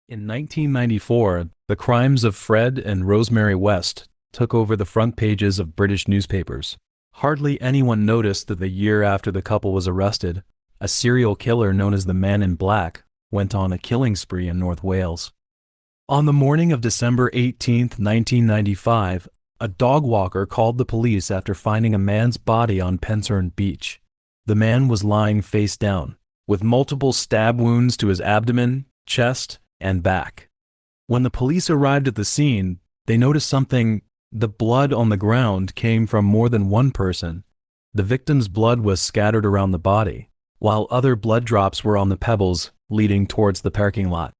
In 1994, the crimes of Fred and Rosemary West took over the front pages of British newspapers. Hardly anyone noticed that the year after the couple was arrested, a serial killer known as the Man in Black went on a killing spree in North Wales. On the morning of December 18, 1995, a dog walker called the police after finding a man's body on Penshurst Beach. The man was lying face down, with multiple stab wounds to his abdomen, chest, and back. When the police arrived at the scene, they noticed something. The blood on the ground came from more than one person. The victim's blood was scattered around the body, while other blood drops were on the pebbles leading towards the parking lot.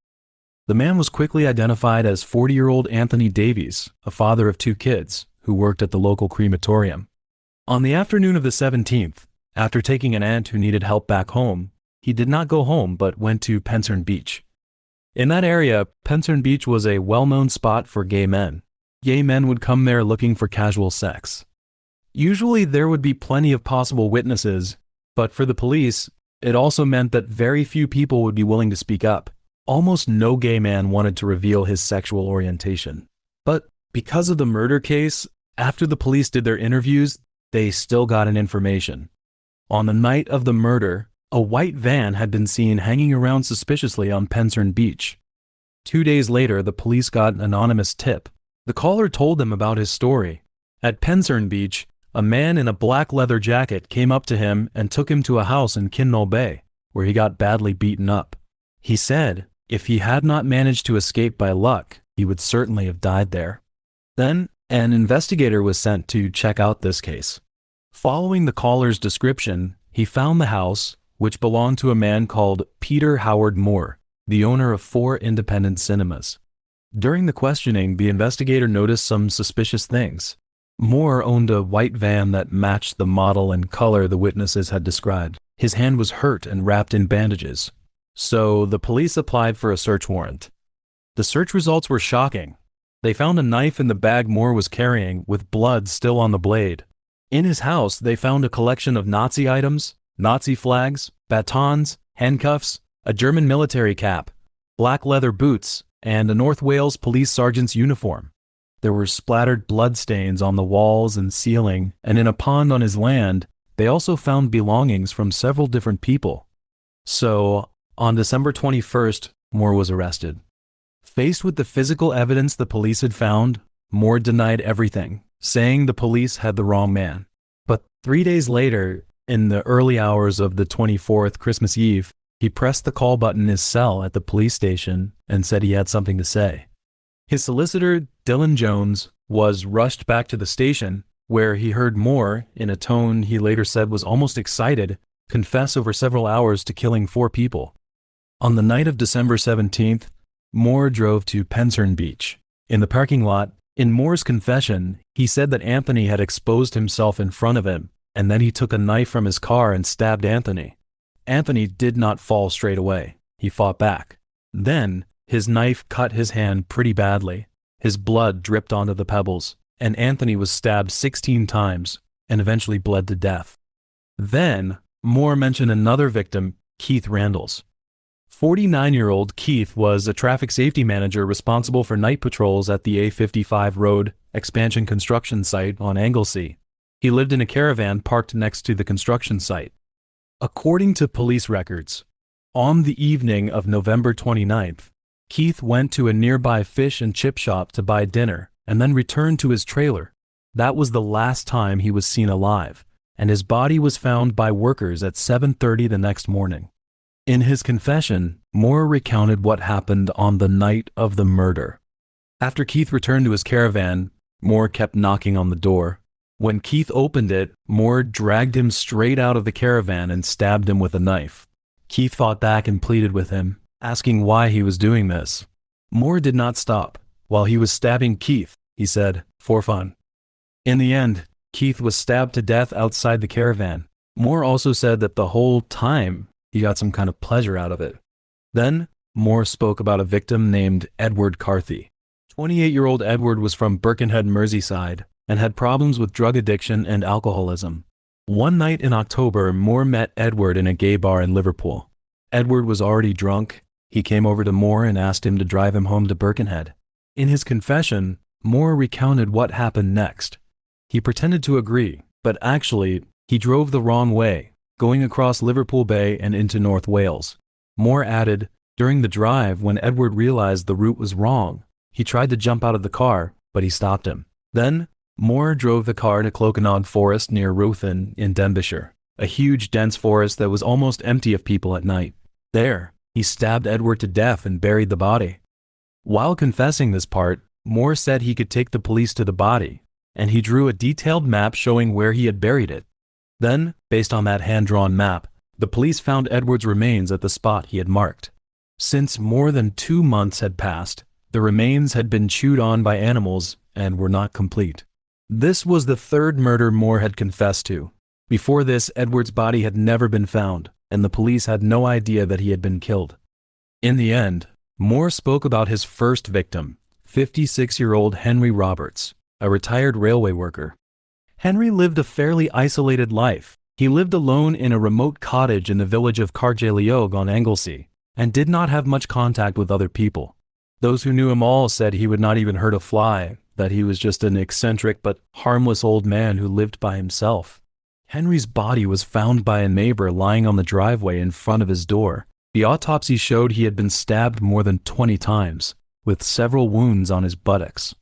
The man was quickly identified as 40-year-old Anthony Davies, a father of 2 kids, who worked at the local crematorium. On the afternoon of the 17th, after taking an aunt who needed help back home, he did not go home but went to Penshurst Beach. In that area, Penshurst Beach was a well-known spot for gay men. Gay men would come there looking for casual sex. Usually there would be plenty of possible witnesses, but for the police, it also meant that very few people would be willing to speak up. Almost no gay man wanted to reveal his sexual orientation. But because of the murder case, after the police did their interviews, they still got an information. On the night of the murder, a white van had been seen hanging around suspiciously on Penshurst Beach. 2 days later, the police got an anonymous tip. The caller told them about his story. At Penshurst Beach, a man in a black leather jacket came up to him and took him to a house in Kinmel Bay, where he got badly beaten up. He said if he had not managed to escape by luck, he would certainly have died there. Then, an investigator was sent to check out this case. Following the caller's description, he found the house, which belonged to a man called Peter Howard Moore, the owner of 4 independent cinemas. During the questioning, the investigator noticed some suspicious things. Moore owned a white van that matched the model and color the witnesses had described. His hand was hurt and wrapped in bandages. So the police applied for a search warrant. The search results were shocking. They found a knife in the bag Moore was carrying, with blood still on the blade. In his house, they found a collection of Nazi items, Nazi flags, batons, handcuffs, a German military cap, black leather boots, and a North Wales police sergeant's uniform. There were splattered blood stains on the walls and ceiling, and in a pond on his land, they also found belongings from several different people. So, on December 21st, Moore was arrested. Faced with the physical evidence the police had found, Moore denied everything, saying the police had the wrong man. But 3 days later, in the early hours of the 24th, Christmas Eve, he pressed the call button in his cell at the police station and said he had something to say. His solicitor, Dylan Jones, was rushed back to the station, where he heard Moore, in a tone he later said was almost excited, confess over several hours to killing 4 people. On the night of December 17th, Moore drove to Penshurst Beach. In the parking lot, in Moore's confession, he said that Anthony had exposed himself in front of him, and then he took a knife from his car and stabbed Anthony. Anthony did not fall straight away. He fought back. Then, his knife cut his hand pretty badly. His blood dripped onto the pebbles, and Anthony was stabbed 16 times and eventually bled to death. Then, Moore mentioned another victim, Keith Randalls. 49-year-old Keith was a traffic safety manager responsible for night patrols at the A55 road expansion construction site on Anglesey. He lived in a caravan parked next to the construction site. According to police records, on the evening of November 29th, Keith went to a nearby fish and chip shop to buy dinner and then returned to his trailer. That was the last time he was seen alive, and his body was found by workers at 7:30 the next morning. In his confession, Moore recounted what happened on the night of the murder. After Keith returned to his caravan, Moore kept knocking on the door. When Keith opened it, Moore dragged him straight out of the caravan and stabbed him with a knife. Keith fought back and pleaded with him, asking why he was doing this. Moore did not stop. While he was stabbing Keith, he said, "For fun." In the end, Keith was stabbed to death outside the caravan. Moore also said that the whole time, he got some kind of pleasure out of it. Then, Moore spoke about a victim named Edward Carthy. 28-year-old Edward was from Birkenhead, Merseyside, and had problems with drug addiction and alcoholism. One night in October, Moore met Edward in a gay bar in Liverpool. Edward was already drunk. He came over to Moore and asked him to drive him home to Birkenhead. In his confession, Moore recounted what happened next. He pretended to agree, but actually, he drove the wrong way, going across Liverpool Bay and into North Wales. Moore added, during the drive, when Edward realized the route was wrong, he tried to jump out of the car, but he stopped him. Then, Moore drove the car to Clokenod Forest near Ruthin in Denbighshire, a huge dense forest that was almost empty of people at night. There, he stabbed Edward to death and buried the body. While confessing this part, Moore said he could take the police to the body, and he drew a detailed map showing where he had buried it. Then, based on that hand-drawn map, the police found Edward's remains at the spot he had marked. Since more than 2 months had passed, the remains had been chewed on by animals and were not complete. This was the third murder Moore had confessed to. Before this, Edward's body had never been found, and the police had no idea that he had been killed. In the end, Moore spoke about his first victim, 56-year-old Henry Roberts, a retired railway worker. Henry lived a fairly isolated life. He lived alone in a remote cottage in the village of Cargelliog on Anglesey, and did not have much contact with other people. Those who knew him all said he would not even hurt a fly, that he was just an eccentric but harmless old man who lived by himself. Henry's body was found by a neighbor lying on the driveway in front of his door. The autopsy showed he had been stabbed more than 20 times, with several wounds on his buttocks.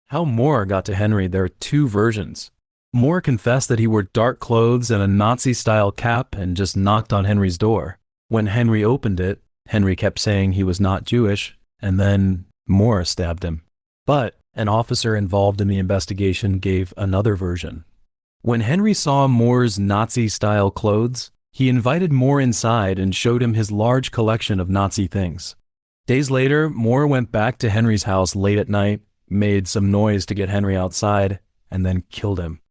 How Moore got to Henry, there are 2 versions. Moore confessed that he wore dark clothes and a Nazi-style cap and just knocked on Henry's door. When Henry opened it, Henry kept saying he was not Jewish, and then Moore stabbed him. But an officer involved in the investigation gave another version. When Henry saw Moore's Nazi-style clothes, he invited Moore inside and showed him his large collection of Nazi things. Days later, Moore went back to Henry's house late at night, made some noise to get Henry outside, and then killed him.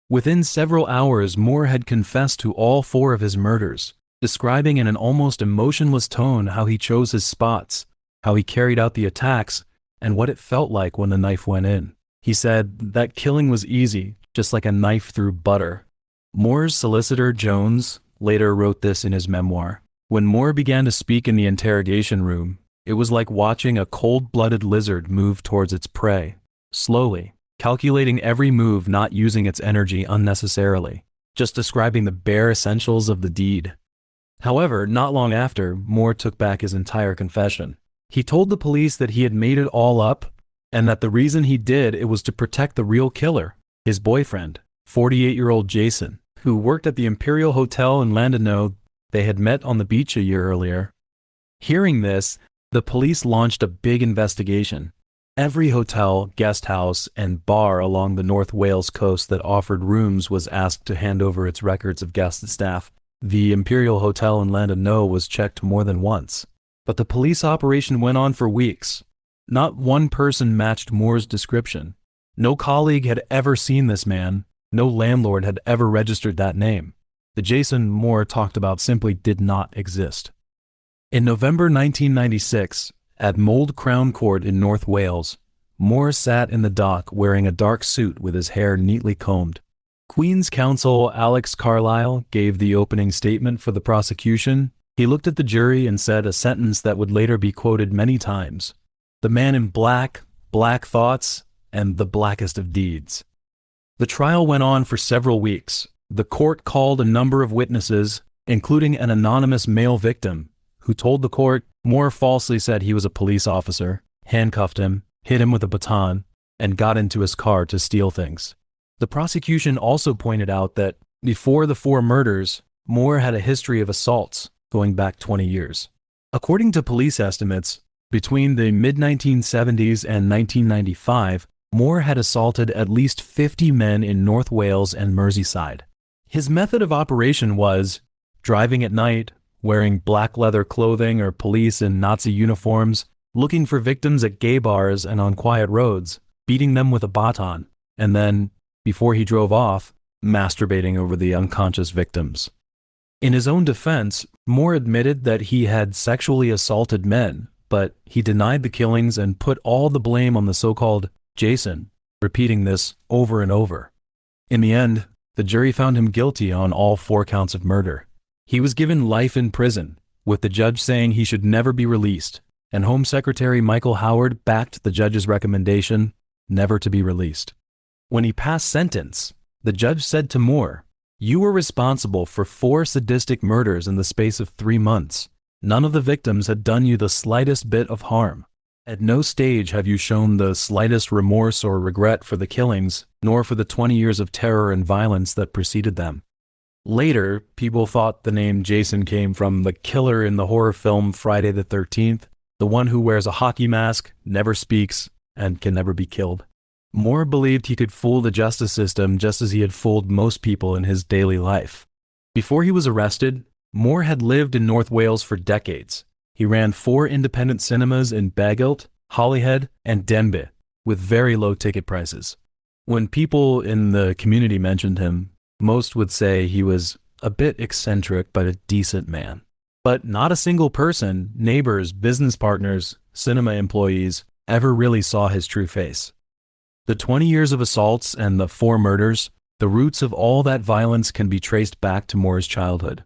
Within several hours, Moore had confessed to all 4 of his murders, describing in an almost emotionless tone how he chose his spots, how he carried out the attacks, and what it felt like when the knife went in. He said that killing was easy, just like a knife through butter. Moore's solicitor, Jones, later wrote this in his memoir. When Moore began to speak in the interrogation room, it was like watching a cold-blooded lizard move towards its prey, slowly, calculating every move, not using its energy unnecessarily, just describing the bare essentials of the deed. However, not long after, Moore took back his entire confession. He told the police that he had made it all up, and that the reason he did it was to protect the real killer, his boyfriend, 48-year-old Jason, who worked at the Imperial Hotel in Llandudno. They had met on the beach a year earlier. Hearing this, the police launched a big investigation. Every hotel, guest house, and bar along the North Wales coast that offered rooms was asked to hand over its records of guest and staff. The Imperial Hotel in Llandudno was checked more than once. But the police operation went on for weeks. Not one person matched Moore's description. No colleague had ever seen this man. No landlord had ever registered that name. The Jason Moore talked about simply did not exist. In November 1996, at Mould Crown Court in North Wales, Moore sat in the dock wearing a dark suit with his hair neatly combed. Queen's Counsel Alex Carlyle gave the opening statement for the prosecution. He looked at the jury and said a sentence that would later be quoted many times. "The man in black, black thoughts, and the blackest of deeds." The trial went on for several weeks. The court called a number of witnesses, including an anonymous male victim, who told the court Moore falsely said he was a police officer, handcuffed him, hit him with a baton, and got into his car to steal things. The prosecution also pointed out that before the 4 murders, Moore had a history of assaults going back 20 years. According to police estimates, between the mid-1970s and 1995, Moore had assaulted at least 50 men in North Wales and Merseyside. His method of operation was driving at night, wearing black leather clothing or police and Nazi uniforms, looking for victims at gay bars and on quiet roads, beating them with a baton, and then, before he drove off, masturbating over the unconscious victims. In his own defense, Moore admitted that he had sexually assaulted men, but he denied the killings and put all the blame on the so-called Jason, repeating this over and over. In the end, the jury found him guilty on all 4 counts of murder. He was given life in prison, with the judge saying he should never be released, and Home Secretary Michael Howard backed the judge's recommendation never to be released. When he passed sentence, the judge said to Moore, "You were responsible for 4 sadistic murders in the space of 3 months. None of the victims had done you the slightest bit of harm. At no stage have you shown the slightest remorse or regret for the killings, nor for the 20 years of terror and violence that preceded them." Later, people thought the name Jason came from the killer in the horror film Friday the 13th, the one who wears a hockey mask, never speaks, and can never be killed. Moore believed he could fool the justice system just as he had fooled most people in his daily life. Before he was arrested, Moore had lived in North Wales for decades. He ran 4 independent cinemas in Baghelt, Holyhead, and Denbigh, with very low ticket prices. When people in the community mentioned him, most would say he was a bit eccentric but a decent man. But not a single person, neighbors, business partners, cinema employees, ever really saw his true face. The 20 years of assaults and the 4 murders, the roots of all that violence can be traced back to Moore's childhood.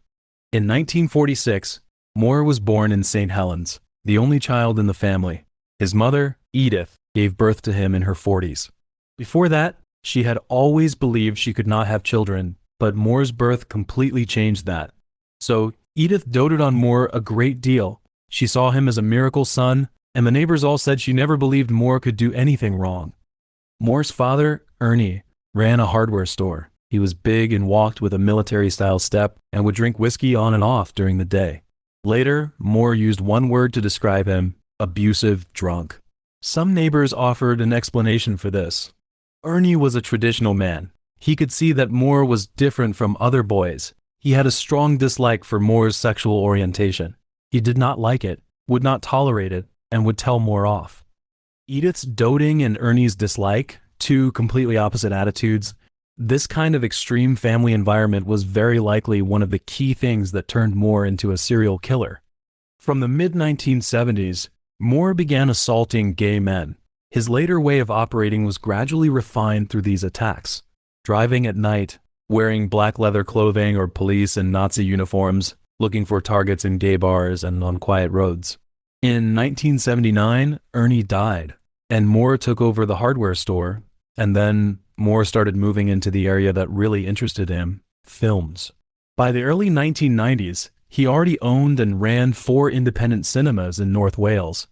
In 1946, Moore was born in St. Helens, the only child in the family. His mother, Edith, gave birth to him in her 40s. Before that, she had always believed she could not have children, but Moore's birth completely changed that. So Edith doted on Moore a great deal. She saw him as a miracle son, and the neighbors all said she never believed Moore could do anything wrong. Moore's father, Ernie, ran a hardware store. He was big and walked with a military-style step and would drink whiskey on and off during the day. Later, Moore used one word to describe him: abusive drunk. Some neighbors offered an explanation for this. Ernie was a traditional man. He could see that Moore was different from other boys. He had a strong dislike for Moore's sexual orientation. He did not like it, would not tolerate it, and would tell Moore off. Edith's doting and Ernie's dislike, 2 completely opposite attitudes. This kind of extreme family environment was very likely one of the key things that turned Moore into a serial killer. From the mid-1970s, Moore began assaulting gay men. His later way of operating was gradually refined through these attacks. Driving at night, wearing black leather clothing or police and Nazi uniforms, looking for targets in gay bars and on quiet roads. In 1979, Ernie died, and Moore took over the hardware store, and then Moore started moving into the area that really interested him: films. By the early 1990s, he already owned and ran 4 independent cinemas in North Wales.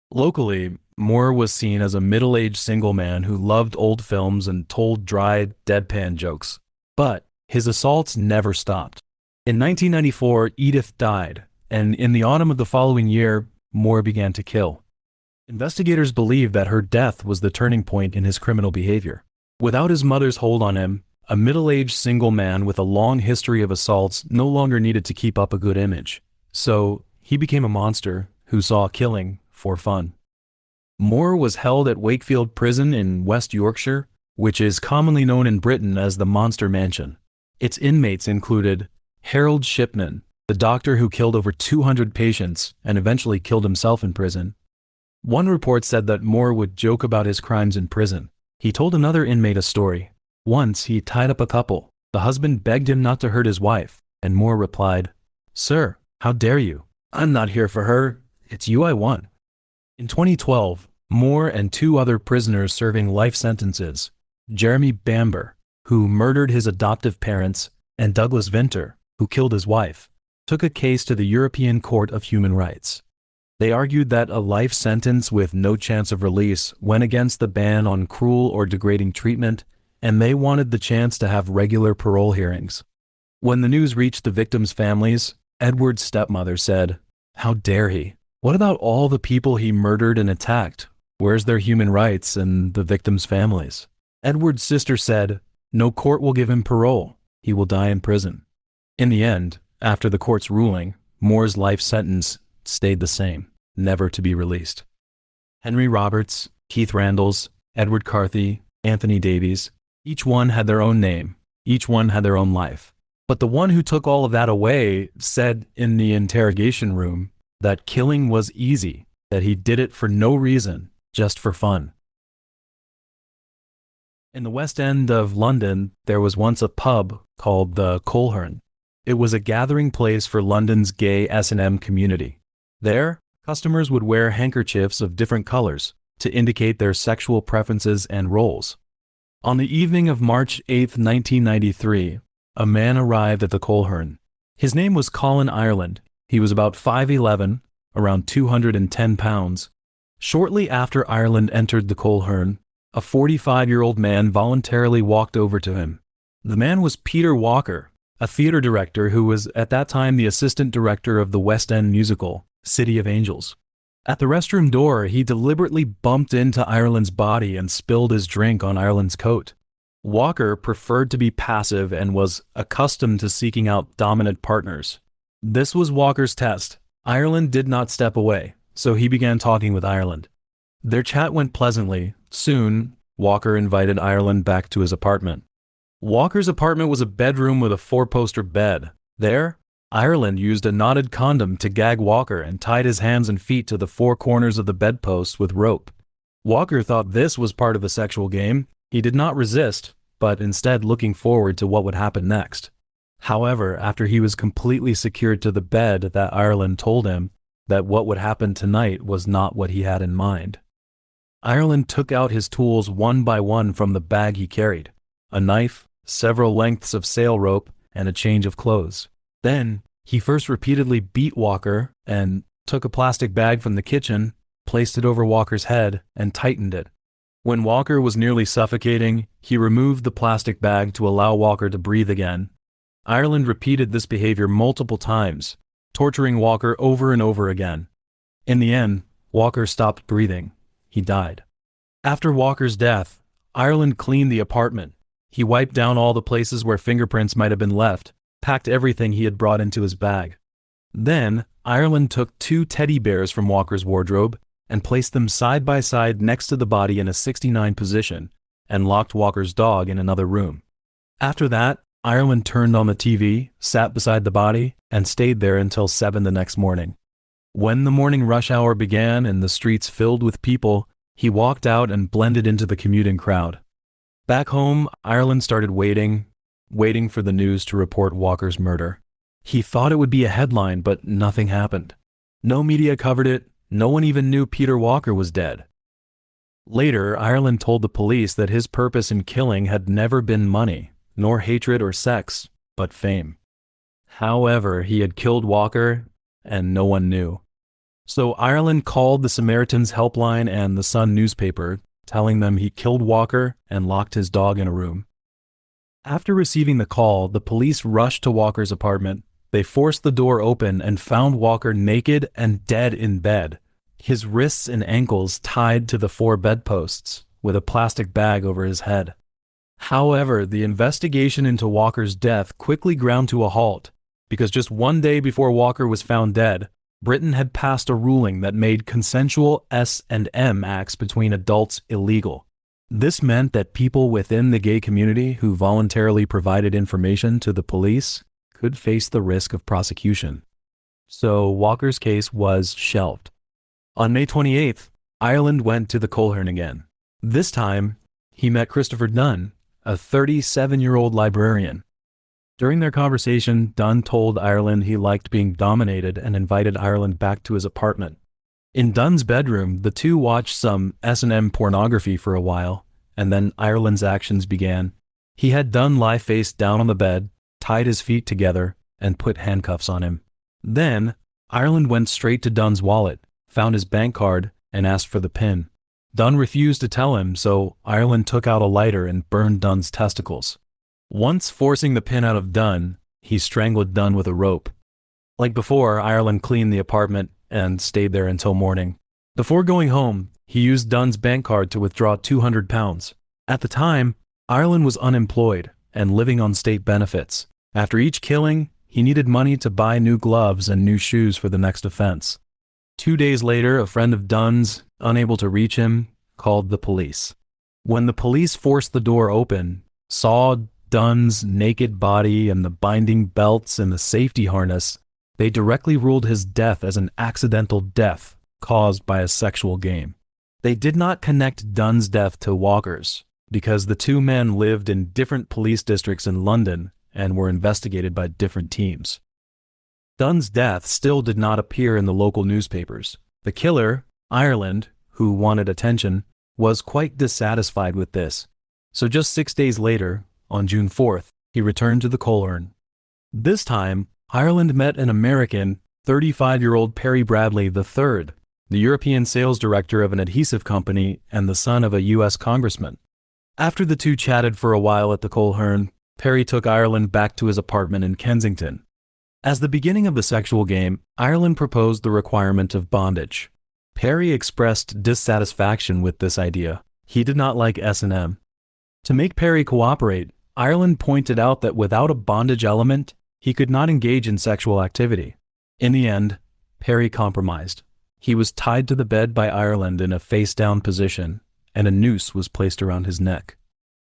Locally, Moore was seen as a middle-aged single man who loved old films and told dry, deadpan jokes. But his assaults never stopped. In 1994, Edith died, and in the autumn of the following year, Moore began to kill. Investigators believe that her death was the turning point in his criminal behavior. Without his mother's hold on him, a middle-aged single man with a long history of assaults no longer needed to keep up a good image. So he became a monster who saw killing for fun. Moore was held at Wakefield Prison in West Yorkshire, which is commonly known in Britain as the Monster Mansion. Its inmates included Harold Shipman, the doctor who killed over 200 patients and eventually killed himself in prison. One report said that Moore would joke about his crimes in prison. He told another inmate a story. Once he tied up a couple. The husband begged him not to hurt his wife, and Moore replied, "Sir, how dare you? I'm not here for her. It's you I want." In 2012, Moore and 2 other prisoners serving life sentences, Jeremy Bamber, who murdered his adoptive parents, and Douglas Vinter, who killed his wife, took a case to the European Court of Human Rights. They argued that a life sentence with no chance of release went against the ban on cruel or degrading treatment, and they wanted the chance to have regular parole hearings. When the news reached the victims' families, Edward's stepmother said, "How dare he? What about all the people he murdered and attacked? Where's their human rights and the victims' families?" Edward's sister said, "No court will give him parole. He will die in prison." In the end, after the court's ruling, Moore's life sentence stayed the same, never to be released. Henry Roberts, Keith Randalls, Edward Carthy, Anthony Davies, each one had their own name, each one had their own life. But the one who took all of that away said in the interrogation room that killing was easy, that he did it for no reason, just for fun. In the West End of London, there was once a pub called the Coleherne. It was a gathering place for London's gay S&M community. There, customers would wear handkerchiefs of different colors to indicate their sexual preferences and roles. On the evening of March 8, 1993, a man arrived at the Coleherne. His name was Colin Ireland. He was about 5'11", around 210 pounds. Shortly after Ireland entered the Coleherne, a 45-year-old man voluntarily walked over to him. The man was Peter Walker, a theater director who was at that time the assistant director of the West End musical, City of Angels. At the restroom door, he deliberately bumped into Ireland's body and spilled his drink on Ireland's coat. Walker preferred to be passive and was accustomed to seeking out dominant partners. This was Walker's test. Ireland did not step away, so he began talking with Ireland. Their chat went pleasantly. Soon, Walker invited Ireland back to his apartment. Walker's apartment was a bedroom with a 4-poster bed. There, Ireland used a knotted condom to gag Walker and tied his hands and feet to the 4 corners of the bedposts with rope. Walker thought this was part of the sexual game. He did not resist, but instead looking forward to what would happen next. However, after he was completely secured to the bed, that Ireland told him that what would happen tonight was not what he had in mind. Ireland took out his tools one by one from the bag he carried: a knife, several lengths of sail rope, and a change of clothes. Then, he first repeatedly beat Walker and took a plastic bag from the kitchen, placed it over Walker's head, and tightened it. When Walker was nearly suffocating, he removed the plastic bag to allow Walker to breathe again. Ireland repeated this behavior multiple times, torturing Walker over and over again. In the end, Walker stopped breathing. He died. After Walker's death, Ireland cleaned the apartment. He wiped down all the places where fingerprints might have been left, packed everything he had brought into his bag. Then, Ireland took 2 teddy bears from Walker's wardrobe and placed them side by side next to the body in a 69 position, and locked Walker's dog in another room. After that, Ireland turned on the TV, sat beside the body, and stayed there until 7 the next morning. When the morning rush hour began and the streets filled with people, he walked out and blended into the commuting crowd. Back home, Ireland started waiting for the news to report Walker's murder. He thought it would be a headline, but nothing happened. No media covered it. No one even knew Peter Walker was dead. Later, Ireland told the police that his purpose in killing had never been money, nor hatred or sex, but fame. However, he had killed Walker, and no one knew. So Ireland called the Samaritan's Helpline and the Sun newspaper, telling them he killed Walker and locked his dog in a room. After receiving the call, the police rushed to Walker's apartment. They forced the door open and found Walker naked and dead in bed, his wrists and ankles tied to the 4 bedposts, with a plastic bag over his head. However, the investigation into Walker's death quickly ground to a halt, because just 1 day before Walker was found dead, Britain had passed a ruling that made consensual S&M acts between adults illegal. This meant that people within the gay community who voluntarily provided information to the police could face the risk of prosecution. So Walker's case was shelved. On May 28th, Ireland went to the Coleherne again. This time, he met Christopher Dunn, a 37-year-old librarian. During their conversation, Dunn told Ireland he liked being dominated and invited Ireland back to his apartment. In Dunn's bedroom, the two watched some S&M pornography for a while, and then Ireland's actions began. He had Dunn lie face down on the bed, tied his feet together, and put handcuffs on him. Then, Ireland went straight to Dunn's wallet, found his bank card, and asked for the PIN. Dunn refused to tell him, so Ireland took out a lighter and burned Dunn's testicles. Once forcing the PIN out of Dunn, he strangled Dunn with a rope. Like before, Ireland cleaned the apartment and stayed there until morning. Before going home, he used Dunn's bank card to withdraw £200. At the time, Ireland was unemployed and living on state benefits. After each killing, he needed money to buy new gloves and new shoes for the next offense. 2 days later, a friend of Dunn's, unable to reach him, called the police. When the police forced the door open, saw Dunn's naked body and the binding belts and the safety harness, they directly ruled his death as an accidental death caused by a sexual game. They did not connect Dunn's death to Walker's, because the two men lived in different police districts in London and were investigated by different teams. Dunn's death still did not appear in the local newspapers. The killer, Ireland, who wanted attention, was quite dissatisfied with this. So just 6 days later, on June 4th, he returned to the Coleraine. This time, Ireland met an American, 35-year-old Perry Bradley III, the European sales director of an adhesive company and the son of a U.S. congressman. After the two chatted for a while at the Coleraine, Perry took Ireland back to his apartment in Kensington. As the beginning of the sexual game, Ireland proposed the requirement of bondage. Perry expressed dissatisfaction with this idea. He did not like S&M. To make Perry cooperate, Ireland pointed out that without a bondage element, he could not engage in sexual activity. In the end, Perry compromised. He was tied to the bed by Ireland in a face-down position, and a noose was placed around his neck.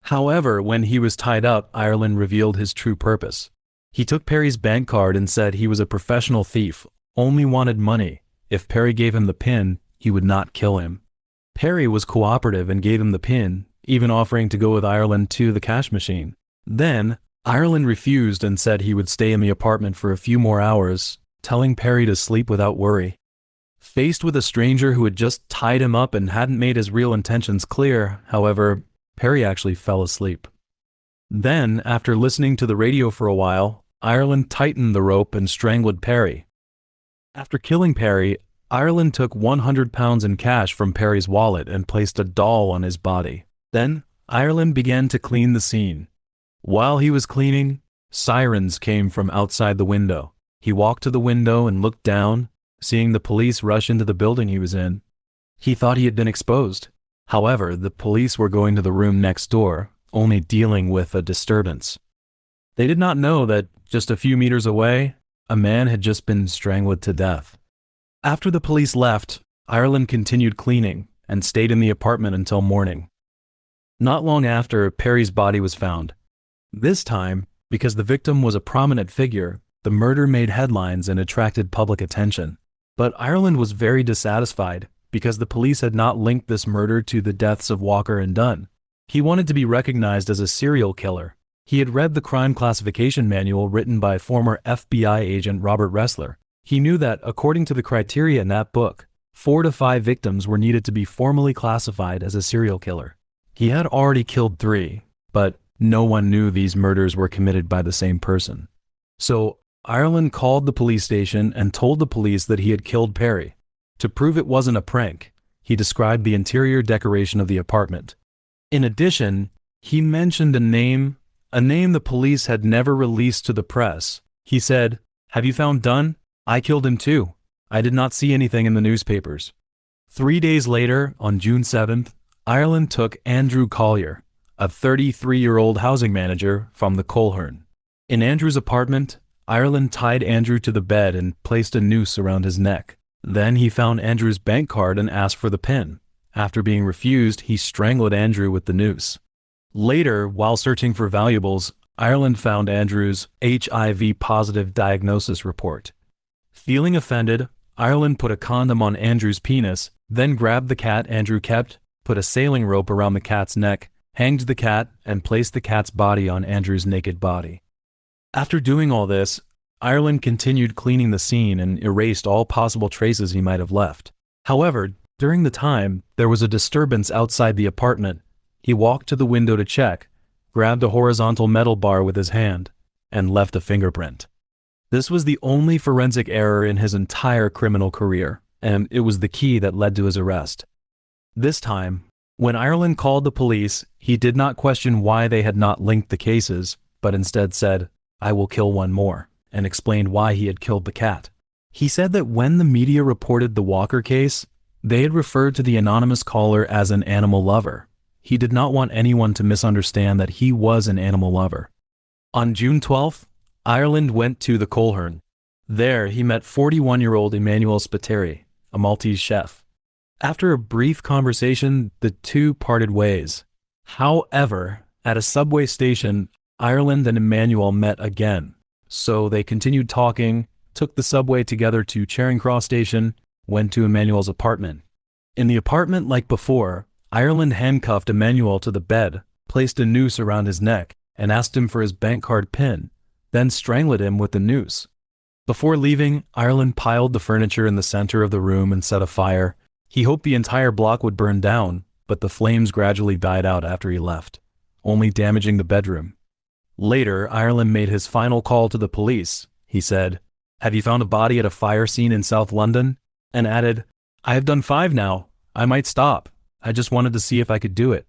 However, when he was tied up, Ireland revealed his true purpose. He took Perry's bank card and said he was a professional thief, only wanted money. If Perry gave him the pin, he would not kill him. Perry was cooperative and gave him the pin, even offering to go with Ireland to the cash machine. Then, Ireland refused and said he would stay in the apartment for a few more hours, telling Perry to sleep without worry. Faced with a stranger who had just tied him up and hadn't made his real intentions clear, however, Perry actually fell asleep. Then, after listening to the radio for a while, Ireland tightened the rope and strangled Perry. After killing Perry, Ireland took 100 pounds in cash from Perry's wallet and placed a doll on his body. Then, Ireland began to clean the scene. While he was cleaning, sirens came from outside the window. He walked to the window and looked down, seeing the police rush into the building he was in. He thought he had been exposed. However, the police were going to the room next door, only dealing with a disturbance. They did not know that, just a few meters away, a man had just been strangled to death. After the police left, Ireland continued cleaning and stayed in the apartment until morning. Not long after, Perry's body was found. This time, because the victim was a prominent figure, the murder made headlines and attracted public attention. But Ireland was very dissatisfied because the police had not linked this murder to the deaths of Walker and Dunn. He wanted to be recognized as a serial killer. He had read the crime classification manual written by former FBI agent Robert Ressler. He knew that, according to the criteria in that book, 4 to 5 victims were needed to be formally classified as a serial killer. He had already killed 3, but no one knew these murders were committed by the same person. So, Ireland called the police station and told the police that he had killed Perry. To prove it wasn't a prank, he described the interior decoration of the apartment. In addition, he mentioned a name the police had never released to the press. He said, "Have you found Dunn? I killed him too. I did not see anything in the newspapers." 3 days later, on June 7th, Ireland took Andrew Collier, a 33-year-old housing manager from the Coleraine. In Andrew's apartment, Ireland tied Andrew to the bed and placed a noose around his neck. Then he found Andrew's bank card and asked for the pin. After being refused, he strangled Andrew with the noose. Later, while searching for valuables, Ireland found Andrew's HIV-positive diagnosis report. Feeling offended, Ireland put a condom on Andrew's penis, then grabbed the cat Andrew kept, put a sailing rope around the cat's neck, hanged the cat, and placed the cat's body on Andrew's naked body. After doing all this, Ireland continued cleaning the scene and erased all possible traces he might have left. However, during the time, there was a disturbance outside the apartment. He walked to the window to check, grabbed a horizontal metal bar with his hand, and left a fingerprint. This was the only forensic error in his entire criminal career, and it was the key that led to his arrest. This time, when Ireland called the police, he did not question why they had not linked the cases, but instead said, "I will kill one more," and explained why he had killed the cat. He said that when the media reported the Walker case, they had referred to the anonymous caller as an animal lover. He did not want anyone to misunderstand that he was an animal lover. On June 12th, Ireland went to the Coleraine. There, he met 41-year-old Emmanuel Spiteri, a Maltese chef. After a brief conversation, the two parted ways. However, at a subway station, Ireland and Emmanuel met again. So they continued talking, took the subway together to Charing Cross Station, went to Emmanuel's apartment. In the apartment, like before, Ireland handcuffed Emmanuel to the bed, placed a noose around his neck, and asked him for his bank card PIN, then strangled him with the noose. Before leaving, Ireland piled the furniture in the center of the room and set a fire. He hoped the entire block would burn down, but the flames gradually died out after he left, only damaging the bedroom. Later, Ireland made his final call to the police. He said, "Have you found a body at a fire scene in South London?" and added, "I have done 5 now. I might stop. I just wanted to see if I could do it."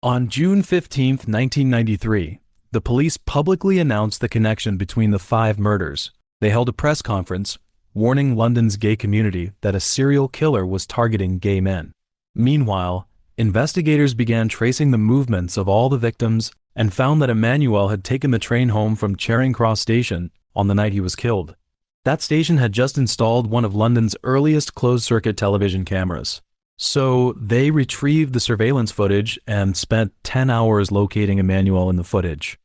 On June 15, 1993, the police publicly announced the connection between the 5 murders. They held a press conference, warning London's gay community that a serial killer was targeting gay men. Meanwhile, investigators began tracing the movements of all the victims and found that Emmanuel had taken the train home from Charing Cross Station on the night he was killed. That station had just installed one of London's earliest closed-circuit television cameras. So they retrieved the surveillance footage and spent 10 hours locating Emmanuel in the footage.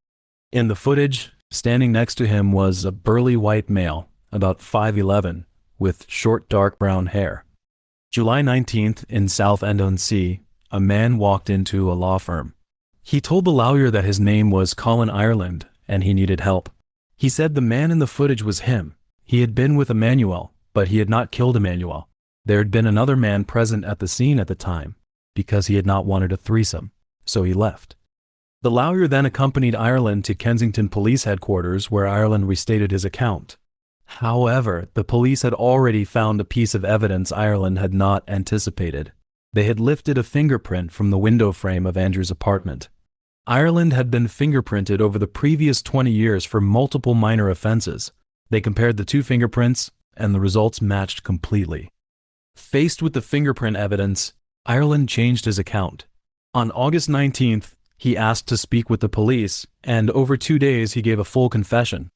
In the footage, standing next to him was a burly white male, about 5'11", with short dark brown hair. July 19th, in Southend-on-Sea, a man walked into a law firm. He told the lawyer that his name was Colin Ireland and he needed help. He said the man in the footage was him. He had been with Emmanuel, but he had not killed Emmanuel. There had been another man present at the scene at the time, because he had not wanted a threesome, so he left. The lawyer then accompanied Ireland to Kensington Police Headquarters, where Ireland restated his account. However, the police had already found a piece of evidence Ireland had not anticipated. They had lifted a fingerprint from the window frame of Andrew's apartment. Ireland had been fingerprinted over the previous 20 years for multiple minor offenses. They compared the 2 fingerprints, and the results matched completely. Faced with the fingerprint evidence, Ireland changed his account. On August 19th, he asked to speak with the police, and over 2 days he gave a full confession.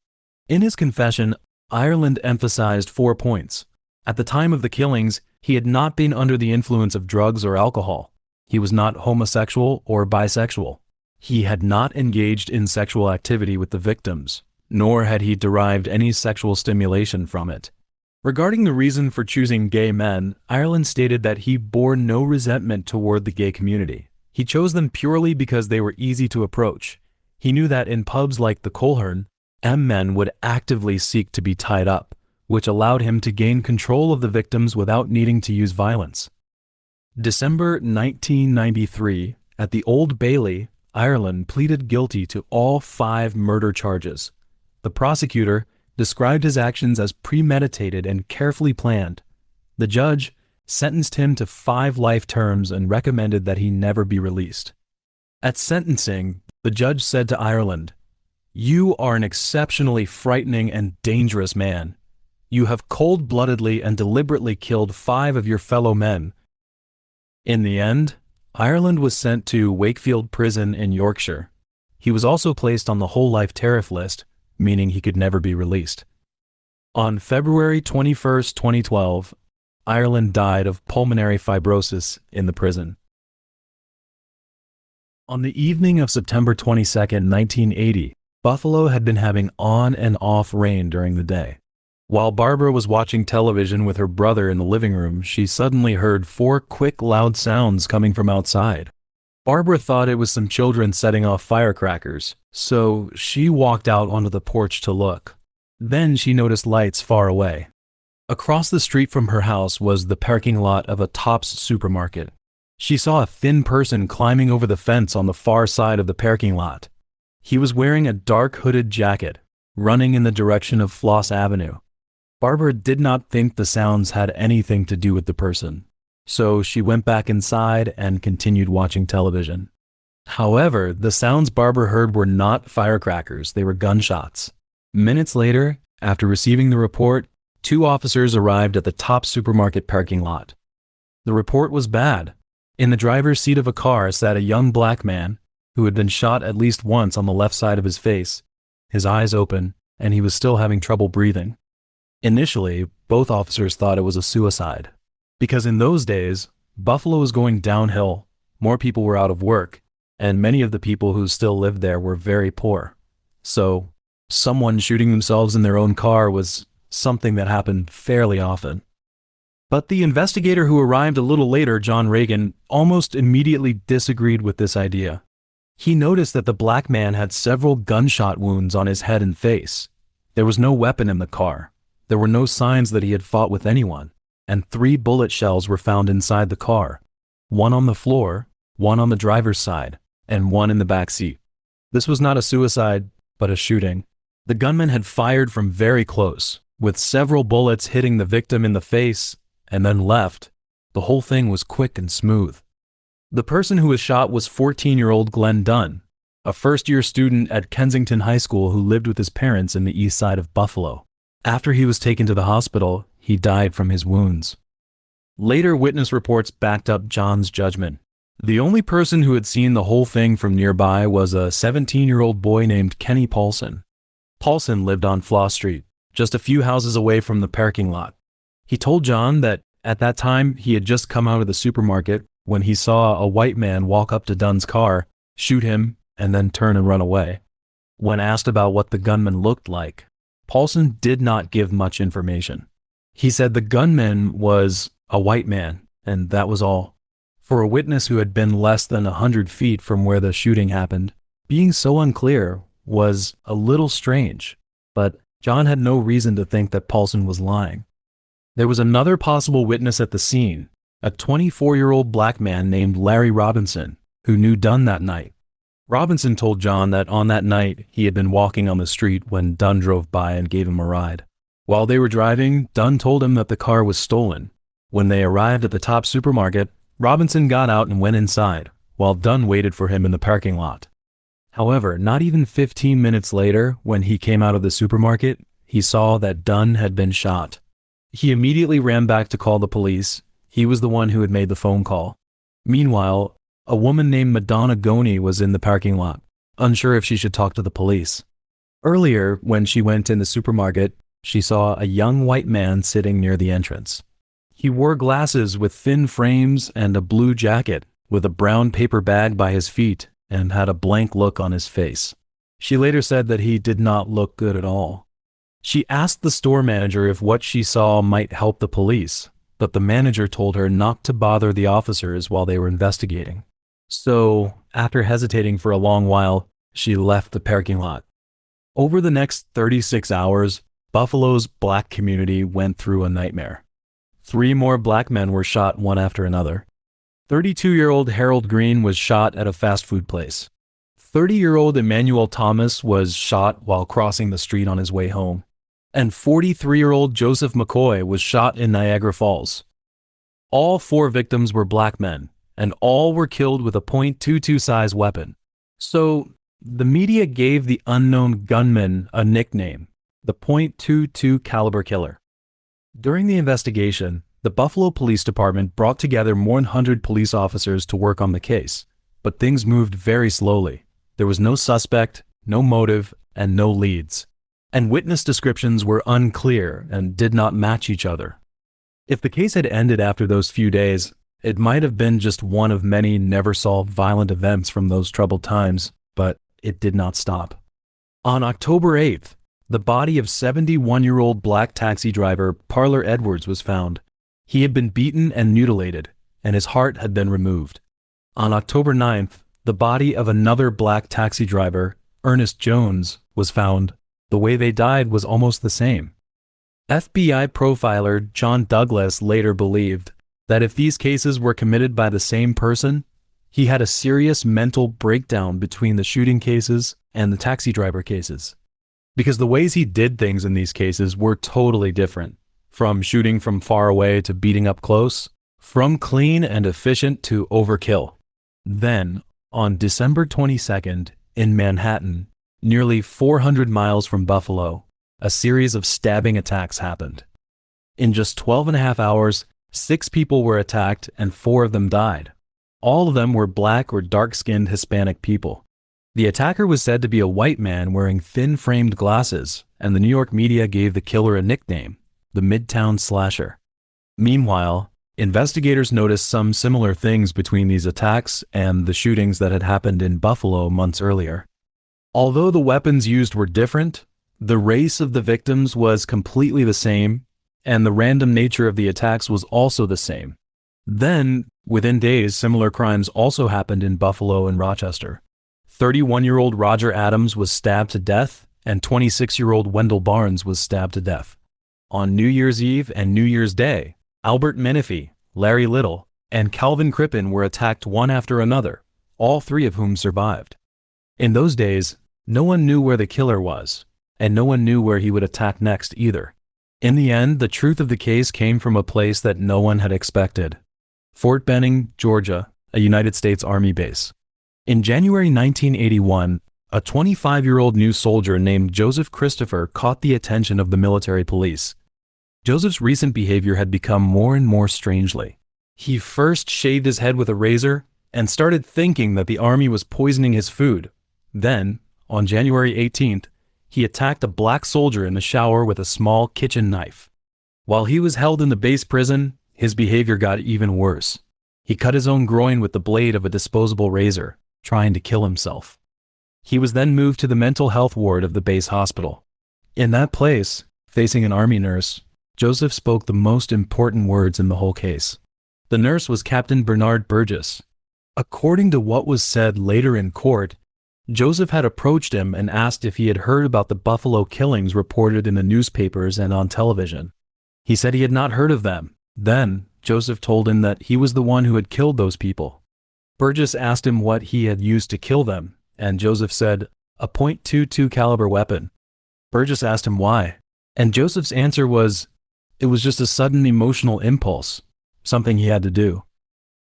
In his confession, Ireland emphasized 4 points. At the time of the killings, he had not been under the influence of drugs or alcohol. He was not homosexual or bisexual. He had not engaged in sexual activity with the victims, nor had he derived any sexual stimulation from it. Regarding the reason for choosing gay men, Ireland stated that he bore no resentment toward the gay community. He chose them purely because they were easy to approach. He knew that in pubs like the Coleherne, men would actively seek to be tied up, which allowed him to gain control of the victims without needing to use violence. December 1993, at the Old Bailey, Ireland pleaded guilty to all 5 murder charges. The prosecutor described his actions as premeditated and carefully planned. The judge sentenced him to 5 life terms and recommended that he never be released. At sentencing, the judge said to Ireland, "You are an exceptionally frightening and dangerous man. You have cold-bloodedly and deliberately killed 5 of your fellow men." In the end, Ireland was sent to Wakefield Prison in Yorkshire. He was also placed on the whole life tariff list, meaning he could never be released. On February 21, 2012, Ireland died of pulmonary fibrosis in the prison. On the evening of September 22, 1980, Buffalo had been having on and off rain during the day. While Barbara was watching television with her brother in the living room, she suddenly heard 4 quick, loud sounds coming from outside. Barbara thought it was some children setting off firecrackers, so she walked out onto the porch to look. Then she noticed lights far away. Across the street from her house was the parking lot of a Tops supermarket. She saw a thin person climbing over the fence on the far side of the parking lot. He was wearing a dark hooded jacket, running in the direction of Floss Avenue. Barbara did not think the sounds had anything to do with the person, so she went back inside and continued watching television. However, the sounds Barbara heard were not firecrackers, they were gunshots. Minutes later, after receiving the report, 2 officers arrived at the Top supermarket parking lot. The report was bad. In the driver's seat of a car sat a young black man who had been shot at least once on the left side of his face, his eyes open, and he was still having trouble breathing. Initially, both officers thought it was a suicide, because in those days, Buffalo was going downhill, more people were out of work, and many of the people who still lived there were very poor. So, someone shooting themselves in their own car was something that happened fairly often. But the investigator who arrived a little later, John Reagan, almost immediately disagreed with this idea. He noticed that the black man had several gunshot wounds on his head and face. There was no weapon in the car. There were no signs that he had fought with anyone, and 3 bullet shells were found inside the car. 1 on the floor, 1 on the driver's side, and 1 in the back seat. This was not a suicide, but a shooting. The gunman had fired from very close, with several bullets hitting the victim in the face, and then left. The whole thing was quick and smooth. The person who was shot was 14-year-old Glenn Dunn, a first-year student at Kensington High School who lived with his parents in the east side of Buffalo. After he was taken to the hospital, he died from his wounds. Later witness reports backed up John's judgment. The only person who had seen the whole thing from nearby was a 17-year-old boy named Kenny Paulson. Paulson lived on Floss Street, just a few houses away from the parking lot. He told John that at that time he had just come out of the supermarket when he saw a white man walk up to Dunn's car, shoot him, and then turn and run away. When asked about what the gunman looked like, Paulson did not give much information. He said the gunman was a white man, and that was all. For a witness who had been less than 100 feet from where the shooting happened, being so unclear was a little strange, but John had no reason to think that Paulson was lying. There was another possible witness at the scene, a 24-year-old black man named Larry Robinson, who knew Dunn that night. Robinson told John that on that night he had been walking on the street when Dunn drove by and gave him a ride. While they were driving, Dunn told him that the car was stolen. When they arrived at the top supermarket, Robinson got out and went inside, while Dunn waited for him in the parking lot. However, not even 15 minutes later, when he came out of the supermarket, he saw that Dunn had been shot. He immediately ran back to call the police. He was the one who had made the phone call. Meanwhile, a woman named Madonna Goney was in the parking lot, unsure if she should talk to the police. Earlier, when she went in the supermarket, she saw a young white man sitting near the entrance. He wore glasses with thin frames and a blue jacket, with a brown paper bag by his feet, and had a blank look on his face. She later said that he did not look good at all. She asked the store manager if what she saw might help the police, but the manager told her not to bother the officers while they were investigating. So, after hesitating for a long while, she left the parking lot. Over the next 36 hours, Buffalo's black community went through a nightmare. 3 more black men were shot one after another. 32-year-old Harold Green was shot at a fast food place. 30-year-old Emmanuel Thomas was shot while crossing the street on his way home. And 43-year-old Joseph McCoy was shot in Niagara Falls. All 4 victims were black men, and all were killed with a .22 size weapon. So, the media gave the unknown gunman a nickname, the .22 caliber killer. During the investigation, the Buffalo Police Department brought together more than 100 police officers to work on the case, but things moved very slowly. There was no suspect, no motive, and no leads. And witness descriptions were unclear and did not match each other. If the case had ended after those few days, it might have been just one of many never-solved violent events from those troubled times, but it did not stop. On October 8th, the body of 71-year-old black taxi driver Parler Edwards was found. He had been beaten and mutilated, and his heart had been removed. On October 9th, the body of another black taxi driver, Ernest Jones, was found. The way they died was almost the same. FBI profiler John Douglas later believed that if these cases were committed by the same person, he had a serious mental breakdown between the shooting cases and the taxi driver cases. Because the ways he did things in these cases were totally different, from shooting from far away to beating up close, from clean and efficient to overkill. Then, on December 22nd, in Manhattan, nearly 400 miles from Buffalo, a series of stabbing attacks happened. In just 12.5 hours, 6 people were attacked and 4 of them died. All of them were black or dark-skinned Hispanic people. The attacker was said to be a white man wearing thin-framed glasses, and the New York media gave the killer a nickname, the Midtown Slasher. Meanwhile, investigators noticed some similar things between these attacks and the shootings that had happened in Buffalo months earlier. Although the weapons used were different, the race of the victims was completely the same, and the random nature of the attacks was also the same. Then, within days, similar crimes also happened in Buffalo and Rochester. 31-year-old Roger Adams was stabbed to death, and 26-year-old Wendell Barnes was stabbed to death. On New Year's Eve and New Year's Day, Albert Menifee, Larry Little, and Calvin Crippen were attacked one after another, all three of whom survived. In those days, no one knew where the killer was, and no one knew where he would attack next either. In the end, the truth of the case came from a place that no one had expected: Fort Benning, Georgia, a United States Army base. In January 1981, a 25-year-old new soldier named Joseph Christopher caught the attention of the military police. Joseph's recent behavior had become more and more strangely. He first shaved his head with a razor and started thinking that the army was poisoning his food. Then, on January 18th, he attacked a black soldier in the shower with a small kitchen knife. While he was held in the base prison, his behavior got even worse. He cut his own groin with the blade of a disposable razor, trying to kill himself. He was then moved to the mental health ward of the base hospital. In that place, facing an army nurse, Joseph spoke the most important words in the whole case. The nurse was Captain Bernard Burgess. According to what was said later in court, Joseph had approached him and asked if he had heard about the Buffalo killings reported in the newspapers and on television. He said he had not heard of them. Then, Joseph told him that he was the one who had killed those people. Burgess asked him what he had used to kill them, and Joseph said, "A .22 caliber weapon." Burgess asked him why, and Joseph's answer was, it was just a sudden emotional impulse, something he had to do.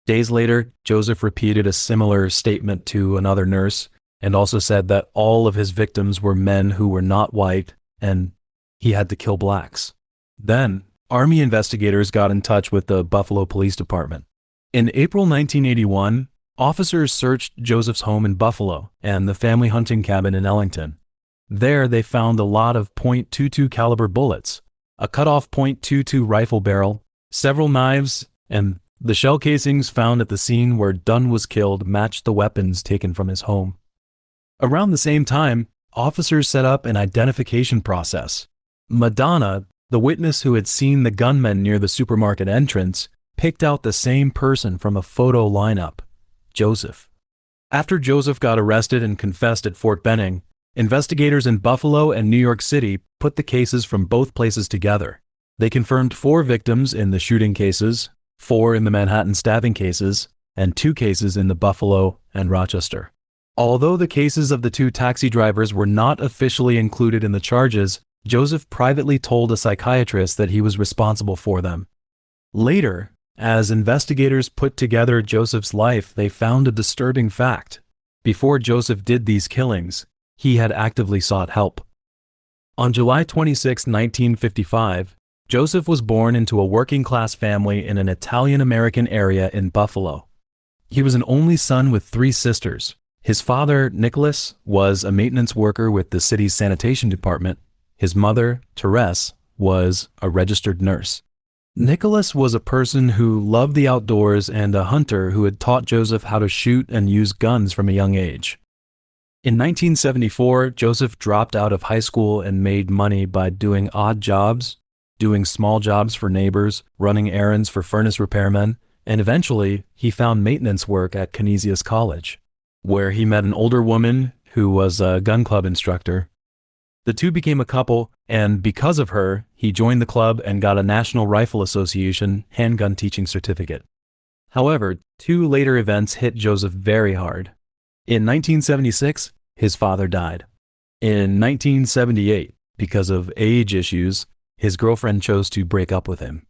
Days later, Joseph repeated a similar statement to another nurse, and also said that all of his victims were men who were not white, and he had to kill blacks. Then, Army investigators got in touch with the Buffalo Police Department. In April 1981, officers searched Joseph's home in Buffalo and the family hunting cabin in Ellington. There, they found a lot of .22 caliber bullets, a cut-off .22 rifle barrel, several knives, and the shell casings found at the scene where Dunn was killed matched the weapons taken from his home. Around the same time, officers set up an identification process. Madonna, the witness who had seen the gunmen near the supermarket entrance, picked out the same person from a photo lineup: Joseph. After Joseph got arrested and confessed at Fort Benning, investigators in Buffalo and New York City put the cases from both places together. They confirmed 4 victims in the shooting cases, 4 in the Manhattan stabbing cases, and 2 cases in the Buffalo and Rochester. Although the cases of the 2 taxi drivers were not officially included in the charges, Joseph privately told a psychiatrist that he was responsible for them. Later, as investigators put together Joseph's life, they found a disturbing fact. Before Joseph did these killings, he had actively sought help. On July 26, 1955, Joseph was born into a working-class family in an Italian-American area in Buffalo. He was an only son with 3 sisters. His father, Nicholas, was a maintenance worker with the city's sanitation department. His mother, Therese, was a registered nurse. Nicholas was a person who loved the outdoors and a hunter who had taught Joseph how to shoot and use guns from a young age. In 1974, Joseph dropped out of high school and made money by doing odd jobs, doing small jobs for neighbors, running errands for furnace repairmen, and eventually he found maintenance work at Canisius College, where he met an older woman who was a gun club instructor. The two became a couple, and because of her, he joined the club and got a National Rifle Association handgun teaching certificate. However, 2 later events hit Joseph very hard. In 1976, his father died. In 1978, because of age issues, his girlfriend chose to break up with him.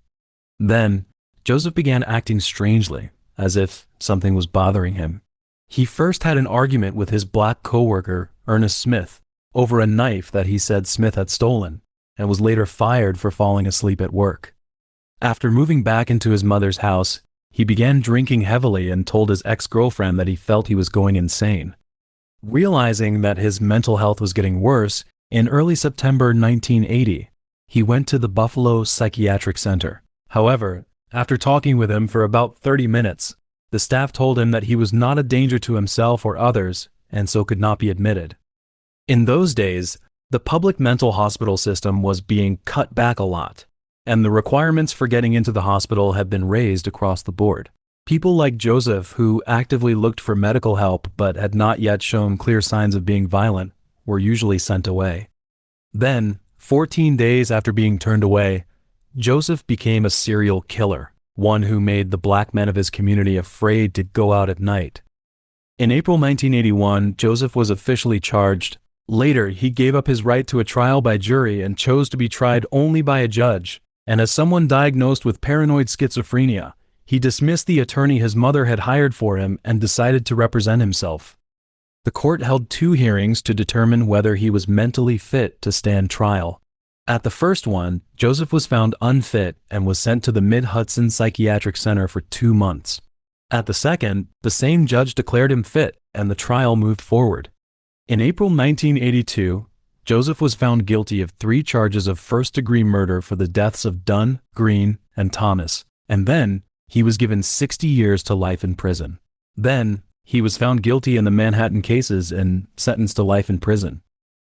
Then, Joseph began acting strangely, as if something was bothering him. He first had an argument with his black coworker, Ernest Smith, over a knife that he said Smith had stolen, and was later fired for falling asleep at work. After moving back into his mother's house, he began drinking heavily and told his ex-girlfriend that he felt he was going insane. Realizing that his mental health was getting worse, in early September 1980, he went to the Buffalo Psychiatric Center. However, after talking with him for about 30 minutes, the staff told him that he was not a danger to himself or others, and so could not be admitted. In those days, the public mental hospital system was being cut back a lot, and the requirements for getting into the hospital had been raised across the board. People like Joseph, who actively looked for medical help but had not yet shown clear signs of being violent, were usually sent away. Then, 14 days after being turned away, Joseph became a serial killer, one who made the black men of his community afraid to go out at night. In April 1981, Joseph was officially charged. Later, he gave up his right to a trial by jury and chose to be tried only by a judge. And as someone diagnosed with paranoid schizophrenia, he dismissed the attorney his mother had hired for him and decided to represent himself. The court held 2 hearings to determine whether he was mentally fit to stand trial. At the first one, Joseph was found unfit and was sent to the Mid-Hudson Psychiatric Center for 2 months. At the second, the same judge declared him fit and the trial moved forward. In April 1982, Joseph was found guilty of 3 charges of first-degree murder for the deaths of Dunn, Green, and Thomas, and then he was given 60 years to life in prison. Then, he was found guilty in the Manhattan cases and sentenced to life in prison.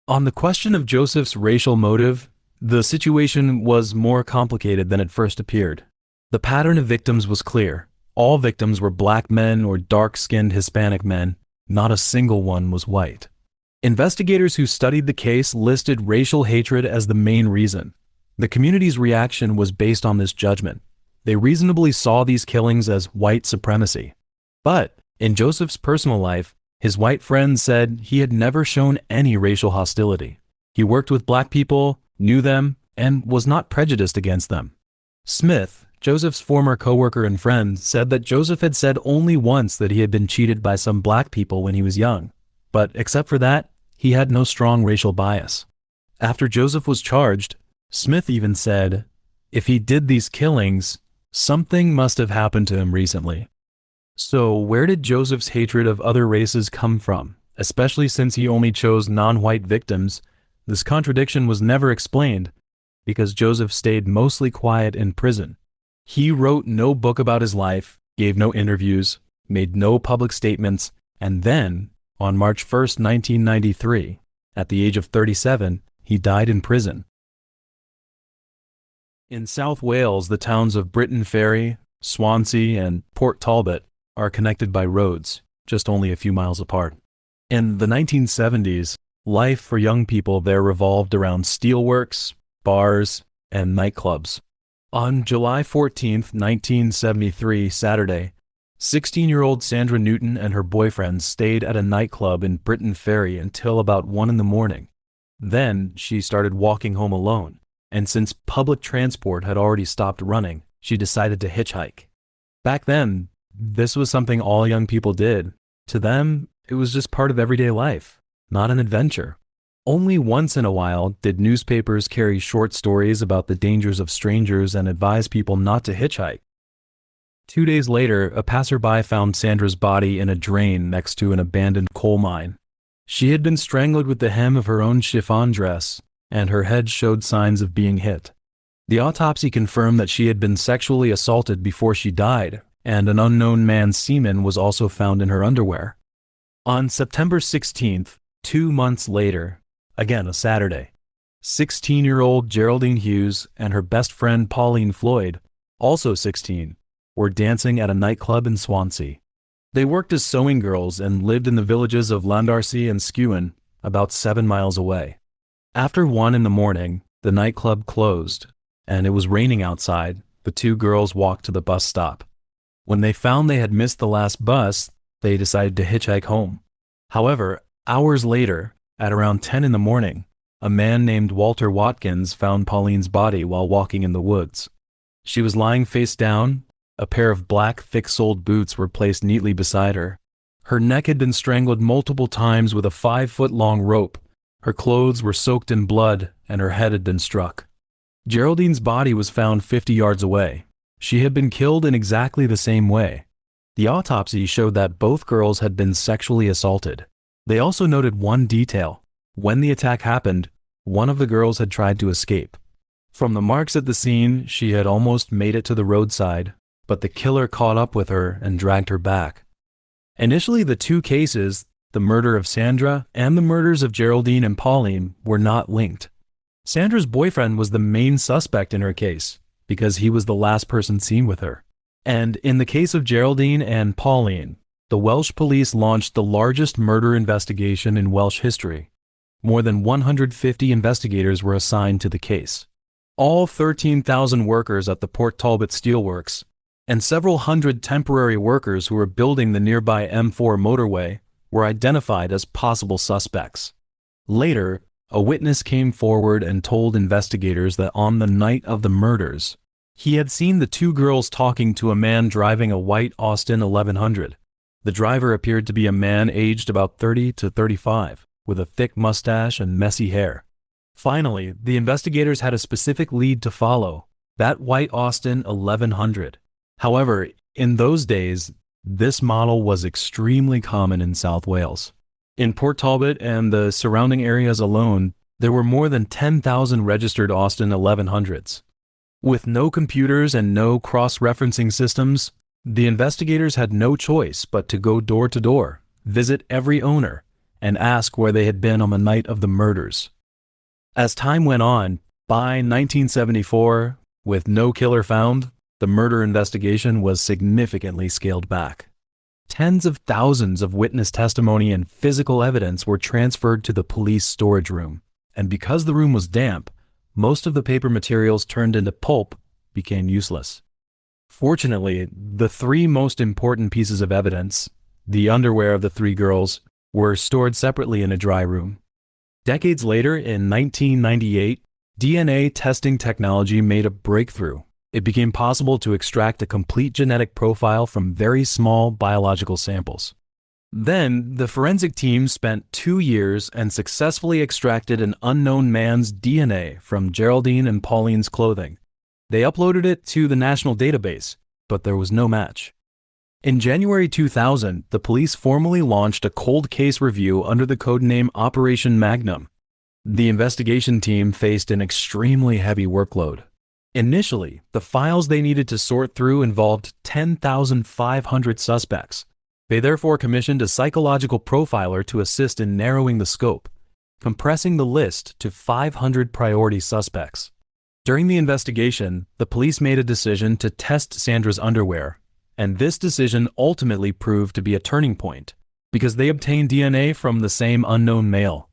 On the question of Joseph's racial motive, the situation was more complicated than it first appeared. The pattern of victims was clear. All victims were black men or dark-skinned Hispanic men. Not a single one was white. Investigators who studied the case listed racial hatred as the main reason. The community's reaction was based on this judgment. They reasonably saw these killings as white supremacy. But in Joseph's personal life, his white friends said he had never shown any racial hostility. He worked with black people, knew them, and was not prejudiced against them. Smith, Joseph's former coworker and friend, said that Joseph had said only once that he had been cheated by some black people when he was young. But except for that, he had no strong racial bias. After Joseph was charged, Smith even said, if he did these killings, something must have happened to him recently. So where did Joseph's hatred of other races come from? Especially since he only chose non-white victims, this contradiction was never explained because Joseph stayed mostly quiet in prison. He wrote no book about his life, gave no interviews, made no public statements, and then, on March 1st, 1993, at the age of 37, he died in prison. In South Wales, the towns of Britton Ferry, Swansea, and Port Talbot are connected by roads, just only a few miles apart. In the 1970s, life for young people there revolved around steelworks, bars, and nightclubs. On July 14, 1973, Saturday, 16-year-old Sandra Newton and her boyfriend stayed at a nightclub in Britton Ferry until about 1 in the morning. Then she started walking home alone, and since public transport had already stopped running, she decided to hitchhike. Back then, this was something all young people did. To them, it was just part of everyday life, not an adventure. Only once in a while did newspapers carry short stories about the dangers of strangers and advise people not to hitchhike. 2 days later, a passerby found Sandra's body in a drain next to an abandoned coal mine. She had been strangled with the hem of her own chiffon dress, and her head showed signs of being hit. The autopsy confirmed that she had been sexually assaulted before she died, and an unknown man's semen was also found in her underwear. On September 16th, 2 months later, again a Saturday, 16-year-old Geraldine Hughes and her best friend Pauline Floyd, also 16, were dancing at a nightclub in Swansea. They worked as sewing girls and lived in the villages of Landarsea and Skewen, about 7 miles away. After 1 in the morning, the nightclub closed, and it was raining outside. The 2 girls walked to the bus stop. When they found they had missed the last bus, they decided to hitchhike home. However, hours later, at around 10 in the morning, a man named Walter Watkins found Pauline's body while walking in the woods. She was lying face down. A pair of black, thick-soled boots were placed neatly beside her. Her neck had been strangled multiple times with a 5-foot-long rope. Her clothes were soaked in blood, and her head had been struck. Geraldine's body was found 50 yards away. She had been killed in exactly the same way. The autopsy showed that both girls had been sexually assaulted. They also noted one detail. When the attack happened, one of the girls had tried to escape. From the marks at the scene, she had almost made it to the roadside, but the killer caught up with her and dragged her back. Initially, the 2 cases, the murder of Sandra and the murders of Geraldine and Pauline, were not linked. Sandra's boyfriend was the main suspect in her case because he was the last person seen with her. And in the case of Geraldine and Pauline, the Welsh police launched the largest murder investigation in Welsh history. More than 150 investigators were assigned to the case. All 13,000 workers at the Port Talbot Steelworks and several hundred temporary workers who were building the nearby M4 motorway were identified as possible suspects. Later, a witness came forward and told investigators that on the night of the murders, he had seen the two girls talking to a man driving a white Austin 1100. The driver appeared to be a man aged about 30 to 35, with a thick mustache and messy hair. Finally, the investigators had a specific lead to follow, that white Austin 1100. However, in those days, this model was extremely common in South Wales. In Port Talbot and the surrounding areas alone, there were more than 10,000 registered Austin 1100s. With no computers and no cross-referencing systems, the investigators had no choice but to go door to door, visit every owner, and ask where they had been on the night of the murders. As time went on, by 1974, with no killer found, the murder investigation was significantly scaled back. Tens of thousands of witness testimony and physical evidence were transferred to the police storage room, and because the room was damp, most of the paper materials turned into pulp became useless. Fortunately, the three most important pieces of evidence, the underwear of the three girls, were stored separately in a dry room. Decades later, in 1998, DNA testing technology made a breakthrough. It became possible to extract a complete genetic profile from very small biological samples. Then, the forensic team spent 2 years and successfully extracted an unknown man's DNA from Geraldine and Pauline's clothing. They uploaded it to the national database, but there was no match. In January 2000, the police formally launched a cold case review under the codename Operation Magnum. The investigation team faced an extremely heavy workload. Initially, the files they needed to sort through involved 10,500 suspects. They therefore commissioned a psychological profiler to assist in narrowing the scope, compressing the list to 500 priority suspects. During the investigation, the police made a decision to test Sandra's underwear, and this decision ultimately proved to be a turning point, because they obtained DNA from the same unknown male.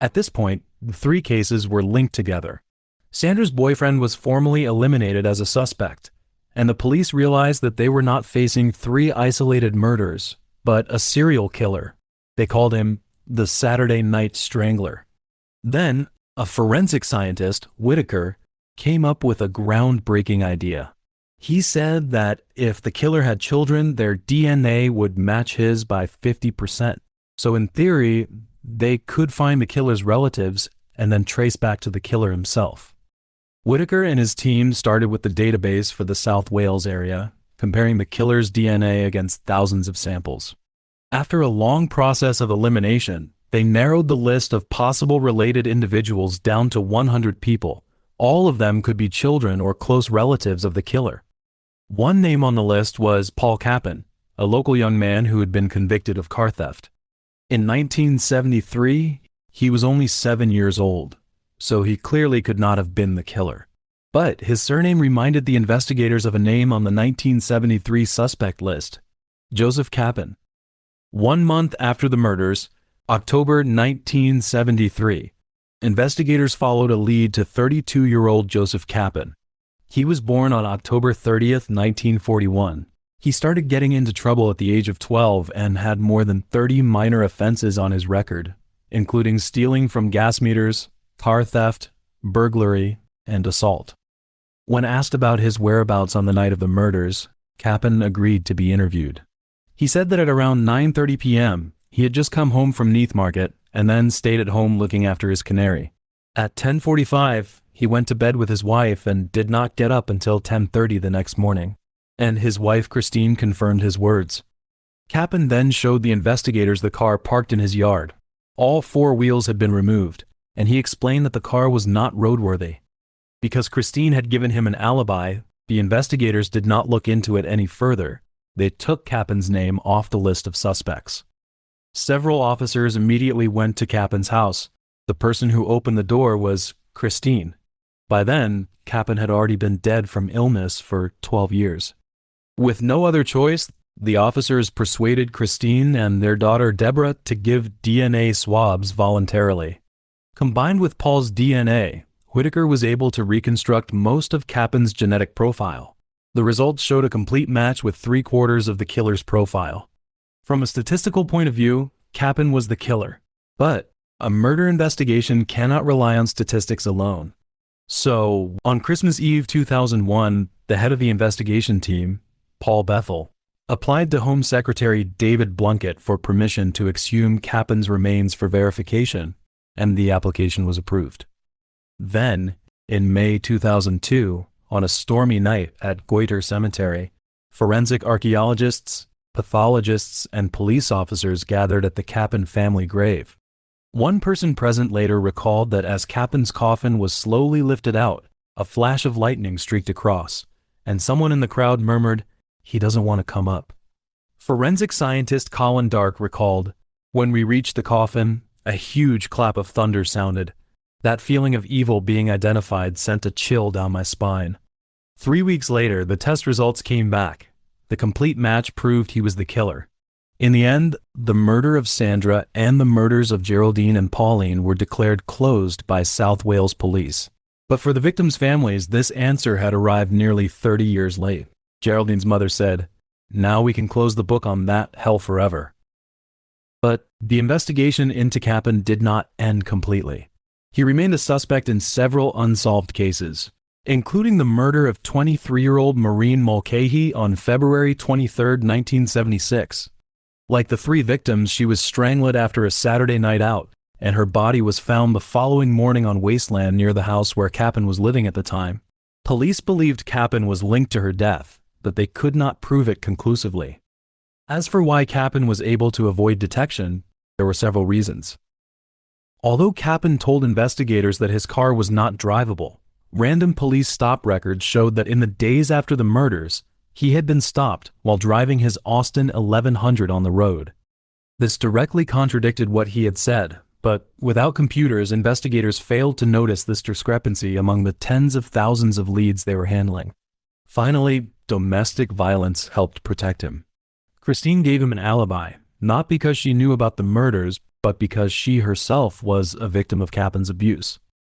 At this point, the three cases were linked together. Sandra's boyfriend was formally eliminated as a suspect, and the police realized that they were not facing three isolated murders, but a serial killer. They called him the Saturday Night Strangler. Then, a forensic scientist, Whitaker, came up with a groundbreaking idea. He said that if the killer had children, their DNA would match his by 50%. So in theory, they could find the killer's relatives and then trace back to the killer himself. Whitaker and his team started with the database for the South Wales area, comparing the killer's DNA against thousands of samples. After a long process of elimination, they narrowed the list of possible related individuals down to 100 people. All of them could be children or close relatives of the killer. One name on the list was Paul Capin, a local young man who had been convicted of car theft. In 1973, he was only 7 years old, so he clearly could not have been the killer. But his surname reminded the investigators of a name on the 1973 suspect list, Joseph Capin. 1 month after the murders, October 1973, investigators followed a lead to 32-year-old Joseph Capin. He was born on October 30th, 1941. He started getting into trouble at the age of 12 and had more than 30 minor offenses on his record, including stealing from gas meters, car theft, burglary, and assault. When asked about his whereabouts on the night of the murders, Capin agreed to be interviewed. He said that at around 9:30 p.m., he had just come home from Neath Market and then stayed at home looking after his canary. At 10:45, he went to bed with his wife and did not get up until 10:30 the next morning. And his wife Christine confirmed his words. Capin then showed the investigators the car parked in his yard. All 4 wheels had been removed, and he explained that the car was not roadworthy. Because Christine had given him an alibi, the investigators did not look into it any further. They took Capin's name off the list of suspects. Several officers immediately went to Capin's house. The person who opened the door was Christine. By then, Capin had already been dead from illness for 12 years. With no other choice, the officers persuaded Christine and their daughter Deborah to give DNA swabs voluntarily. Combined with Paul's DNA, Whitaker was able to reconstruct most of Cappen's genetic profile. The results showed a complete match with 3/4 of the killer's profile. From a statistical point of view, Cappen was the killer. But a murder investigation cannot rely on statistics alone. So, on Christmas Eve 2001, the head of the investigation team, Paul Bethel, applied to Home Secretary David Blunkett for permission to exhume Cappen's remains for verification, and the application was approved. Then, in May 2002, on a stormy night at Goiter Cemetery, forensic archaeologists, pathologists, and police officers gathered at the Cappen family grave. One person present later recalled that as Cappen's coffin was slowly lifted out, a flash of lightning streaked across, and someone in the crowd murmured, "He doesn't want to come up." Forensic scientist Colin Dark recalled, "When we reached the coffin, a huge clap of thunder sounded. That feeling of evil being identified sent a chill down my spine." 3 weeks later, the test results came back. The complete match proved he was the killer. In the end, the murder of Sandra and the murders of Geraldine and Pauline were declared closed by South Wales police. But for the victims' families, this answer had arrived nearly 30 years late. Geraldine's mother said, "Now we can close the book on that hell forever." But the investigation into Cappen did not end completely. He remained a suspect in several unsolved cases, including the murder of 23-year-old Maureen Mulcahy on February 23, 1976. Like the 3 victims, she was strangled after a Saturday night out, and her body was found the following morning on wasteland near the house where Cappen was living at the time. Police believed Cappen was linked to her death, but they could not prove it conclusively. As for why Cappen was able to avoid detection, there were several reasons. Although Cappen told investigators that his car was not drivable, random police stop records showed that in the days after the murders, he had been stopped while driving his Austin 1100 on the road. This directly contradicted what he had said, but without computers, investigators failed to notice this discrepancy among the tens of thousands of leads they were handling. Finally, domestic violence helped protect him. Christine gave him an alibi, not because she knew about the murders, but because she herself was a victim of Cappen's abuse.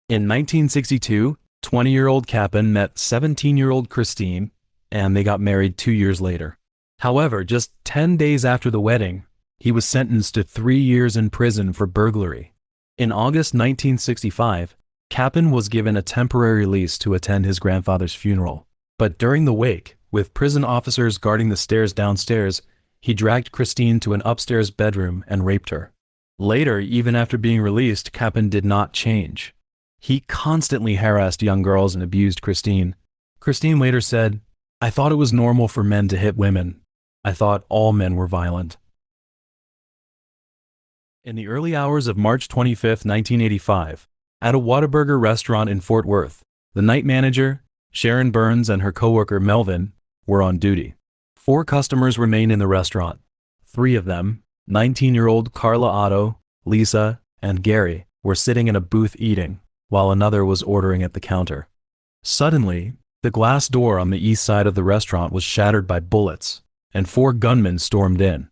In 1962, 20-year-old Cappen met 17-year-old Christine, and they got married 2 years later. However, just 10 days after the wedding, he was sentenced to 3 years in prison for burglary. In August 1965, Cappen was given a temporary lease to attend his grandfather's funeral. But during the wake, with prison officers guarding the stairs downstairs, he dragged Christine to an upstairs bedroom and raped her. Later, even after being released, Cappen did not change. He constantly harassed young girls and abused Christine. Christine later said, "I thought it was normal for men to hit women. I thought all men were violent." In the early hours of March 25, 1985, at a Whataburger restaurant in Fort Worth, the night manager, Sharon Burns, and her coworker Melvin were on duty. 4 customers remained in the restaurant. 3 of them, 19-year-old Carla Otto, Lisa, and Gary, were sitting in a booth eating, while another was ordering at the counter. Suddenly, the glass door on the east side of the restaurant was shattered by bullets, and 4 gunmen stormed in.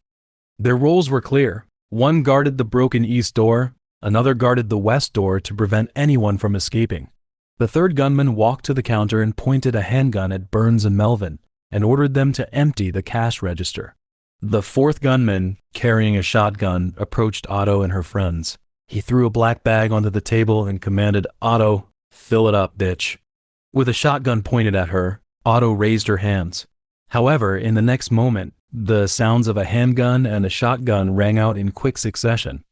Their roles were clear. One guarded the broken east door, another guarded the west door to prevent anyone from escaping. The third gunman walked to the counter and pointed a handgun at Burns and Melvin, and ordered them to empty the cash register. The fourth gunman, carrying a shotgun, approached Otto and her friends. He threw a black bag onto the table and commanded, "Otto, fill it up, bitch." With a shotgun pointed at her, Otto raised her hands. However, in the next moment, the sounds of a handgun and a shotgun rang out in quick succession.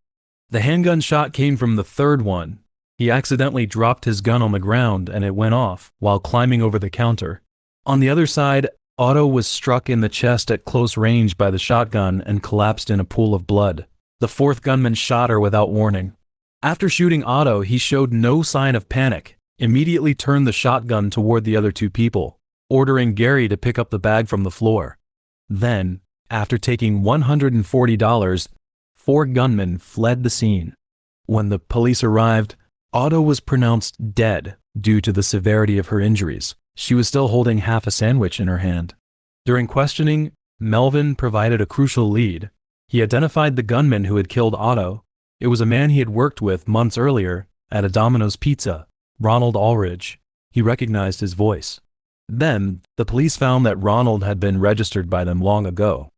The handgun shot came from the third one. He accidentally dropped his gun on the ground and it went off while climbing over the counter. On the other side, Otto was struck in the chest at close range by the shotgun and collapsed in a pool of blood. The fourth gunman shot her without warning. After shooting Otto, he showed no sign of panic, immediately turned the shotgun toward the other 2 people, ordering Gary to pick up the bag from the floor. Then, after taking $140, 4 gunmen fled the scene. When the police arrived, Otto was pronounced dead due to the severity of her injuries. She was still holding half a sandwich in her hand. During questioning, Melvin provided a crucial lead. He identified the gunman who had killed Otto. It was a man he had worked with months earlier at a Domino's Pizza, Ronald Ulrich. He recognized his voice. Then, the police found that Ronald had been registered by them long ago.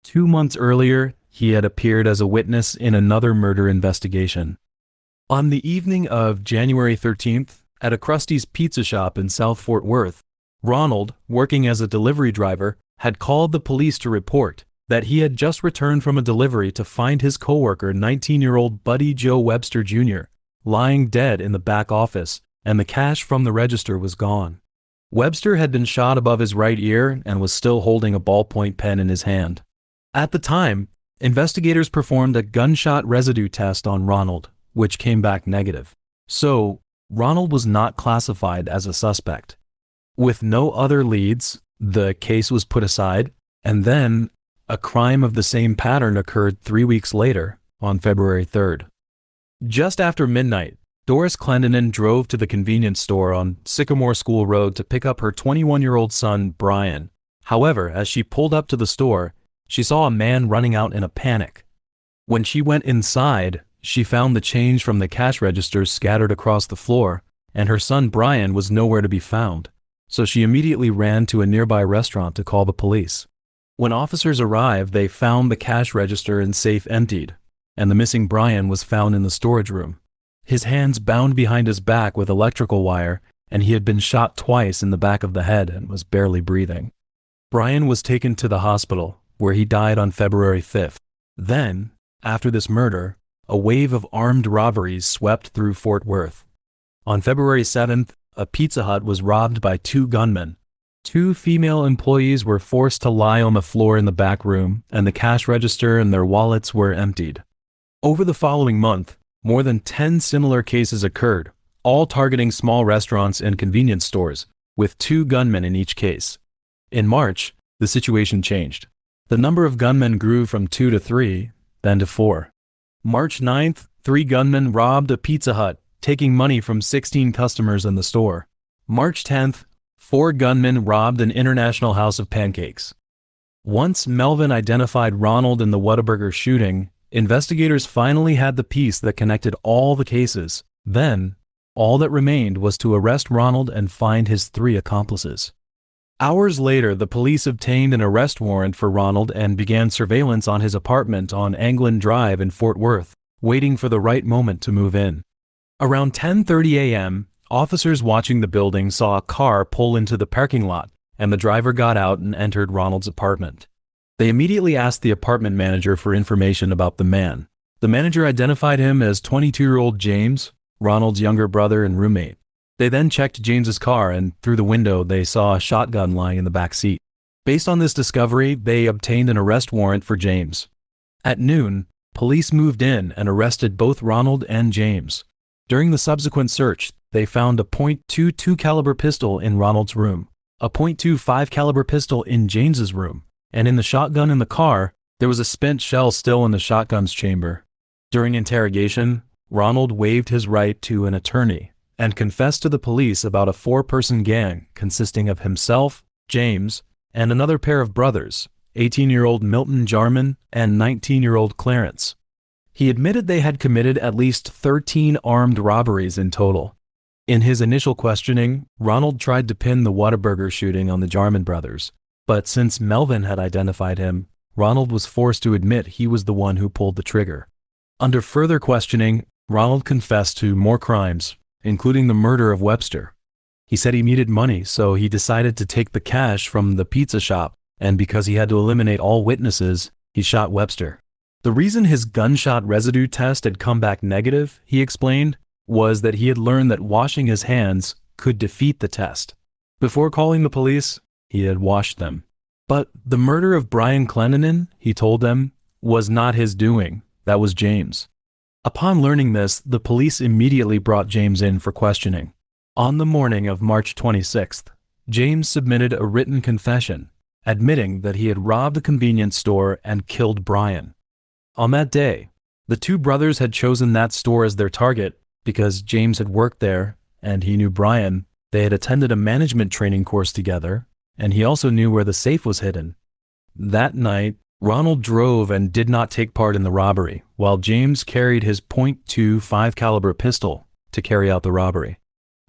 2 months earlier, he had appeared as a witness in another murder investigation. On the evening of January 13th, at a Krusty's pizza shop in South Fort Worth, Ronald, working as a delivery driver, had called the police to report that he had just returned from a delivery to find his coworker, 19-year-old Buddy Joe Webster Jr., lying dead in the back office, and the cash from the register was gone. Webster had been shot above his right ear and was still holding a ballpoint pen in his hand. At the time, investigators performed a gunshot residue test on Ronald, which came back negative. So, Ronald was not classified as a suspect. With no other leads, the case was put aside, and then a crime of the same pattern occurred 3 weeks later, on February 3rd. Just after midnight, Doris Clendenin drove to the convenience store on Sycamore School Road to pick up her 21-year-old son, Bryan. However, as she pulled up to the store, she saw a man running out in a panic. When she went inside, she found the change from the cash registers scattered across the floor, and her son Bryan was nowhere to be found. So she immediately ran to a nearby restaurant to call the police. When officers arrived, they found the cash register and safe emptied, and the missing Bryan was found in the storage room. His hands bound behind his back with electrical wire, and he had been shot twice in the back of the head and was barely breathing. Bryan was taken to the hospital, where he died on February 5th. Then, after this murder, a wave of armed robberies swept through Fort Worth. On February 7th, a Pizza Hut was robbed by 2 gunmen. 2 female employees were forced to lie on the floor in the back room, and the cash register and their wallets were emptied. Over the following month, more than 10 similar cases occurred, all targeting small restaurants and convenience stores, with 2 gunmen in each case. In March, the situation changed. The number of gunmen grew from 2 to 3, then to 4. March 9th, 3 gunmen robbed a Pizza Hut, taking money from 16 customers in the store. March 10th, 4 gunmen robbed an International House of Pancakes. Once Melvin identified Ronald in the Whataburger shooting, investigators finally had the piece that connected all the cases. Then, all that remained was to arrest Ronald and find his 3 accomplices. Hours later, the police obtained an arrest warrant for Ronald and began surveillance on his apartment on Anglin Drive in Fort Worth, waiting for the right moment to move in. Around 10:30 a.m., officers watching the building saw a car pull into the parking lot, and the driver got out and entered Ronald's apartment. They immediately asked the apartment manager for information about the man. The manager identified him as 22-year-old James, Ronald's younger brother and roommate. They then checked James's car, and through the window they saw a shotgun lying in the back seat. Based on this discovery, they obtained an arrest warrant for James. At noon, police moved in and arrested both Ronald and James. During the subsequent search, they found a .22 caliber pistol in Ronald's room, a .25 caliber pistol in James's room, and in the shotgun in the car, there was a spent shell still in the shotgun's chamber. During interrogation, Ronald waived his right to an attorney and confessed to the police about a 4-person gang consisting of himself, James, and another pair of brothers, 18-year-old Milton Jarman and 19-year-old Clarence. He admitted they had committed at least 13 armed robberies in total. In his initial questioning, Ronald tried to pin the Whataburger shooting on the Jarman brothers, but since Melvin had identified him, Ronald was forced to admit he was the one who pulled the trigger. Under further questioning, Ronald confessed to more crimes, including the murder of Webster. He said he needed money, so he decided to take the cash from the pizza shop, and because he had to eliminate all witnesses, he shot Webster. The reason his gunshot residue test had come back negative, he explained, was that he had learned that washing his hands could defeat the test. Before calling the police, he had washed them. But the murder of Bryan Clendenin, he told them, was not his doing. That was James. Upon learning this, the police immediately brought James in for questioning. On the morning of March 26th, James submitted a written confession, admitting that he had robbed a convenience store and killed Bryan. On that day, the 2 brothers had chosen that store as their target because James had worked there and he knew Bryan. They had attended a management training course together, and he also knew where the safe was hidden. That night, Ronald drove and did not take part in the robbery, while James carried his .25 caliber pistol to carry out the robbery.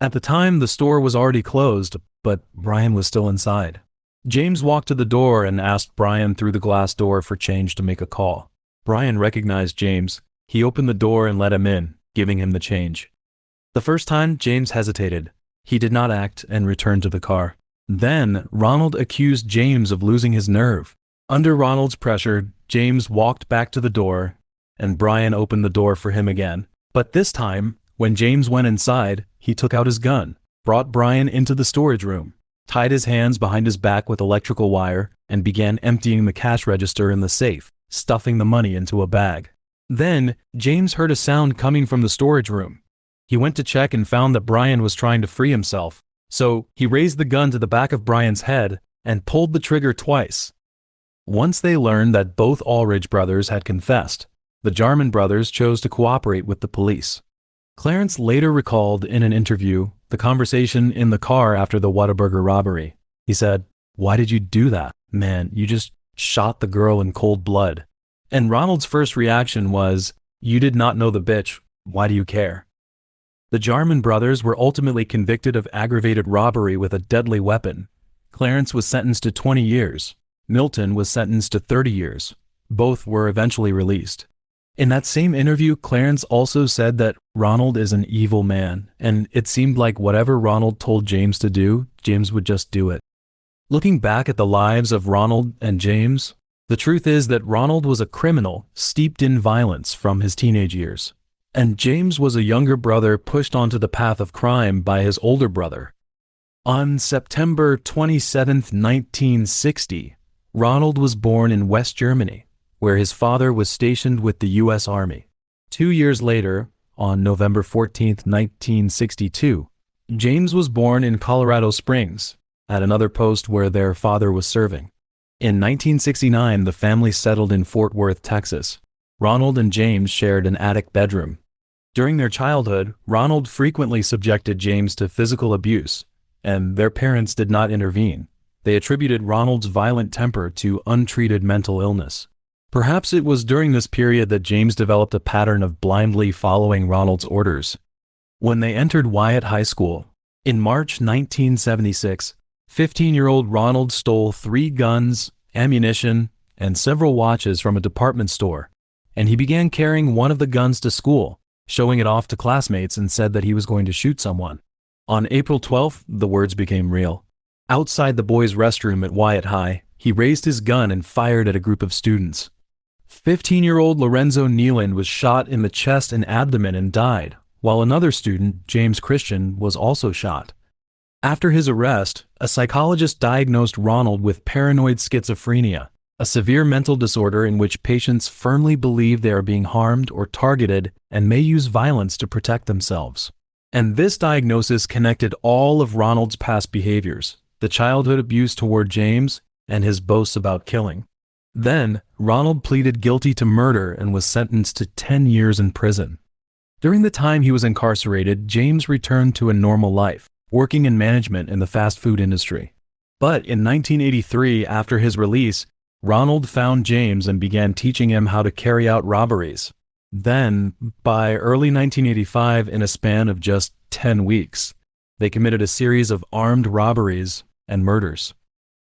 At the time, the store was already closed, but Bryan was still inside. James walked to the door and asked Bryan through the glass door for change to make a call. Bryan recognized James. He opened the door and let him in, giving him the change. The first time, James hesitated. He did not act and returned to the car. Then, Ronald accused James of losing his nerve. Under Ronald's pressure, James walked back to the door, and Bryan opened the door for him again. But this time, when James went inside, he took out his gun, brought Bryan into the storage room, tied his hands behind his back with electrical wire, and began emptying the cash register in the safe, stuffing the money into a bag. Then, James heard a sound coming from the storage room. He went to check and found that Bryan was trying to free himself. So, he raised the gun to the back of Bryan's head and pulled the trigger twice. Once they learned that both Ulrich brothers had confessed, the Jarman brothers chose to cooperate with the police. Clarence later recalled in an interview the conversation in the car after the Whataburger robbery. He said, "Why did you do that? Man, you just shot the girl in cold blood." And Ronald's first reaction was, "You did not know the bitch. Why do you care?" The Jarman brothers were ultimately convicted of aggravated robbery with a deadly weapon. Clarence was sentenced to 20 years. Milton was sentenced to 30 years. Both were eventually released. In that same interview, Clarence also said that Ronald is an evil man, and it seemed like whatever Ronald told James to do, James would just do it. Looking back at the lives of Ronald and James, the truth is that Ronald was a criminal steeped in violence from his teenage years, and James was a younger brother pushed onto the path of crime by his older brother. On September 27, 1960, Ronald was born in West Germany, where his father was stationed with the U.S. Army. 2 years later, on November 14, 1962, James was born in Colorado Springs, at another post where their father was serving. In 1969, the family settled in Fort Worth, Texas. Ronald and James shared an attic bedroom. During their childhood, Ronald frequently subjected James to physical abuse, and their parents did not intervene. They attributed Ronald's violent temper to untreated mental illness. Perhaps it was during this period that James developed a pattern of blindly following Ronald's orders. When they entered Wyatt High School, in March 1976, 15-year-old Ronald stole 3 guns, ammunition, and several watches from a department store, and he began carrying one of the guns to school, showing it off to classmates, and said that he was going to shoot someone. On April 12th, the words became real. Outside the boys' restroom at Wyatt High, he raised his gun and fired at a group of students. 15-year-old Lorenzo Nealand was shot in the chest and abdomen and died, while another student, James Christian, was also shot. After his arrest, a psychologist diagnosed Ronald with paranoid schizophrenia, a severe mental disorder in which patients firmly believe they are being harmed or targeted and may use violence to protect themselves. And this diagnosis connected all of Ronald's past behaviors, the childhood abuse toward James, and his boasts about killing. Then, Ronald pleaded guilty to murder and was sentenced to 10 years in prison. During the time he was incarcerated, James returned to a normal life, working in management in the fast food industry. But in 1983, after his release, Ronald found James and began teaching him how to carry out robberies. Then, by early 1985, in a span of just 10 weeks, they committed a series of armed robberies and murders.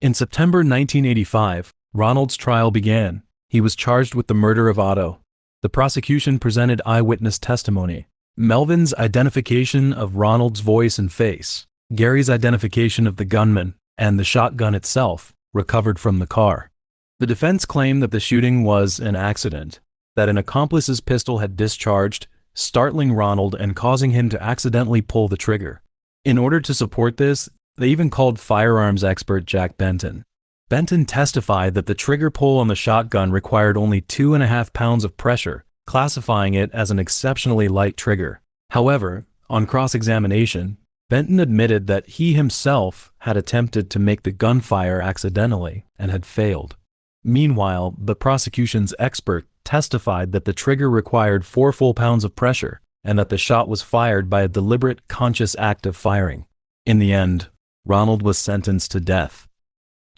In September 1985, Ronald's trial began. He was charged with the murder of Otto. The prosecution presented eyewitness testimony, Melvin's identification of Ronald's voice and face, Gary's identification of the gunman, and the shotgun itself, recovered from the car. The defense claimed that the shooting was an accident, that an accomplice's pistol had discharged, startling Ronald and causing him to accidentally pull the trigger. In order to support this, they even called firearms expert Jack Benton. Benton testified that the trigger pull on the shotgun required only 2.5 pounds of pressure, classifying it as an exceptionally light trigger. However, on cross-examination, Benton admitted that he himself had attempted to make the gun fire accidentally and had failed. Meanwhile, the prosecution's expert testified that the trigger required 4 full pounds of pressure and that the shot was fired by a deliberate, conscious act of firing. In the end, Ronald was sentenced to death.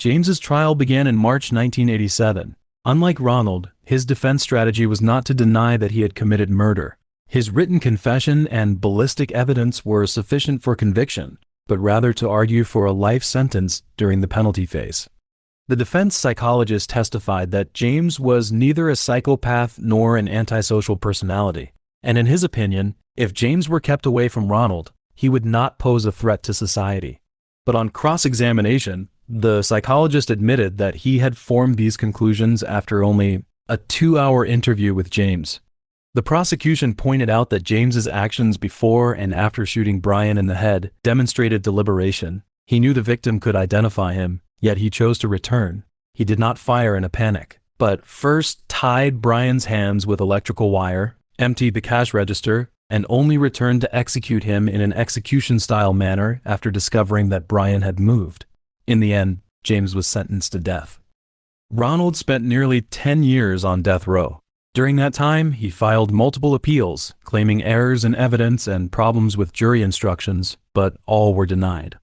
James's trial began in March 1987. Unlike Ronald, his defense strategy was not to deny that he had committed murder. His written confession and ballistic evidence were sufficient for conviction, but rather to argue for a life sentence during the penalty phase. The defense psychologist testified that James was neither a psychopath nor an antisocial personality, and in his opinion, if James were kept away from Ronald, he would not pose a threat to society. But on cross-examination, the psychologist admitted that he had formed these conclusions after only a 2-hour interview with James. The prosecution pointed out that James's actions before and after shooting Bryan in the head demonstrated deliberation. He knew the victim could identify him, yet he chose to return. He did not fire in a panic, but first tied Bryan's hands with electrical wire, emptied the cash register, and only returned to execute him in an execution-style manner after discovering that Bryan had moved. In the end, James was sentenced to death. Ronald spent nearly 10 years on death row. During that time, he filed multiple appeals, claiming errors in evidence and problems with jury instructions, but all were denied.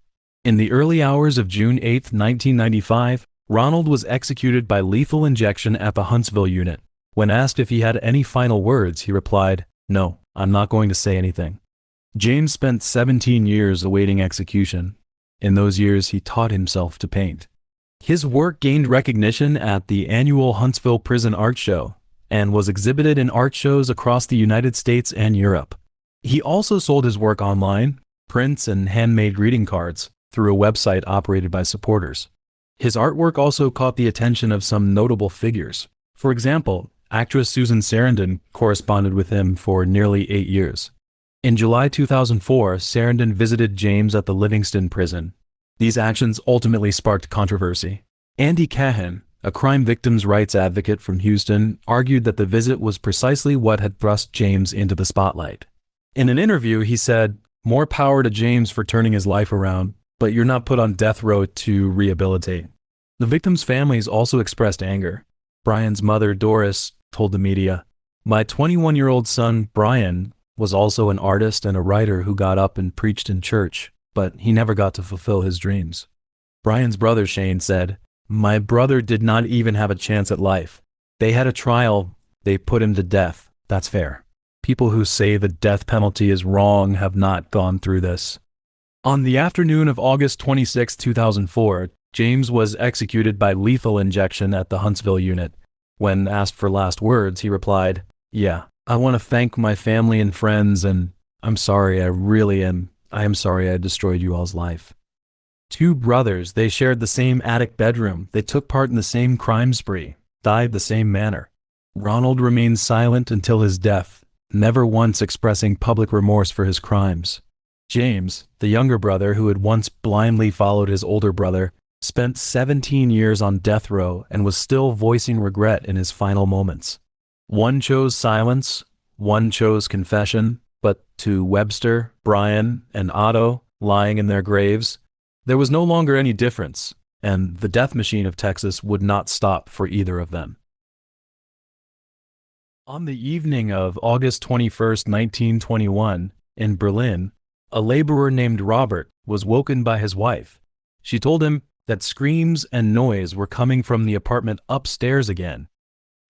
In the early hours of June 8, 1995, Ronald was executed by lethal injection at the Huntsville unit. When asked if he had any final words, he replied, "No, I'm not going to say anything." James spent 17 years awaiting execution. In those years, he taught himself to paint. His work gained recognition at the annual Huntsville Prison Art Show and was exhibited in art shows across the United States and Europe. He also sold his work online, prints and handmade greeting cards, through a website operated by supporters. His artwork also caught the attention of some notable figures. For example, actress Susan Sarandon corresponded with him for nearly 8 years. In July 2004, Sarandon visited James at the Livingston prison. These actions ultimately sparked controversy. Andy Cahan, a crime victims' rights advocate from Houston, argued that the visit was precisely what had thrust James into the spotlight. In an interview, he said, "More power to James for turning his life around, but you're not put on death row to rehabilitate." The victims' families also expressed anger. Bryan's mother, Doris, told the media, "My 21-year-old son, Bryan, was also an artist and a writer who got up and preached in church, but he never got to fulfill his dreams." Bryan's brother, Shane, said, "My brother did not even have a chance at life. They had a trial, they put him to death. That's fair. People who say the death penalty is wrong have not gone through this." On the afternoon of August 26, 2004, James was executed by lethal injection at the Huntsville unit. When asked for last words, he replied, "Yeah, I want to thank my family and friends, and I'm sorry, I am sorry I destroyed you all's life." Two brothers, they shared the same attic bedroom, they took part in the same crime spree, died the same manner. Ronald remained silent until his death, never once expressing public remorse for his crimes. James, the younger brother who had once blindly followed his older brother, spent 17 years on death row and was still voicing regret in his final moments. One chose silence, one chose confession, but to Webster, Bryan, and Otto, lying in their graves, there was no longer any difference, and the death machine of Texas would not stop for either of them. On the evening of August 21, 1921, in Berlin, a laborer named Robert was woken by his wife. She told him that screams and noise were coming from the apartment upstairs again.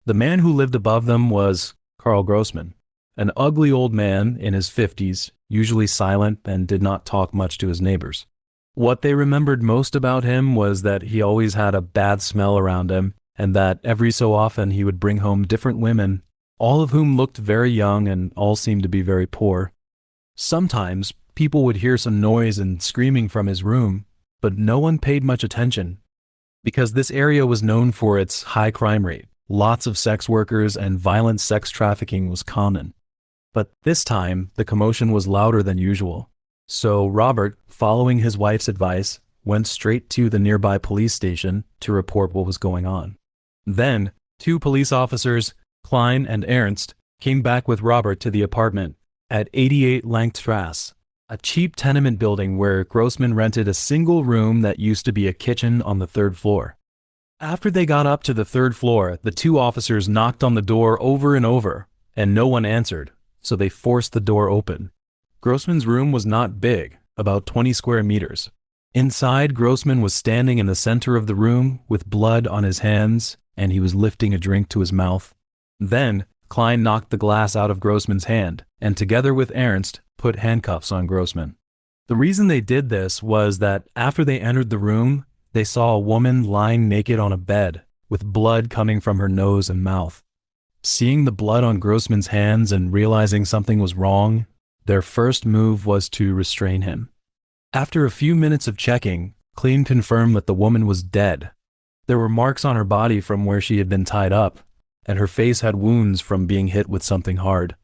The man who lived above them was Carl Großmann, an ugly old man in his 50s, usually silent and did not talk much to his neighbors. What they remembered most about him was that he always had a bad smell around him, and that every so often he would bring home different women, all of whom looked very young and all seemed to be very poor. Sometimes people would hear some noise and screaming from his room, but no one paid much attention, because this area was known for its high crime rate. Lots of sex workers and violent sex trafficking was common. But this time, the commotion was louder than usual. So Robert, following his wife's advice, went straight to the nearby police station to report what was going on. Then, two police officers, Klein and Ernst, came back with Robert to the apartment at 88 Langstrasse, a cheap tenement building where Großmann rented a single room that used to be a kitchen on the 3rd floor. After they got up to the 3rd floor, the two officers knocked on the door over and over, and no one answered, so they forced the door open. Großmann's room was not big, about 20 square meters. Inside, Großmann was standing in the center of the room with blood on his hands, and he was lifting a drink to his mouth. Then, Klein knocked the glass out of Großmann's hand, and together with Ernst, put handcuffs on Großmann. The reason they did this was that after they entered the room, they saw a woman lying naked on a bed, with blood coming from her nose and mouth. Seeing the blood on Großmann's hands and realizing something was wrong, their first move was to restrain him. After a few minutes of checking, Klein confirmed that the woman was dead. There were marks on her body from where she had been tied up, and her face had wounds from being hit with something hard.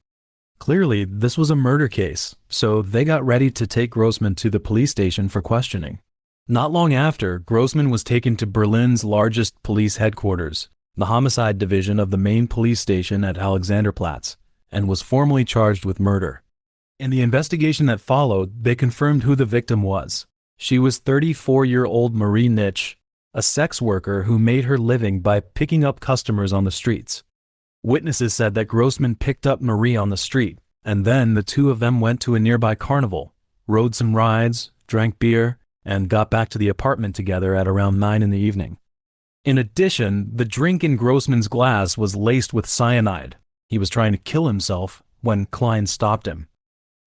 Clearly, this was a murder case, so they got ready to take Großmann to the police station for questioning. Not long after, Großmann was taken to Berlin's largest police headquarters, the homicide division of the main police station at Alexanderplatz, and was formally charged with murder. In the investigation that followed, they confirmed who the victim was. She was 34-year-old Marie Nitsch, a sex worker who made her living by picking up customers on the streets. Witnesses said that Großmann picked up Marie on the street, and then the two of them went to a nearby carnival, rode some rides, drank beer, and got back to the apartment together at around 9 in the evening. In addition, the drink in Großmann's glass was laced with cyanide. He was trying to kill himself when Klein stopped him.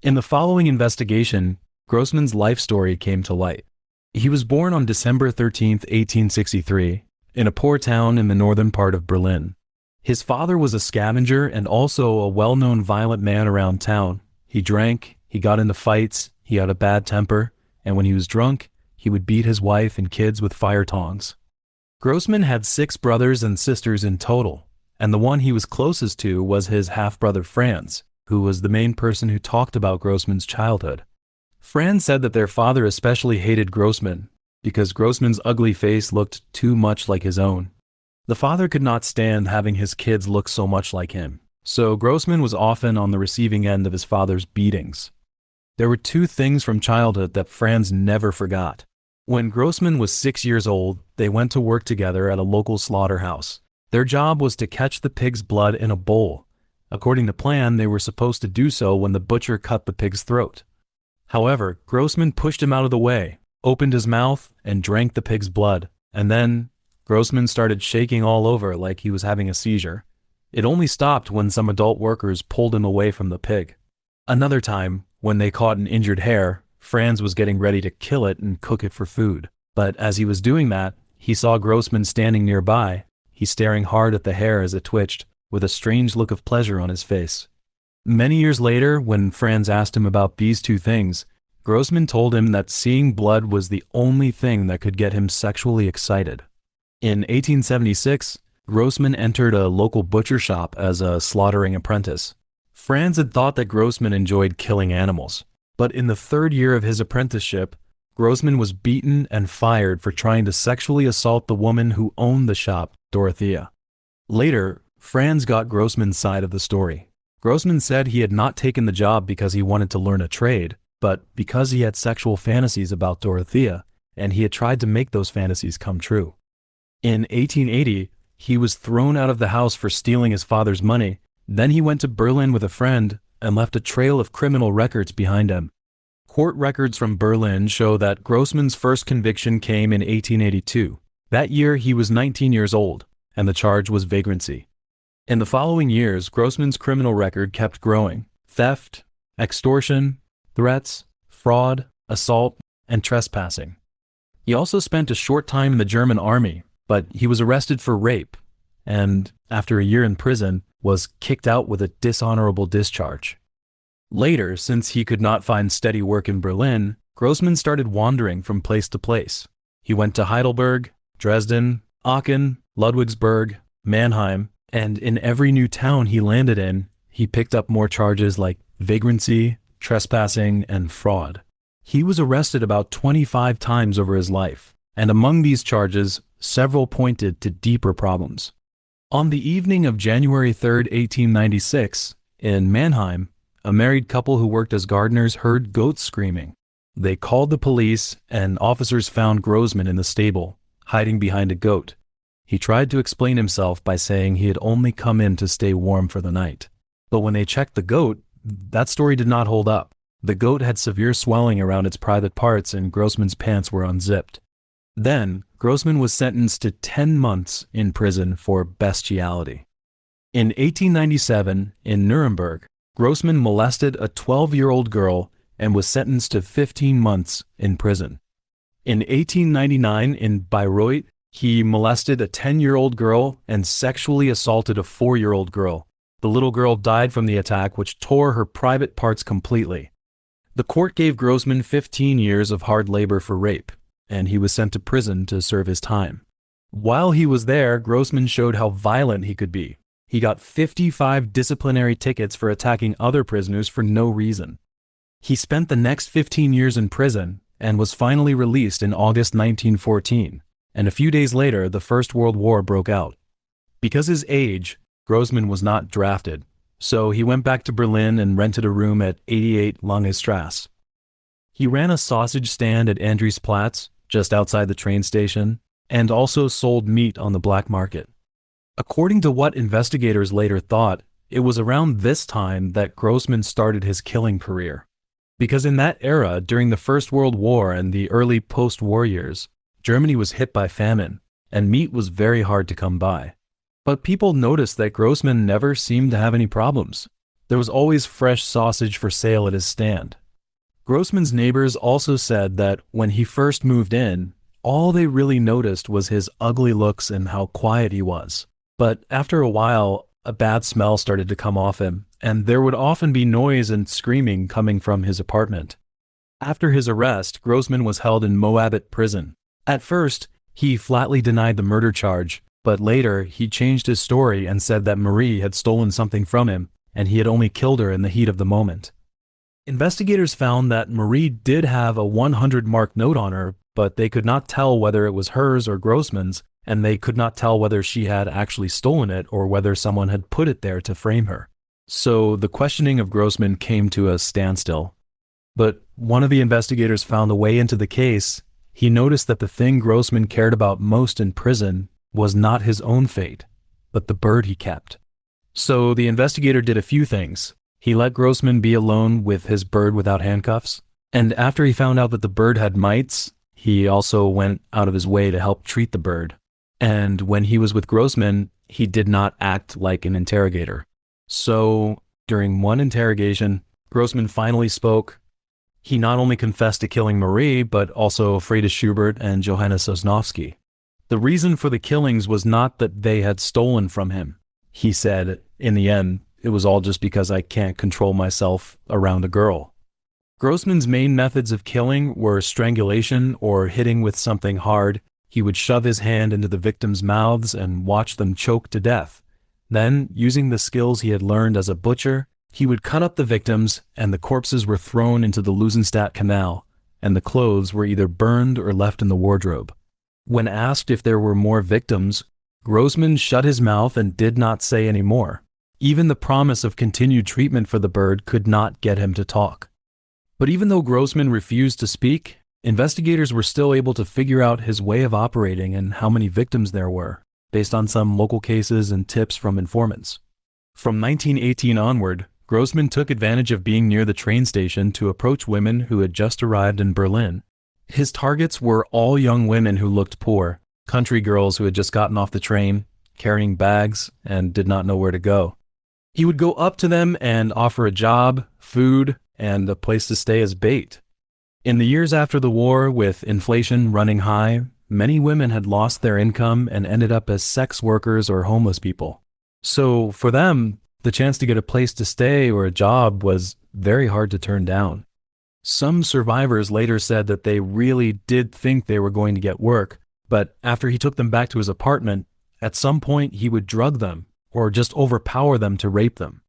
In the following investigation, Großmann's life story came to light. He was born on December 13, 1863, in a poor town in the northern part of Berlin. His father was a scavenger and also a well-known violent man around town. He drank, he got into fights, he had a bad temper, and when he was drunk, he would beat his wife and kids with fire tongs. Großmann had 6 brothers and sisters in total, and the one he was closest to was his half-brother Franz, who was the main person who talked about Großmann's childhood. Franz said that their father especially hated Großmann because Großmann's ugly face looked too much like his own. The father could not stand having his kids look so much like him, so Großmann was often on the receiving end of his father's beatings. There were 2 things from childhood that Franz never forgot. When Großmann was 6 years old, they went to work together at a local slaughterhouse. Their job was to catch the pig's blood in a bowl. According to plan, they were supposed to do so when the butcher cut the pig's throat. However, Großmann pushed him out of the way, opened his mouth, and drank the pig's blood, and then Großmann started shaking all over like he was having a seizure. It only stopped when some adult workers pulled him away from the pig. Another time, when they caught an injured hare, Franz was getting ready to kill it and cook it for food. But as he was doing that, he saw Großmann standing nearby. He staring hard at the hare as it twitched, with a strange look of pleasure on his face. Many years later, when Franz asked him about these 2 things, Großmann told him that seeing blood was the only thing that could get him sexually excited. In 1876, Großmann entered a local butcher shop as a slaughtering apprentice. Franz had thought that Großmann enjoyed killing animals, but in the 3rd year of his apprenticeship, Großmann was beaten and fired for trying to sexually assault the woman who owned the shop, Dorothea. Later, Franz got Großmann's side of the story. Großmann said he had not taken the job because he wanted to learn a trade, but because he had sexual fantasies about Dorothea, and he had tried to make those fantasies come true. In 1880, he was thrown out of the house for stealing his father's money. Then he went to Berlin with a friend and left a trail of criminal records behind him. Court records from Berlin show that Großmann's first conviction came in 1882. That year he was 19 years old, and the charge was vagrancy. In the following years, Großmann's criminal record kept growing. Theft, extortion, threats, fraud, assault, and trespassing. He also spent a short time in the German army, but he was arrested for rape, and, after a year in prison, was kicked out with a dishonorable discharge. Later, since he could not find steady work in Berlin, Großmann started wandering from place to place. He went to Heidelberg, Dresden, Aachen, Ludwigsburg, Mannheim, and in every new town he landed in, he picked up more charges like vagrancy, trespassing, and fraud. He was arrested about 25 times over his life, and among these charges, several pointed to deeper problems. On the evening of January 3, 1896, in Mannheim, a married couple who worked as gardeners heard goats screaming. They called the police, and officers found Großmann in the stable, hiding behind a goat. He tried to explain himself by saying he had only come in to stay warm for the night. But when they checked the goat, that story did not hold up. The goat had severe swelling around its private parts and Großmann's pants were unzipped. Then, Großmann was sentenced to 10 months in prison for bestiality. In 1897, in Nuremberg, Großmann molested a 12-year-old girl and was sentenced to 15 months in prison. In 1899, in Bayreuth, he molested a 10-year-old girl and sexually assaulted a 4-year-old girl. The little girl died from the attack, which tore her private parts completely. The court gave Großmann 15 years of hard labor for rape, and he was sent to prison to serve his time. While he was there, Großmann showed how violent he could be. He got 55 disciplinary tickets for attacking other prisoners for no reason. He spent the next 15 years in prison and was finally released in August 1914, and a few days later the First World War broke out. Because his age, Großmann was not drafted, so he went back to Berlin and rented a room at 88 Lange Strasse. He ran a sausage stand at Andriesplatz, just outside the train station, and also sold meat on the black market. According to what investigators later thought, it was around this time that Großmann started his killing career. Because in that era, during the First World War and the early post-war years, Germany was hit by famine, and meat was very hard to come by. But people noticed that Großmann never seemed to have any problems. There was always fresh sausage for sale at his stand. Großmann's neighbors also said that when he first moved in, all they really noticed was his ugly looks and how quiet he was. But after a while, a bad smell started to come off him, and there would often be noise and screaming coming from his apartment. After his arrest, Großmann was held in Moabit prison. At first, he flatly denied the murder charge, but later he changed his story and said that Marie had stolen something from him, and he had only killed her in the heat of the moment. Investigators found that Marie did have a 100-mark note on her, but they could not tell whether it was hers or Großmann's, and they could not tell whether she had actually stolen it or whether someone had put it there to frame her. So the questioning of Großmann came to a standstill. But one of the investigators found a way into the case. He noticed that the thing Großmann cared about most in prison was not his own fate, but the bird he kept. So the investigator did a few things. He let Großmann be alone with his bird without handcuffs, and after he found out that the bird had mites, he also went out of his way to help treat the bird. And when he was with Großmann, he did not act like an interrogator. So, during one interrogation, Großmann finally spoke. He not only confessed to killing Marie, but also Frieda Schubert and Johanna Sosnowski. The reason for the killings was not that they had stolen from him. He said, in the end, it was all just because I can't control myself around a girl. Großmann's main methods of killing were strangulation or hitting with something hard. He would shove his hand into the victims' mouths and watch them choke to death. Then, using the skills he had learned as a butcher, he would cut up the victims, and the corpses were thrown into the Lusenstadt Canal, and the clothes were either burned or left in the wardrobe. When asked if there were more victims, Großmann shut his mouth and did not say any more. Even the promise of continued treatment for the bird could not get him to talk. But even though Großmann refused to speak, investigators were still able to figure out his way of operating and how many victims there were, based on some local cases and tips from informants. From 1918 onward, Großmann took advantage of being near the train station to approach women who had just arrived in Berlin. His targets were all young women who looked poor, country girls who had just gotten off the train, carrying bags, and did not know where to go. He would go up to them and offer a job, food, and a place to stay as bait. In the years after the war, with inflation running high, many women had lost their income and ended up as sex workers or homeless people. So for them, the chance to get a place to stay or a job was very hard to turn down. Some survivors later said that they really did think they were going to get work, but after he took them back to his apartment, at some point he would drug them or just overpower them to rape them.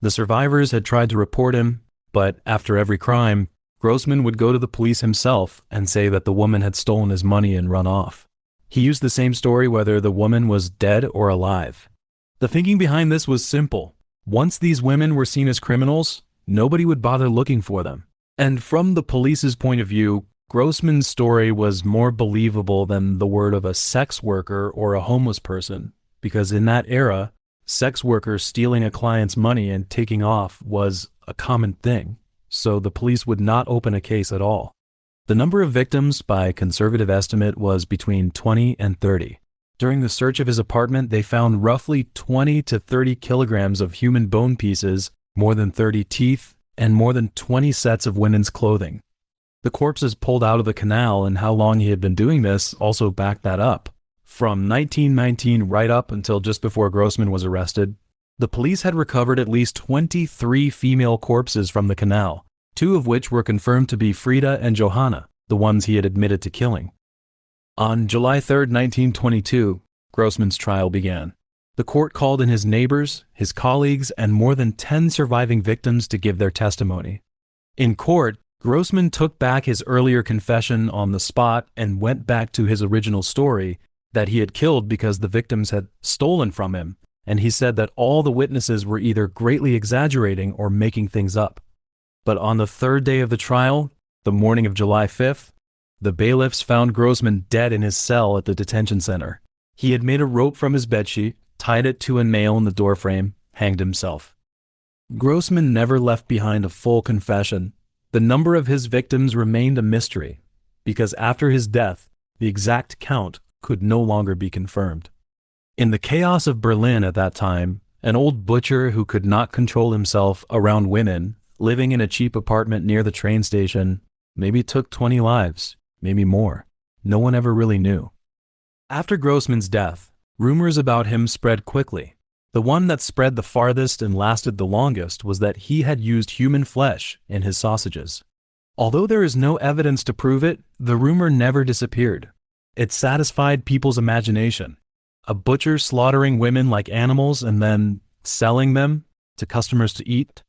The survivors had tried to report him, but after every crime, Großmann would go to the police himself and say that the woman had stolen his money and run off. He used the same story whether the woman was dead or alive. The thinking behind this was simple. Once these women were seen as criminals, nobody would bother looking for them. And from the police's point of view, Großmann's story was more believable than the word of a sex worker or a homeless person, because in that era, sex workers stealing a client's money and taking off was a common thing. so the police would not open a case at all. The number of victims, by conservative estimate, was between 20 and 30. During the search of his apartment, they found roughly 20 to 30 kilograms of human bone pieces, more than 30 teeth, and more than 20 sets of women's clothing. The corpses pulled out of the canal and how long he had been doing this also backed that up. From 1919 right up until just before Großmann was arrested, the police had recovered at least 23 female corpses from the canal, 2 of which were confirmed to be Frida and Johanna, the ones he had admitted to killing. On July 3, 1922, Großmann's trial began. The court called in his neighbors, his colleagues, and more than 10 surviving victims to give their testimony. In court, Großmann took back his earlier confession on the spot and went back to his original story that he had killed because the victims had stolen from him, and he said that all the witnesses were either greatly exaggerating or making things up. But on the third day of the trial, the morning of July 5th, the bailiffs found Großmann dead in his cell at the detention center. He had made a rope from his bedsheet, tied it to a nail in the doorframe, hanged himself. Großmann never left behind a full confession. The number of his victims remained a mystery, because after his death, the exact count could no longer be confirmed. In the chaos of Berlin at that time, an old butcher who could not control himself around women, living in a cheap apartment near the train station, maybe took 20 lives, maybe more. No one ever really knew. After Großmann's death, rumors about him spread quickly. The one that spread the farthest and lasted the longest was that he had used human flesh in his sausages. Although there is no evidence to prove it, the rumor never disappeared. It satisfied people's imagination. A butcher slaughtering women like animals and then selling them to customers to eat.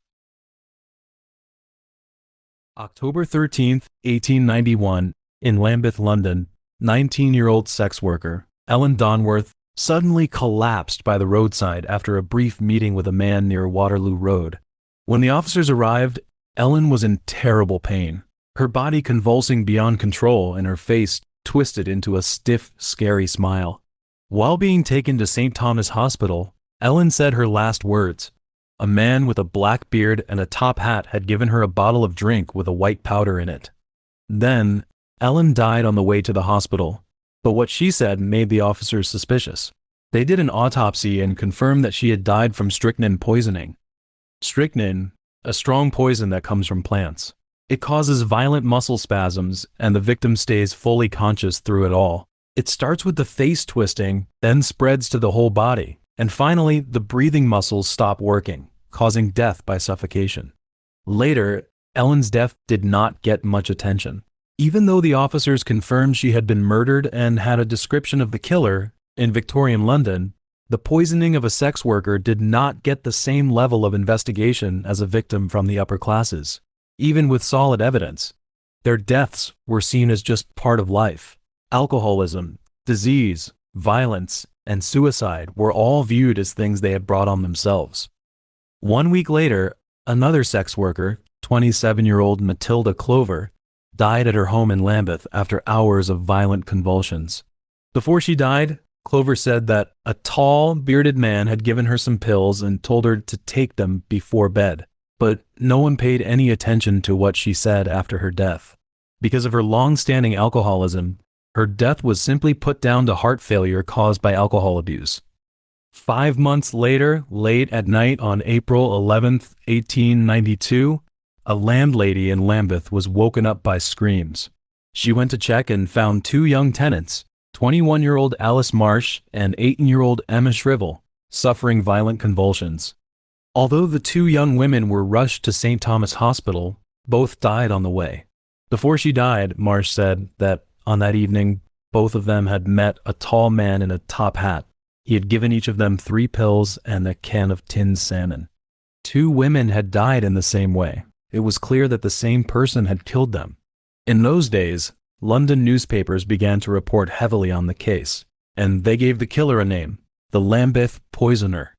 October 13th, 1891, in Lambeth, London, 19-year-old sex worker Ellen Donworth suddenly collapsed by the roadside after a brief meeting with a man near Waterloo Road. When the officers arrived, Ellen was in terrible pain, her body convulsing beyond control and her face twisted into a stiff, scary smile. While being taken to St. Thomas Hospital, Ellen said her last words. A man with a black beard and a top hat had given her a bottle of drink with a white powder in it. Then, Ellen died on the way to the hospital. But what she said made the officers suspicious. They did an autopsy and confirmed that she had died from strychnine poisoning. Strychnine, a strong poison that comes from plants. It causes violent muscle spasms, and the victim stays fully conscious through it all. It starts with the face twisting, then spreads to the whole body, and finally the breathing muscles stop working, causing death by suffocation. Later, Ellen's death did not get much attention. Even though the officers confirmed she had been murdered and had a description of the killer in Victorian London, the poisoning of a sex worker did not get the same level of investigation as a victim from the upper classes. Even with solid evidence, their deaths were seen as just part of life. Alcoholism, disease, violence, and suicide were all viewed as things they had brought on themselves. 1 week later, another sex worker, 27-year-old Matilda Clover, died at her home in Lambeth after hours of violent convulsions. Before she died, Clover said that a tall, bearded man had given her some pills and told her to take them before bed, but no one paid any attention to what she said after her death. Because of her long-standing alcoholism, her death was simply put down to heart failure caused by alcohol abuse. 5 months later, late at night on April 11th, 1892, a landlady in Lambeth was woken up by screams. She went to check and found 2 young tenants, 21-year-old Alice Marsh and 18-year-old Emma Shrivel, suffering violent convulsions. Although the 2 young women were rushed to St. Thomas Hospital, both died on the way. Before she died, Marsh said that on that evening, both of them had met a tall man in a top hat. He had given each of them 3 pills and a can of tinned salmon. 2 women had died in the same way. It was clear that the same person had killed them. In those days, London newspapers began to report heavily on the case, and they gave the killer a name, the Lambeth Poisoner.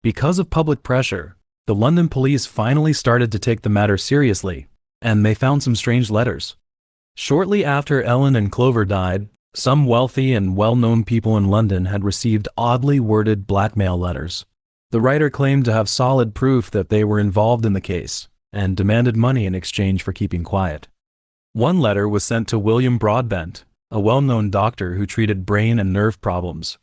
Because of public pressure, the London police finally started to take the matter seriously, and they found some strange letters. Shortly after Ellen and Clover died, some wealthy and well-known people in London had received oddly worded blackmail letters. The writer claimed to have solid proof that they were involved in the case, and demanded money in exchange for keeping quiet. One letter was sent to William Broadbent, a well-known doctor who treated brain and nerve problems.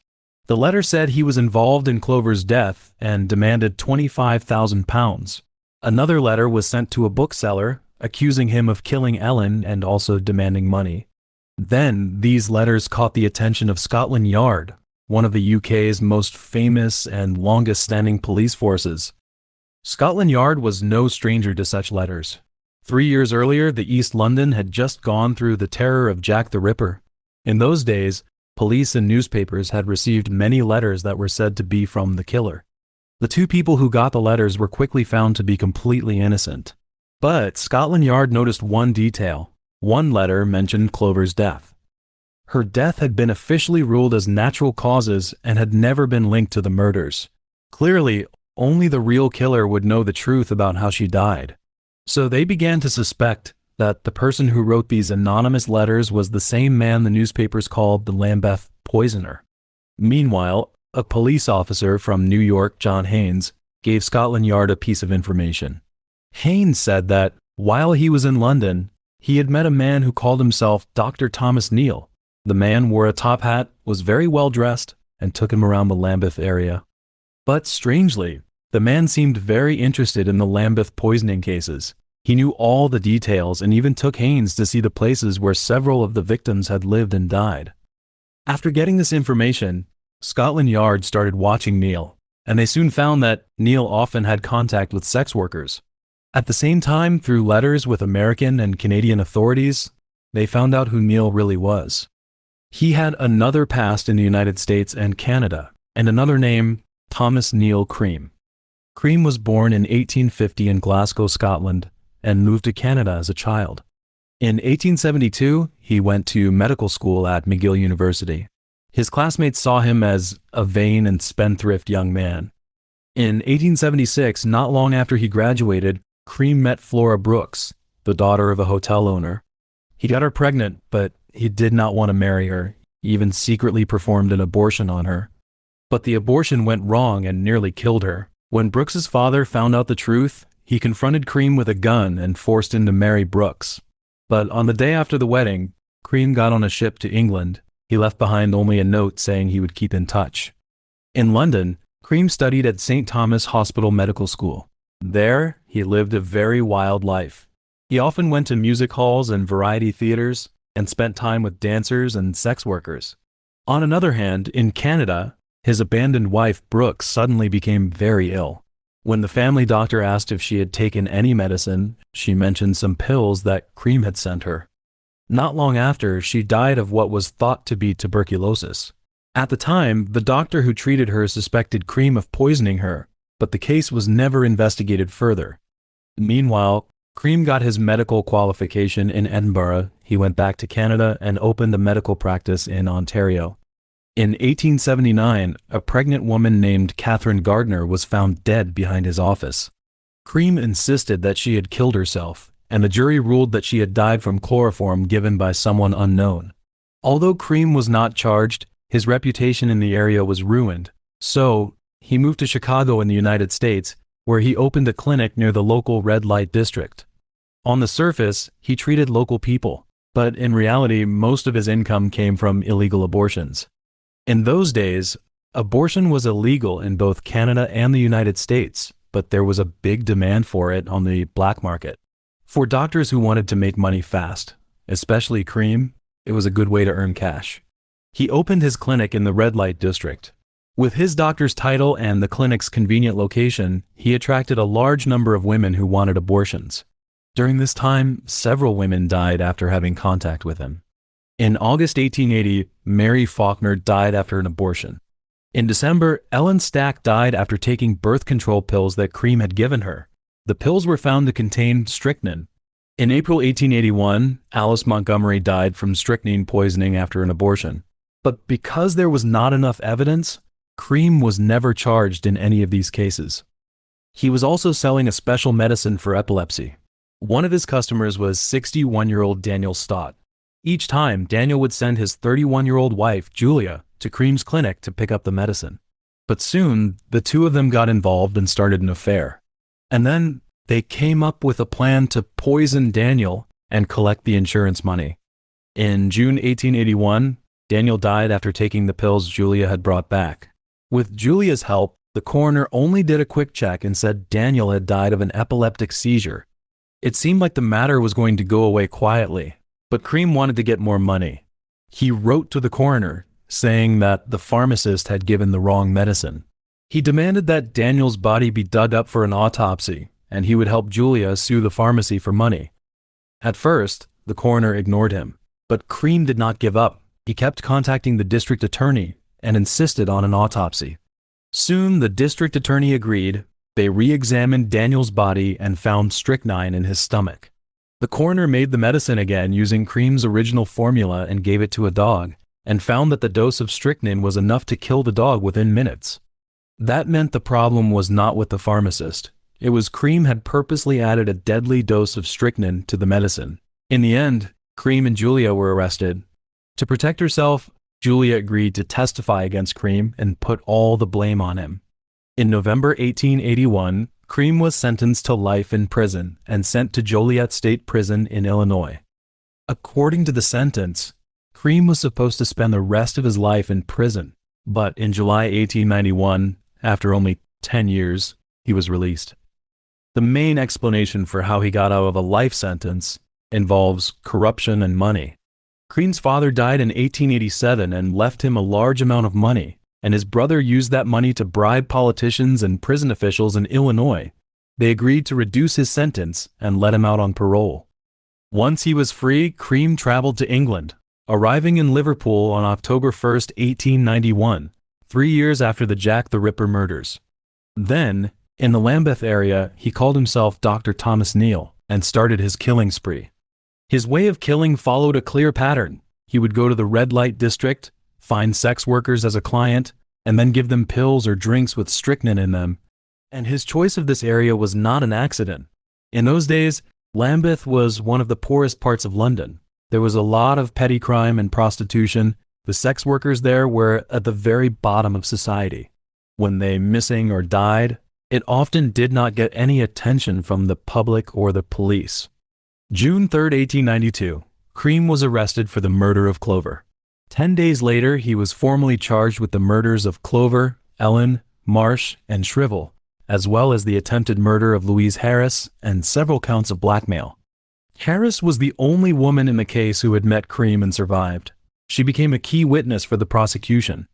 The letter said he was involved in Clover's death and demanded £25,000. Another letter was sent to a bookseller, accusing him of killing Ellen and also demanding money. Then, these letters caught the attention of Scotland Yard, one of the UK's most famous and longest-standing police forces. Scotland Yard was no stranger to such letters. 3 years earlier, the East London had just gone through the terror of Jack the Ripper. In those days, police and newspapers had received many letters that were said to be from the killer. The two people who got the letters were quickly found to be completely innocent. But Scotland Yard noticed one detail. One letter mentioned Clover's death. Her death had been officially ruled as natural causes and had never been linked to the murders. Clearly, only the real killer would know the truth about how she died. So they began to suspect that the person who wrote these anonymous letters was the same man the newspapers called the Lambeth Poisoner. Meanwhile, a police officer from New York, John Haynes, gave Scotland Yard a piece of information. Haynes said that, while he was in London, he had met a man who called himself Dr. Thomas Neal. The man wore a top hat, was very well dressed, and took him around the Lambeth area. But strangely, the man seemed very interested in the Lambeth poisoning cases. He knew all the details and even took Haynes to see the places where several of the victims had lived and died. After getting this information, Scotland Yard started watching Neal, and they soon found that Neal often had contact with sex workers. At the same time, through letters with American and Canadian authorities, they found out who Neal really was. He had another past in the United States and Canada, and another name, Thomas Neal Cream. Cream was born in 1850 in Glasgow, Scotland, and moved to Canada as a child. In 1872, he went to medical school at McGill University. His classmates saw him as a vain and spendthrift young man. In 1876, not long after he graduated, Cream met Flora Brooks, the daughter of a hotel owner. He got her pregnant, but he did not want to marry her. He even secretly performed an abortion on her. But the abortion went wrong and nearly killed her. When Brooks's father found out the truth, he confronted Cream with a gun and forced him to marry Brooks. But on the day after the wedding, Cream got on a ship to England. He left behind only a note saying he would keep in touch. In London, Cream studied at St. Thomas Hospital Medical School. There, he lived a very wild life. He often went to music halls and variety theaters and spent time with dancers and sex workers. On another hand, in Canada, his abandoned wife Brooks suddenly became very ill. When the family doctor asked if she had taken any medicine, she mentioned some pills that Cream had sent her. Not long after, she died of what was thought to be tuberculosis. At the time, the doctor who treated her suspected Cream of poisoning her, but the case was never investigated further. Meanwhile, Cream got his medical qualification in Edinburgh. He went back to Canada and opened a medical practice in Ontario. In 1879, a pregnant woman named Catherine Gardner was found dead behind his office. Cream insisted that she had killed herself, and the jury ruled that she had died from chloroform given by someone unknown. Although Cream was not charged, his reputation in the area was ruined, so he moved to Chicago in the United States, where he opened a clinic near the local red light district. On the surface, he treated local people, but in reality, most of his income came from illegal abortions. In those days, abortion was illegal in both Canada and the United States, but there was a big demand for it on the black market. For doctors who wanted to make money fast, especially Cream, it was a good way to earn cash. He opened his clinic in the red light district. With his doctor's title and the clinic's convenient location, he attracted a large number of women who wanted abortions. During this time, several women died after having contact with him. In August 1880, Mary Faulkner died after an abortion. In December, Ellen Stack died after taking birth control pills that Cream had given her. The pills were found to contain strychnine. In April 1881, Alice Montgomery died from strychnine poisoning after an abortion. But because there was not enough evidence, Cream was never charged in any of these cases. He was also selling a special medicine for epilepsy. One of his customers was 61-year-old Daniel Stott. Each time, Daniel would send his 31-year-old wife, Julia, to Cream's clinic to pick up the medicine. But soon, the two of them got involved and started an affair. And then, They came up with a plan to poison Daniel and collect the insurance money. In June 1881, Daniel died after taking the pills Julia had brought back. With Julia's help, the coroner only did a quick check and said Daniel had died of an epileptic seizure. It seemed like the matter was going to go away quietly, but Cream wanted to get more money. He wrote to the coroner, saying that the pharmacist had given the wrong medicine. He demanded that Daniel's body be dug up for an autopsy, and he would help Julia sue the pharmacy for money. At first, the coroner ignored him, but Cream did not give up. He kept contacting the district attorney and insisted on an autopsy. Soon, the district attorney agreed. They re-examined Daniel's body and found strychnine in his stomach. The coroner made the medicine again using Cream's original formula and gave it to a dog, and found that the dose of strychnine was enough to kill the dog within minutes. That meant the problem was not with the pharmacist. It was Cream had purposely added a deadly dose of strychnine to the medicine. In the end, Cream and Julia were arrested. To protect herself, Julia agreed to testify against Cream and put all the blame on him. In November 1881, Cream was sentenced to life in prison and sent to Joliet State Prison in Illinois. According to the sentence, Cream was supposed to spend the rest of his life in prison, but in July 1891, after only 10 years, he was released. The main explanation for how he got out of a life sentence involves corruption and money. Cream's father died in 1887 and left him a large amount of money, and his brother used that money to bribe politicians and prison officials in Illinois. They agreed to reduce his sentence and let him out on parole. Once he was free, Cream traveled to England, arriving in Liverpool on October 1, 1891, 3 years after the Jack the Ripper murders. Then, in the Lambeth area, he called himself Dr. Thomas Neal and started his killing spree. His way of killing followed a clear pattern. He would go to the red light district, find sex workers as a client, and then give them pills or drinks with strychnine in them. And his choice of this area was not an accident. In those days, Lambeth was one of the poorest parts of London. There was a lot of petty crime and prostitution. The sex workers there were at the very bottom of society. When they missing or died, it often did not get any attention from the public or the police. June 3, 1892, Cream was arrested for the murder of Clover. 10 days later, he was formally charged with the murders of Clover, Ellen, Marsh, and Shrivel, as well as the attempted murder of Louise Harris and several counts of blackmail. Harris was the only woman in the case who had met Cream and survived. She became a key witness for the prosecution.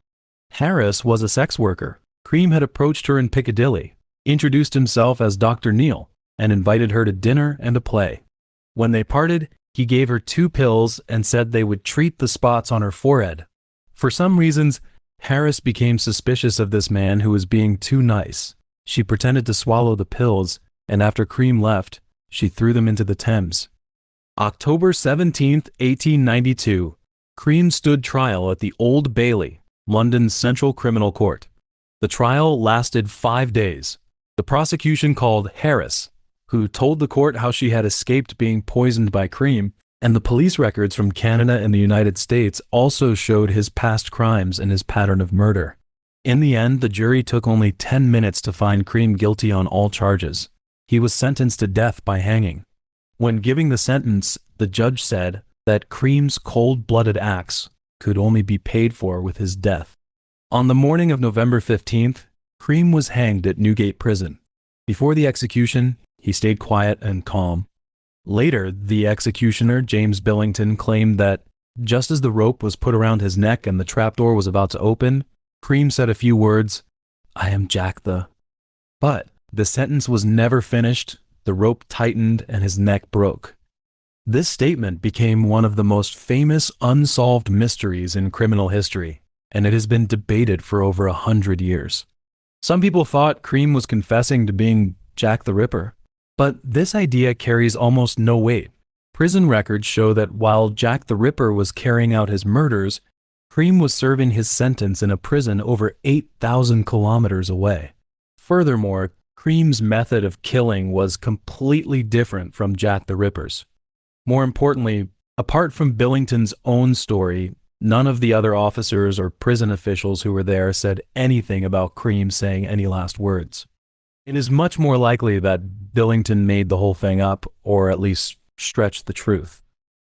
Harris was a sex worker. Cream had approached her in Piccadilly, introduced himself as Dr. Neal, and invited her to dinner and a play. When they parted, he gave her 2 pills and said they would treat the spots on her forehead. For some reasons, Harris became suspicious of this man who was being too nice. She pretended to swallow the pills, and after Cream left, she threw them into the Thames. October 17, 1892, Cream stood trial at the Old Bailey, London's Central Criminal Court. The trial lasted 5 days. The prosecution called Harris, who told the court how she had escaped being poisoned by Cream, and the police records from Canada and the United States also showed his past crimes and his pattern of murder. In the end, the jury took only 10 minutes to find Cream guilty on all charges. He was sentenced to death by hanging. When giving the sentence, the judge said that Cream's cold-blooded acts could only be paid for with his death. On the morning of November 15th, Cream was hanged at Newgate Prison. Before the execution, he stayed quiet and calm. Later, the executioner, James Billington, claimed that just as the rope was put around his neck and the trapdoor was about to open, Cream said a few words, "I am Jack the..." But the sentence was never finished, the rope tightened, and his neck broke. This statement became one of the most famous unsolved mysteries in criminal history, and it has been debated for over 100 years. Some people thought Cream was confessing to being Jack the Ripper, but this idea carries almost no weight. Prison records show that while Jack the Ripper was carrying out his murders, Cream was serving his sentence in a prison over 8,000 kilometers away. Furthermore, Cream's method of killing was completely different from Jack the Ripper's. More importantly, apart from Billington's own story, none of the other officers or prison officials who were there said anything about Cream saying any last words. It is much more likely that Billington made the whole thing up, or at least stretched the truth.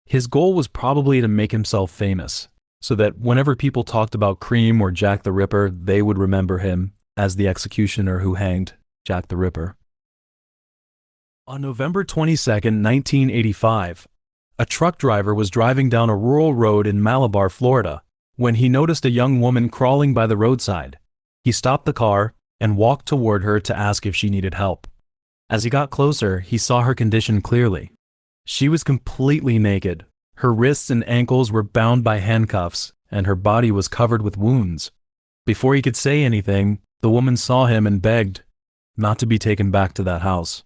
His goal was probably to make himself famous, so that whenever people talked about Cream or Jack the Ripper, they would remember him as the executioner who hanged Jack the Ripper. On November 22, 1985, a truck driver was driving down a rural road in Malabar, Florida, when he noticed a young woman crawling by the roadside. He stopped the car and walked toward her to ask if she needed help. As he got closer, he saw her condition clearly. She was completely naked. Her wrists and ankles were bound by handcuffs, and her body was covered with wounds. Before he could say anything, the woman saw him and begged not to be taken back to that house.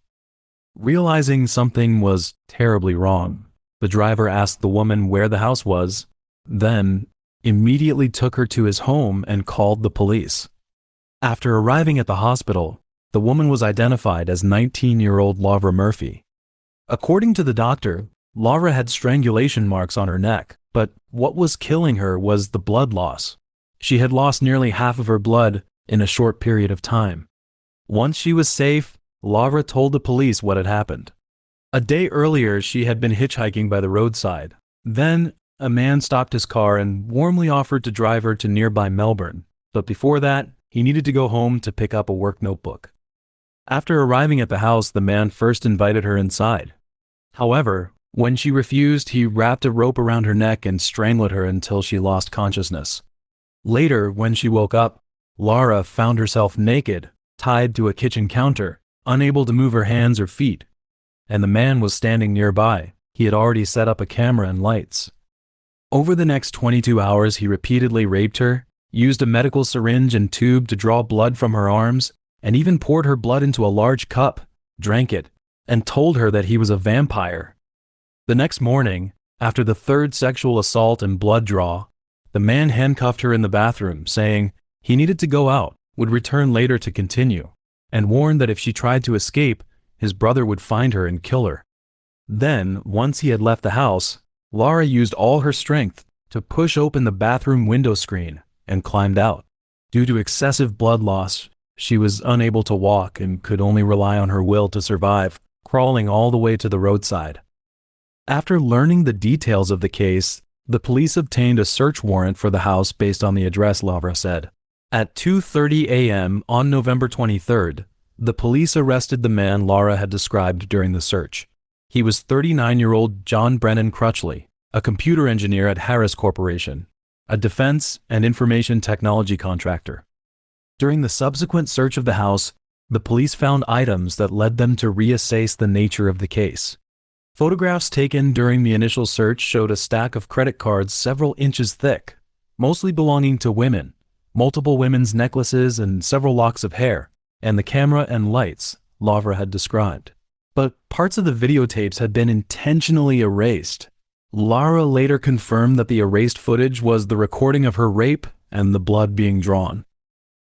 Realizing something was terribly wrong, the driver asked the woman where the house was, then immediately took her to his home and called the police. After arriving at the hospital, the woman was identified as 19-year-old Laura Murphy. According to the doctor, Laura had strangulation marks on her neck, but what was killing her was the blood loss. She had lost nearly half of her blood in a short period of time. Once she was safe, Laura told the police what had happened. A day earlier, she had been hitchhiking by the roadside. Then, a man stopped his car and warmly offered to drive her to nearby Melbourne, but before that, he needed to go home to pick up a work notebook. After arriving at the house, the man first invited her inside. However, when she refused, he wrapped a rope around her neck and strangled her until she lost consciousness. Later, when she woke up, Laura found herself naked, tied to a kitchen counter, unable to move her hands or feet, and the man was standing nearby. He had already set up a camera and lights. Over the next 22 hours, he repeatedly raped her, used a medical syringe and tube to draw blood from her arms, and even poured her blood into a large cup, drank it, and told her that he was a vampire. The next morning, after the third sexual assault and blood draw, the man handcuffed her in the bathroom, saying he needed to go out, would return later to continue, and warned that if she tried to escape, his brother would find her and kill her. Then, once he had left the house, Laura used all her strength to push open the bathroom window screen and climbed out. Due to excessive blood loss, she was unable to walk and could only rely on her will to survive, crawling all the way to the roadside. After learning the details of the case, the police obtained a search warrant for the house based on the address, Laura said. At 2:30 a.m. on November 23rd, the police arrested the man Laura had described during the search. He was 39-year-old John Brennan Crutchley, a computer engineer at Harris Corporation, a defense and information technology contractor. During the subsequent search of the house, the police found items that led them to reassess the nature of the case. Photographs taken during the initial search showed a stack of credit cards several inches thick, mostly belonging to women, multiple women's necklaces and several locks of hair, and the camera and lights Laura had described. But parts of the videotapes had been intentionally erased. Laura later confirmed that the erased footage was the recording of her rape and the blood being drawn.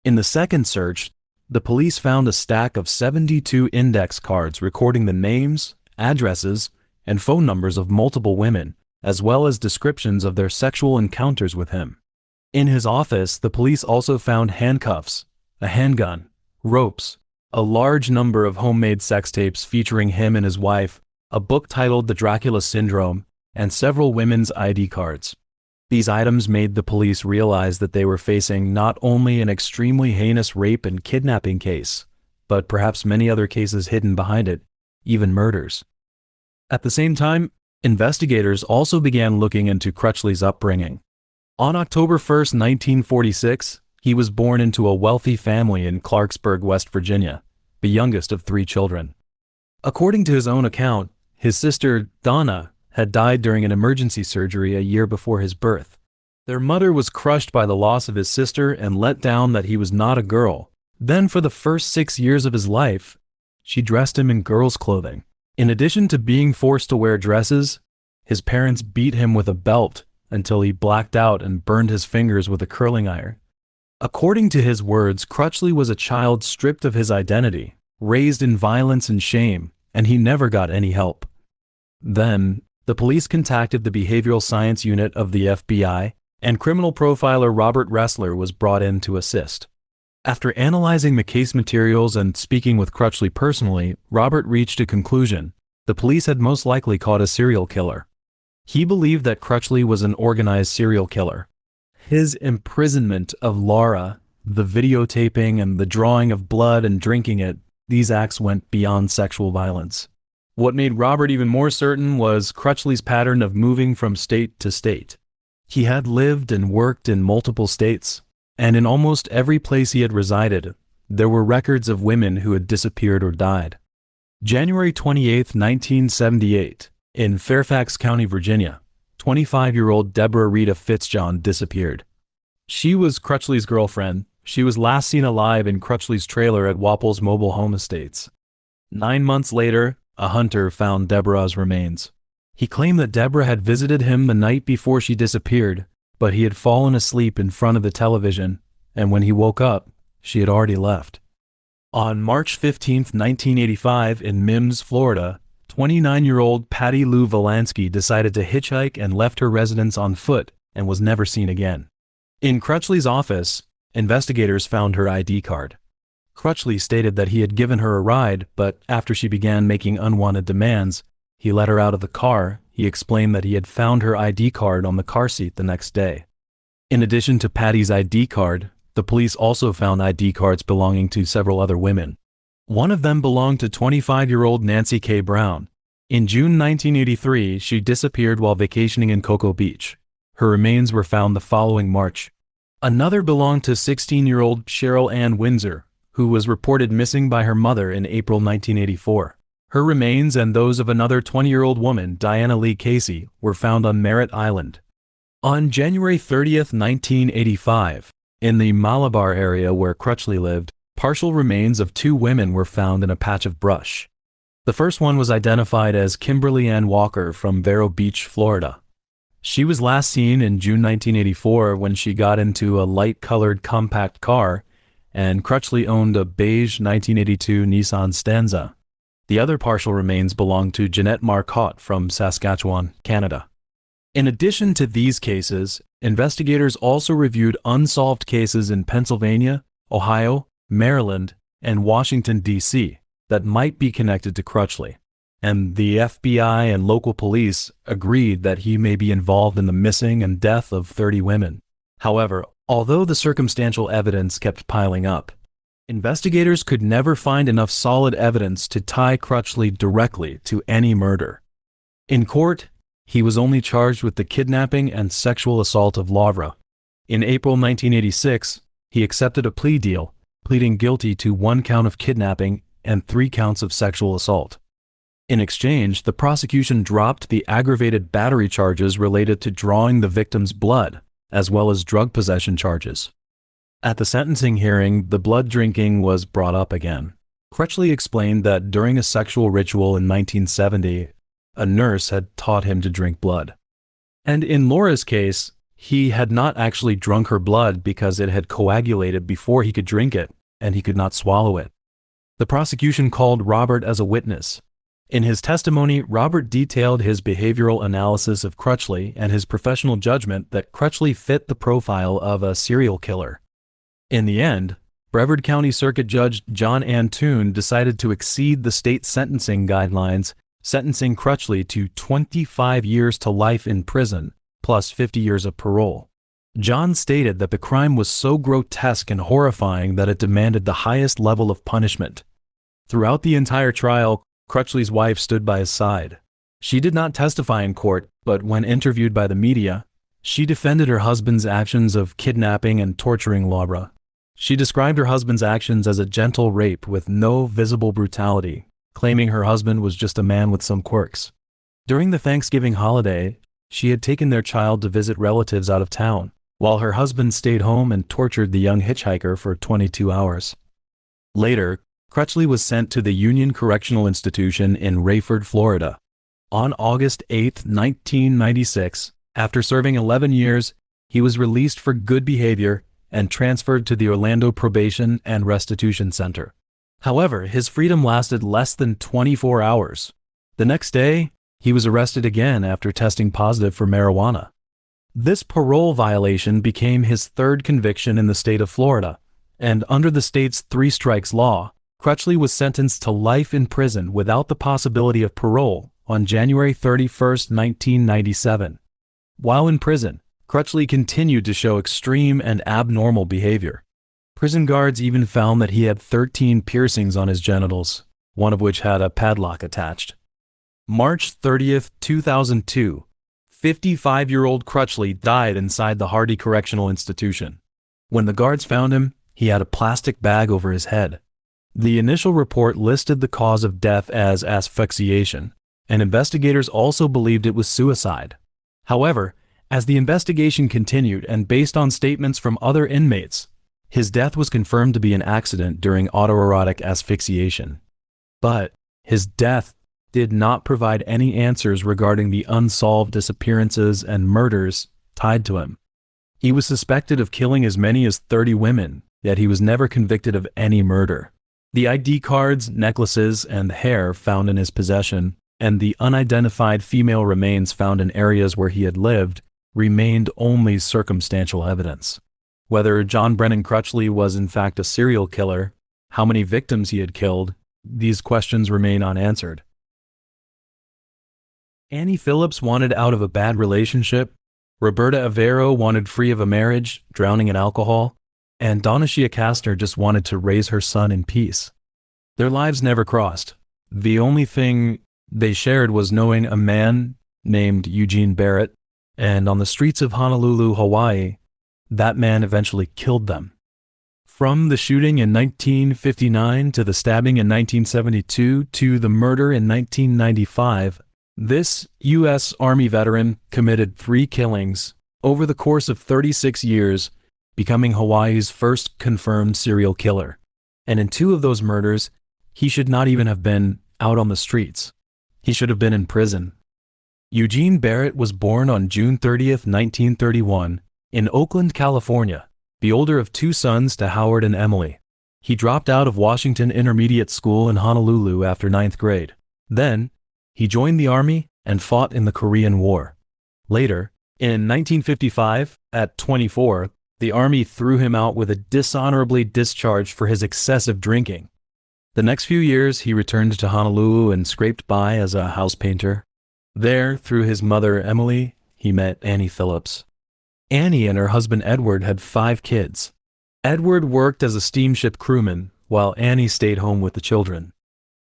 In the second search, the police found a stack of 72 index cards recording the names, addresses, and phone numbers of multiple women, as well as descriptions of their sexual encounters with him. In his office, the police also found handcuffs, a handgun, ropes, a large number of homemade sex tapes featuring him and his wife, a book titled The Dracula Syndrome, and several women's ID cards. These items made the police realize that they were facing not only an extremely heinous rape and kidnapping case, but perhaps many other cases hidden behind it, even murders. At the same time, investigators also began looking into Crutchley's upbringing. On October 1, 1946, he was born into a wealthy family in Clarksburg, West Virginia, the youngest of 3 children. According to his own account, his sister, Donna, had died during an emergency surgery a year before his birth. Their mother was crushed by the loss of his sister and let down that he was not a girl. Then for the first 6 years of his life, she dressed him in girls' clothing. In addition to being forced to wear dresses, his parents beat him with a belt until he blacked out and burned his fingers with a curling iron. According to his words, Crutchley was a child stripped of his identity, raised in violence and shame, and he never got any help. Then, the police contacted the Behavioral Science Unit of the FBI, and criminal profiler Robert Ressler was brought in to assist. After analyzing the case materials and speaking with Crutchley personally, Robert reached a conclusion. The police had most likely caught a serial killer. He believed that Crutchley was an organized serial killer. His imprisonment of Laura, the videotaping and the drawing of blood and drinking it, these acts went beyond sexual violence. What made Robert even more certain was Crutchley's pattern of moving from state to state. He had lived and worked in multiple states, and in almost every place he had resided, there were records of women who had disappeared or died. January 28, 1978, in Fairfax County, Virginia, 25-year-old Deborah Rita Fitzjohn disappeared. She was Crutchley's girlfriend. She was last seen alive in Crutchley's trailer at Wapples Mobile Home Estates. 9 months later, a hunter found Deborah's remains. He claimed that Deborah had visited him the night before she disappeared, but he had fallen asleep in front of the television, and when he woke up, she had already left. On March 15, 1985, in Mims, Florida, 29-year-old Patty Lou Valansky decided to hitchhike and left her residence on foot and was never seen again. In Crutchley's office, investigators found her ID card. Crutchley stated that he had given her a ride, but after she began making unwanted demands, he let her out of the car. He explained that he had found her ID card on the car seat the next day. In addition to Patty's ID card, the police also found ID cards belonging to several other women. One of them belonged to 25-year-old Nancy K. Brown. In June 1983, she disappeared while vacationing in Cocoa Beach. Her remains were found the following March. Another belonged to 16-year-old Cheryl Ann Windsor, who was reported missing by her mother in April 1984. Her remains and those of another 20-year-old woman, Diana Lee Casey, were found on Merritt Island. On January 30, 1985, in the Malabar area where Crutchley lived, partial remains of 2 women were found in a patch of brush. The first one was identified as Kimberly Ann Walker from Vero Beach, Florida. She was last seen in June 1984 when she got into a light-colored compact car, and Crutchley owned a beige 1982 Nissan Stanza. The other partial remains belonged to Jeanette Marcotte from Saskatchewan, Canada. In addition to these cases, investigators also reviewed unsolved cases in Pennsylvania, Ohio, Maryland, and Washington, D.C. that might be connected to Crutchley, and the FBI and local police agreed that he may be involved in the missing and death of 30 women. However, although the circumstantial evidence kept piling up, investigators could never find enough solid evidence to tie Crutchley directly to any murder. In court, he was only charged with the kidnapping and sexual assault of Laura. In April 1986, he accepted a plea deal, pleading guilty to 1 count of kidnapping and 3 counts of sexual assault. In exchange, the prosecution dropped the aggravated battery charges related to drawing the victim's blood, as well as drug possession charges. At the sentencing hearing, the blood drinking was brought up again. Crutchley explained that during a sexual ritual in 1970, a nurse had taught him to drink blood. And in Laura's case, he had not actually drunk her blood because it had coagulated before he could drink it, and he could not swallow it. The prosecution called Robert as a witness. In his testimony, Robert detailed his behavioral analysis of Crutchley and his professional judgment that Crutchley fit the profile of a serial killer. In the end, Brevard County Circuit Judge John Antoon decided to exceed the state sentencing guidelines, sentencing Crutchley to 25 years to life in prison, plus 50 years of parole. John stated that the crime was so grotesque and horrifying that it demanded the highest level of punishment. Throughout the entire trial, Crutchley's wife stood by his side. She did not testify in court, but when interviewed by the media, she defended her husband's actions of kidnapping and torturing Laura. She described her husband's actions as a gentle rape with no visible brutality, claiming her husband was just a man with some quirks. During the Thanksgiving holiday, she had taken their child to visit relatives out of town, while her husband stayed home and tortured the young hitchhiker for 22 hours. Later, Crutchley was sent to the Union Correctional Institution in Rayford, Florida. On August 8, 1996, after serving 11 years, he was released for good behavior and transferred to the Orlando Probation and Restitution Center. However, his freedom lasted less than 24 hours. The next day, he was arrested again after testing positive for marijuana. This parole violation became his 3rd conviction in the state of Florida, and under the state's three strikes law, Crutchley was sentenced to life in prison without the possibility of parole on January 31st, 1997. While in prison, Crutchley continued to show extreme and abnormal behavior. Prison guards even found that he had 13 piercings on his genitals, one of which had a padlock attached. March 30th, 2002, 55-year-old Crutchley died inside the Hardy Correctional Institution. When the guards found him, he had a plastic bag over his head. The initial report listed the cause of death as asphyxiation, and investigators also believed it was suicide. However, as the investigation continued and based on statements from other inmates, his death was confirmed to be an accident during autoerotic asphyxiation. But his death did not provide any answers regarding the unsolved disappearances and murders tied to him. He was suspected of killing as many as 30 women, yet he was never convicted of any murder. The ID cards, necklaces, and hair found in his possession, and the unidentified female remains found in areas where he had lived, remained only circumstantial evidence. Whether John Brennan Crutchley was in fact a serial killer, how many victims he had killed, these questions remain unanswered. Annie Phillips wanted out of a bad relationship, Roberta Avero wanted free of a marriage, drowning in alcohol, and Donashia Kastner just wanted to raise her son in peace. Their lives never crossed. The only thing they shared was knowing a man named Eugene Barrett, and on the streets of Honolulu, Hawaii, that man eventually killed them. From the shooting in 1959 to the stabbing in 1972 to the murder in 1995, this U.S. Army veteran committed 3 killings over the course of 36 years, becoming Hawaii's first confirmed serial killer. And in 2 of those murders, he should not even have been out on the streets. He should have been in prison. Eugene Barrett was born on June 30th, 1931, in Oakland, California, the older of 2 sons to Howard and Emily. He dropped out of Washington Intermediate School in Honolulu after 9th grade. Then, he joined the Army and fought in the Korean War. Later, in 1955, at 24, the Army threw him out with a dishonorably discharge for his excessive drinking. The next few years, he returned to Honolulu and scraped by as a house painter. There, through his mother, Emily, he met Annie Phillips. Annie and her husband Edward had 5 kids. Edward worked as a steamship crewman, while Annie stayed home with the children.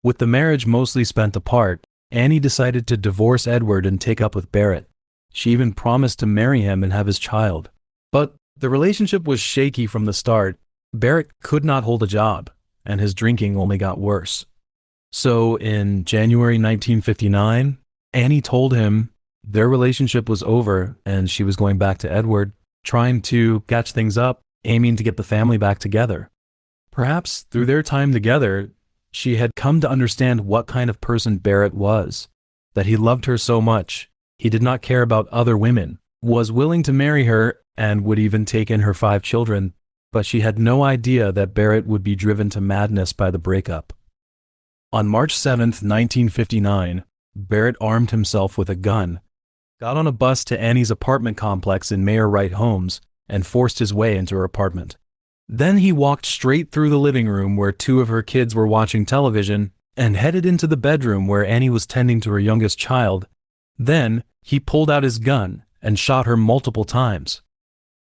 With the marriage mostly spent apart, Annie decided to divorce Edward and take up with Barrett. She even promised to marry him and have his child. But the relationship was shaky from the start. Barrett could not hold a job, and his drinking only got worse. So in January 1959, Annie told him their relationship was over and she was going back to Edward, trying to catch things up, aiming to get the family back together. Perhaps through their time together, she had come to understand what kind of person Barrett was, that he loved her so much, he did not care about other women, was willing to marry her, and would even take in her 5 children, but she had no idea that Barrett would be driven to madness by the breakup. On March 7th, 1959, Barrett armed himself with a gun, got on a bus to Annie's apartment complex in Mayor Wright Homes, and forced his way into her apartment. Then he walked straight through the living room where 2 of her kids were watching television and headed into the bedroom where Annie was tending to her youngest child. Then he pulled out his gun and shot her multiple times.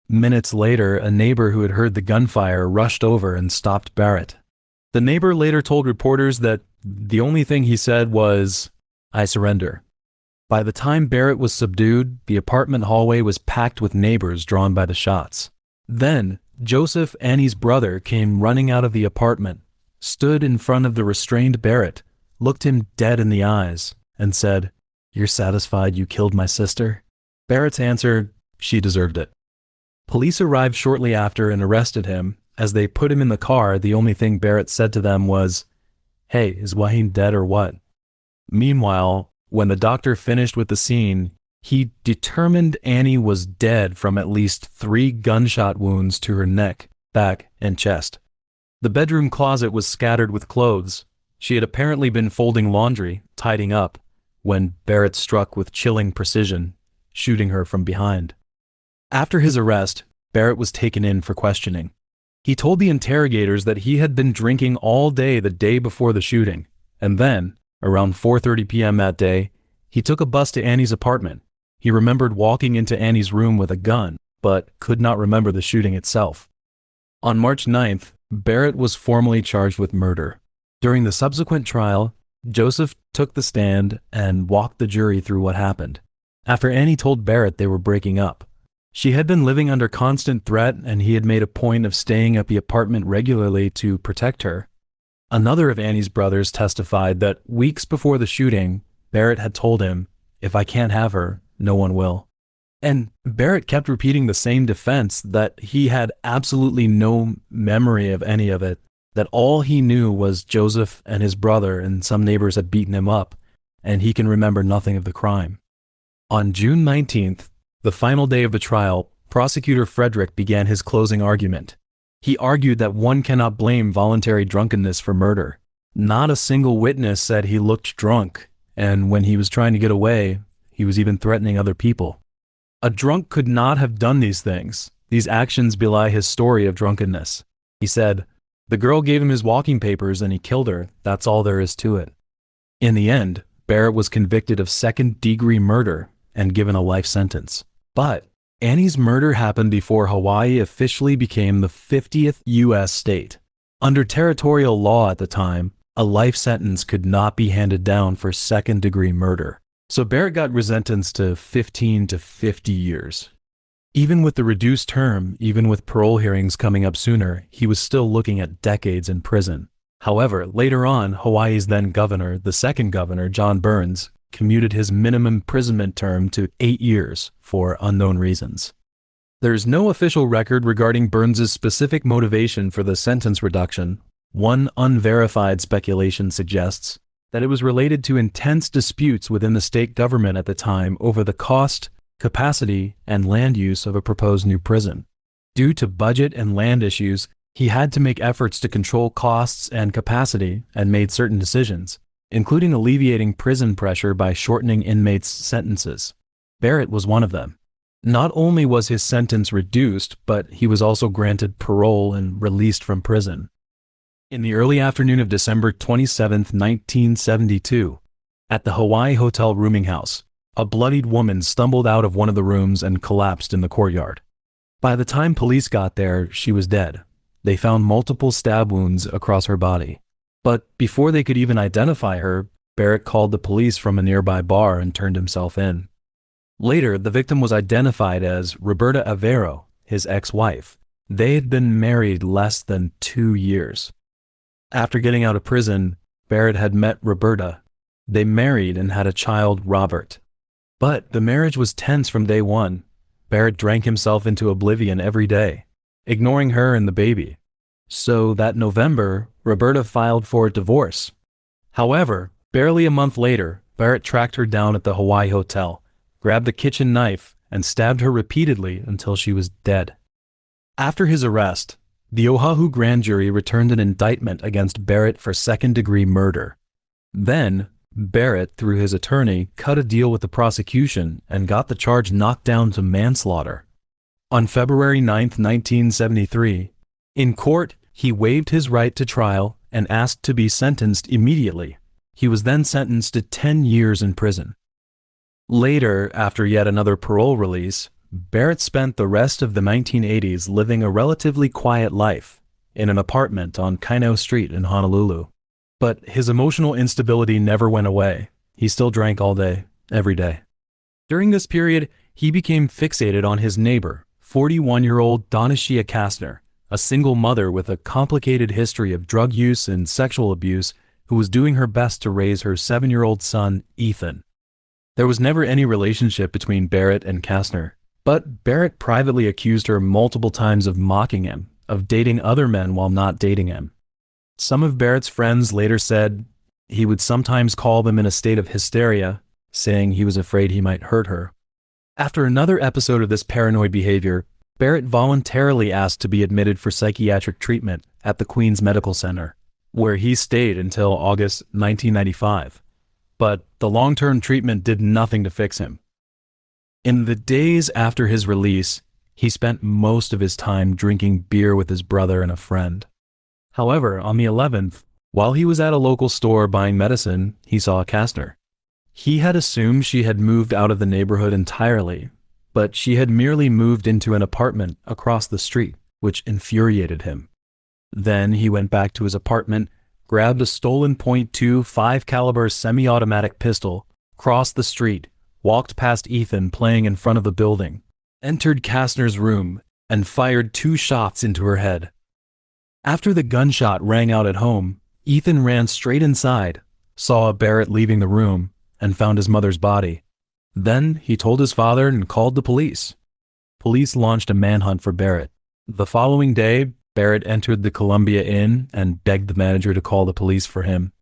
Minutes later, a neighbor who had heard the gunfire rushed over and stopped Barrett. The neighbor later told reporters that the only thing he said was, "I surrender." By the time Barrett was subdued, the apartment hallway was packed with neighbors drawn by the shots. Then, Joseph, Annie's brother, came running out of the apartment, stood in front of the restrained Barrett, looked him dead in the eyes, and said, "You're satisfied you killed my sister?" Barrett's answer, "She deserved it." Police arrived shortly after and arrested him. As they put him in the car, the only thing Barrett said to them was, "Hey, is Wahine dead or what?" Meanwhile, when the doctor finished with the scene, he determined Annie was dead from at least 3 gunshot wounds to her neck, back, and chest. The bedroom closet was scattered with clothes. She had apparently been folding laundry, tidying up, when Barrett struck with chilling precision, shooting her from behind. After his arrest, Barrett was taken in for questioning. He told the interrogators that he had been drinking all day the day before the shooting, and then, around 4:30 p.m. that day, he took a bus to Annie's apartment. He remembered walking into Annie's room with a gun, but could not remember the shooting itself. On March 9th, Barrett was formally charged with murder. During the subsequent trial, Joseph took the stand and walked the jury through what happened. After Annie told Barrett they were breaking up, she had been living under constant threat and he had made a point of staying at the apartment regularly to protect her. Another of Annie's brothers testified that weeks before the shooting, Barrett had told him, "If I can't have her, no one will." And Barrett kept repeating the same defense, that he had absolutely no memory of any of it, that all he knew was Joseph and his brother and some neighbors had beaten him up, and he can remember nothing of the crime. On June 19th, the final day of the trial, Prosecutor Frederick began his closing argument. He argued that one cannot blame voluntary drunkenness for murder. Not a single witness said he looked drunk, and when he was trying to get away, he was even threatening other people. A drunk could not have done these things. These actions belie his story of drunkenness. He said, "The girl gave him his walking papers and he killed her. That's all there is to it." In the end, Barrett was convicted of second-degree murder and given a life sentence. But Annie's murder happened before Hawaii officially became the 50th U.S. state. Under territorial law at the time, a life sentence could not be handed down for second-degree murder. So Barrett got sentenced to 15 to 50 years. Even with the reduced term, even with parole hearings coming up sooner, he was still looking at decades in prison. However, later on, Hawaii's then governor, the second governor, John Burns, commuted his minimum imprisonment term to 8 years for unknown reasons. There is no official record regarding Burns's specific motivation for the sentence reduction. One unverified speculation suggests that it was related to intense disputes within the state government at the time over the cost, capacity, and land use of a proposed new prison. Due to budget and land issues, he had to make efforts to control costs and capacity and made certain decisions, including alleviating prison pressure by shortening inmates' sentences. Barrett was one of them. Not only was his sentence reduced, but he was also granted parole and released from prison. In the early afternoon of December 27, 1972, at the Hawaii Hotel rooming house, a bloodied woman stumbled out of one of the rooms and collapsed in the courtyard. By the time police got there, she was dead. They found multiple stab wounds across her body. But before they could even identify her, Barrett called the police from a nearby bar and turned himself in. Later, the victim was identified as Roberta Avero, his ex-wife. They had been married less than 2 years. After getting out of prison, Barrett had met Roberta. They married and had a child, Robert. But the marriage was tense from day one. Barrett drank himself into oblivion every day, ignoring her and the baby. So that November, Roberta filed for a divorce. However, barely a month later, Barrett tracked her down at the Hawaii Hotel, grabbed a kitchen knife, and stabbed her repeatedly until she was dead. After his arrest, the Oahu grand jury returned an indictment against Barrett for second-degree murder. Then, Barrett, through his attorney, cut a deal with the prosecution and got the charge knocked down to manslaughter. On February 9, 1973, in court, he waived his right to trial and asked to be sentenced immediately. He was then sentenced to 10 years in prison. Later, after yet another parole release, Barrett spent the rest of the 1980s living a relatively quiet life in an apartment on Kainau Street in Honolulu. But his emotional instability never went away. He still drank all day, every day. During this period, he became fixated on his neighbor, 41-year-old Donishia Kastner, a single mother with a complicated history of drug use and sexual abuse who was doing her best to raise her 7-year-old son, Ethan. There was never any relationship between Barrett and Kastner, but Barrett privately accused her multiple times of mocking him, of dating other men while not dating him. Some of Barrett's friends later said he would sometimes call them in a state of hysteria, saying he was afraid he might hurt her. After another episode of this paranoid behavior, Barrett voluntarily asked to be admitted for psychiatric treatment at the Queens Medical Center, where he stayed until August 1995. But the long-term treatment did nothing to fix him. In the days after his release, He spent most of his time drinking beer with his brother and a friend. However, on the 11th, while he was at a local store buying medicine, he saw Kastner. He had assumed she had moved out of the neighborhood entirely, but she had merely moved into an apartment across the street, which infuriated him. Then he went back to his apartment, grabbed a stolen .25 caliber semi-automatic pistol, crossed the street, walked past Ethan playing in front of the building, entered Kastner's room, and fired 2 shots into her head. After the gunshot rang out at home, Ethan ran straight inside, saw Barrett leaving the room, and found his mother's body. Then he told his father and called the police. Police launched a manhunt for Barrett. The following day, Barrett entered the Columbia Inn and begged the manager to call the police for him.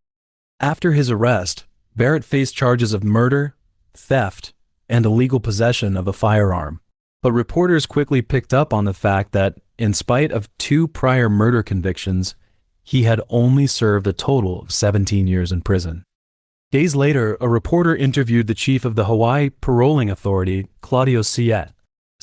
After his arrest, Barrett faced charges of murder, theft, and illegal possession of a firearm. But reporters quickly picked up on the fact that, in spite of 2 prior murder convictions, he had only served a total of 17 years in prison. Days later, a reporter interviewed the chief of the Hawaii Paroling Authority, Claudio Siat.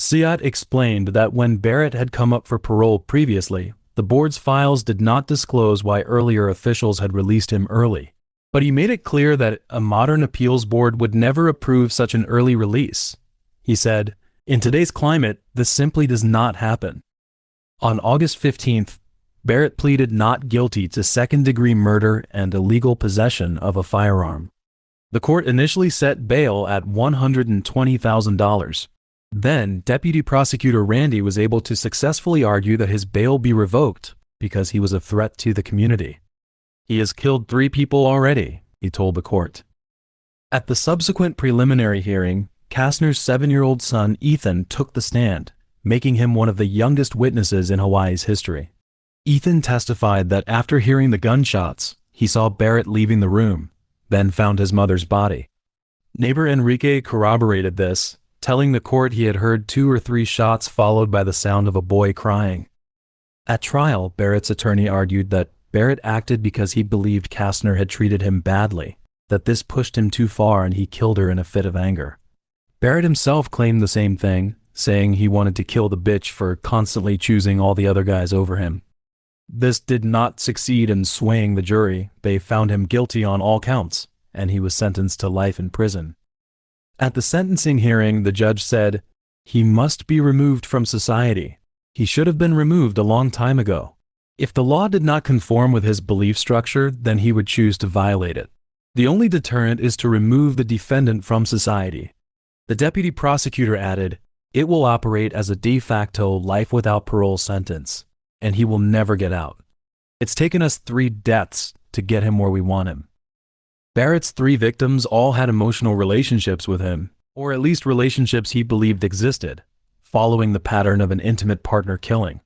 Siat explained that when Barrett had come up for parole previously, the board's files did not disclose why earlier officials had released him early. But he made it clear that a modern appeals board would never approve such an early release. He said, "In today's climate, this simply does not happen." On August 15th, Barrett pleaded not guilty to second-degree murder and illegal possession of a firearm. The court initially set bail at $120,000. Then, Deputy Prosecutor Randy was able to successfully argue that his bail be revoked because he was a threat to the community. "He has killed 3 people already," he told the court. At the subsequent preliminary hearing, Kastner's 7-year-old son Ethan took the stand, making him one of the youngest witnesses in Hawaii's history. Ethan testified that after hearing the gunshots, he saw Barrett leaving the room, then found his mother's body. Neighbor Enrique corroborated this, telling the court he had heard 2 or 3 shots followed by the sound of a boy crying. At trial, Barrett's attorney argued that Barrett acted because he believed Kastner had treated him badly, that this pushed him too far and he killed her in a fit of anger. Barrett himself claimed the same thing, saying he wanted to kill the bitch for constantly choosing all the other guys over him. This did not succeed in swaying the jury. They found him guilty on all counts, and he was sentenced to life in prison. At the sentencing hearing, the judge said, "He must be removed from society. He should have been removed a long time ago. If the law did not conform with his belief structure, then he would choose to violate it. The only deterrent is to remove the defendant from society." The deputy prosecutor added, "It will operate as a de facto life without parole sentence, and he will never get out. It's taken us 3 deaths to get him where we want him." Barrett's 3 victims all had emotional relationships with him, or at least relationships he believed existed, following the pattern of an intimate partner killing.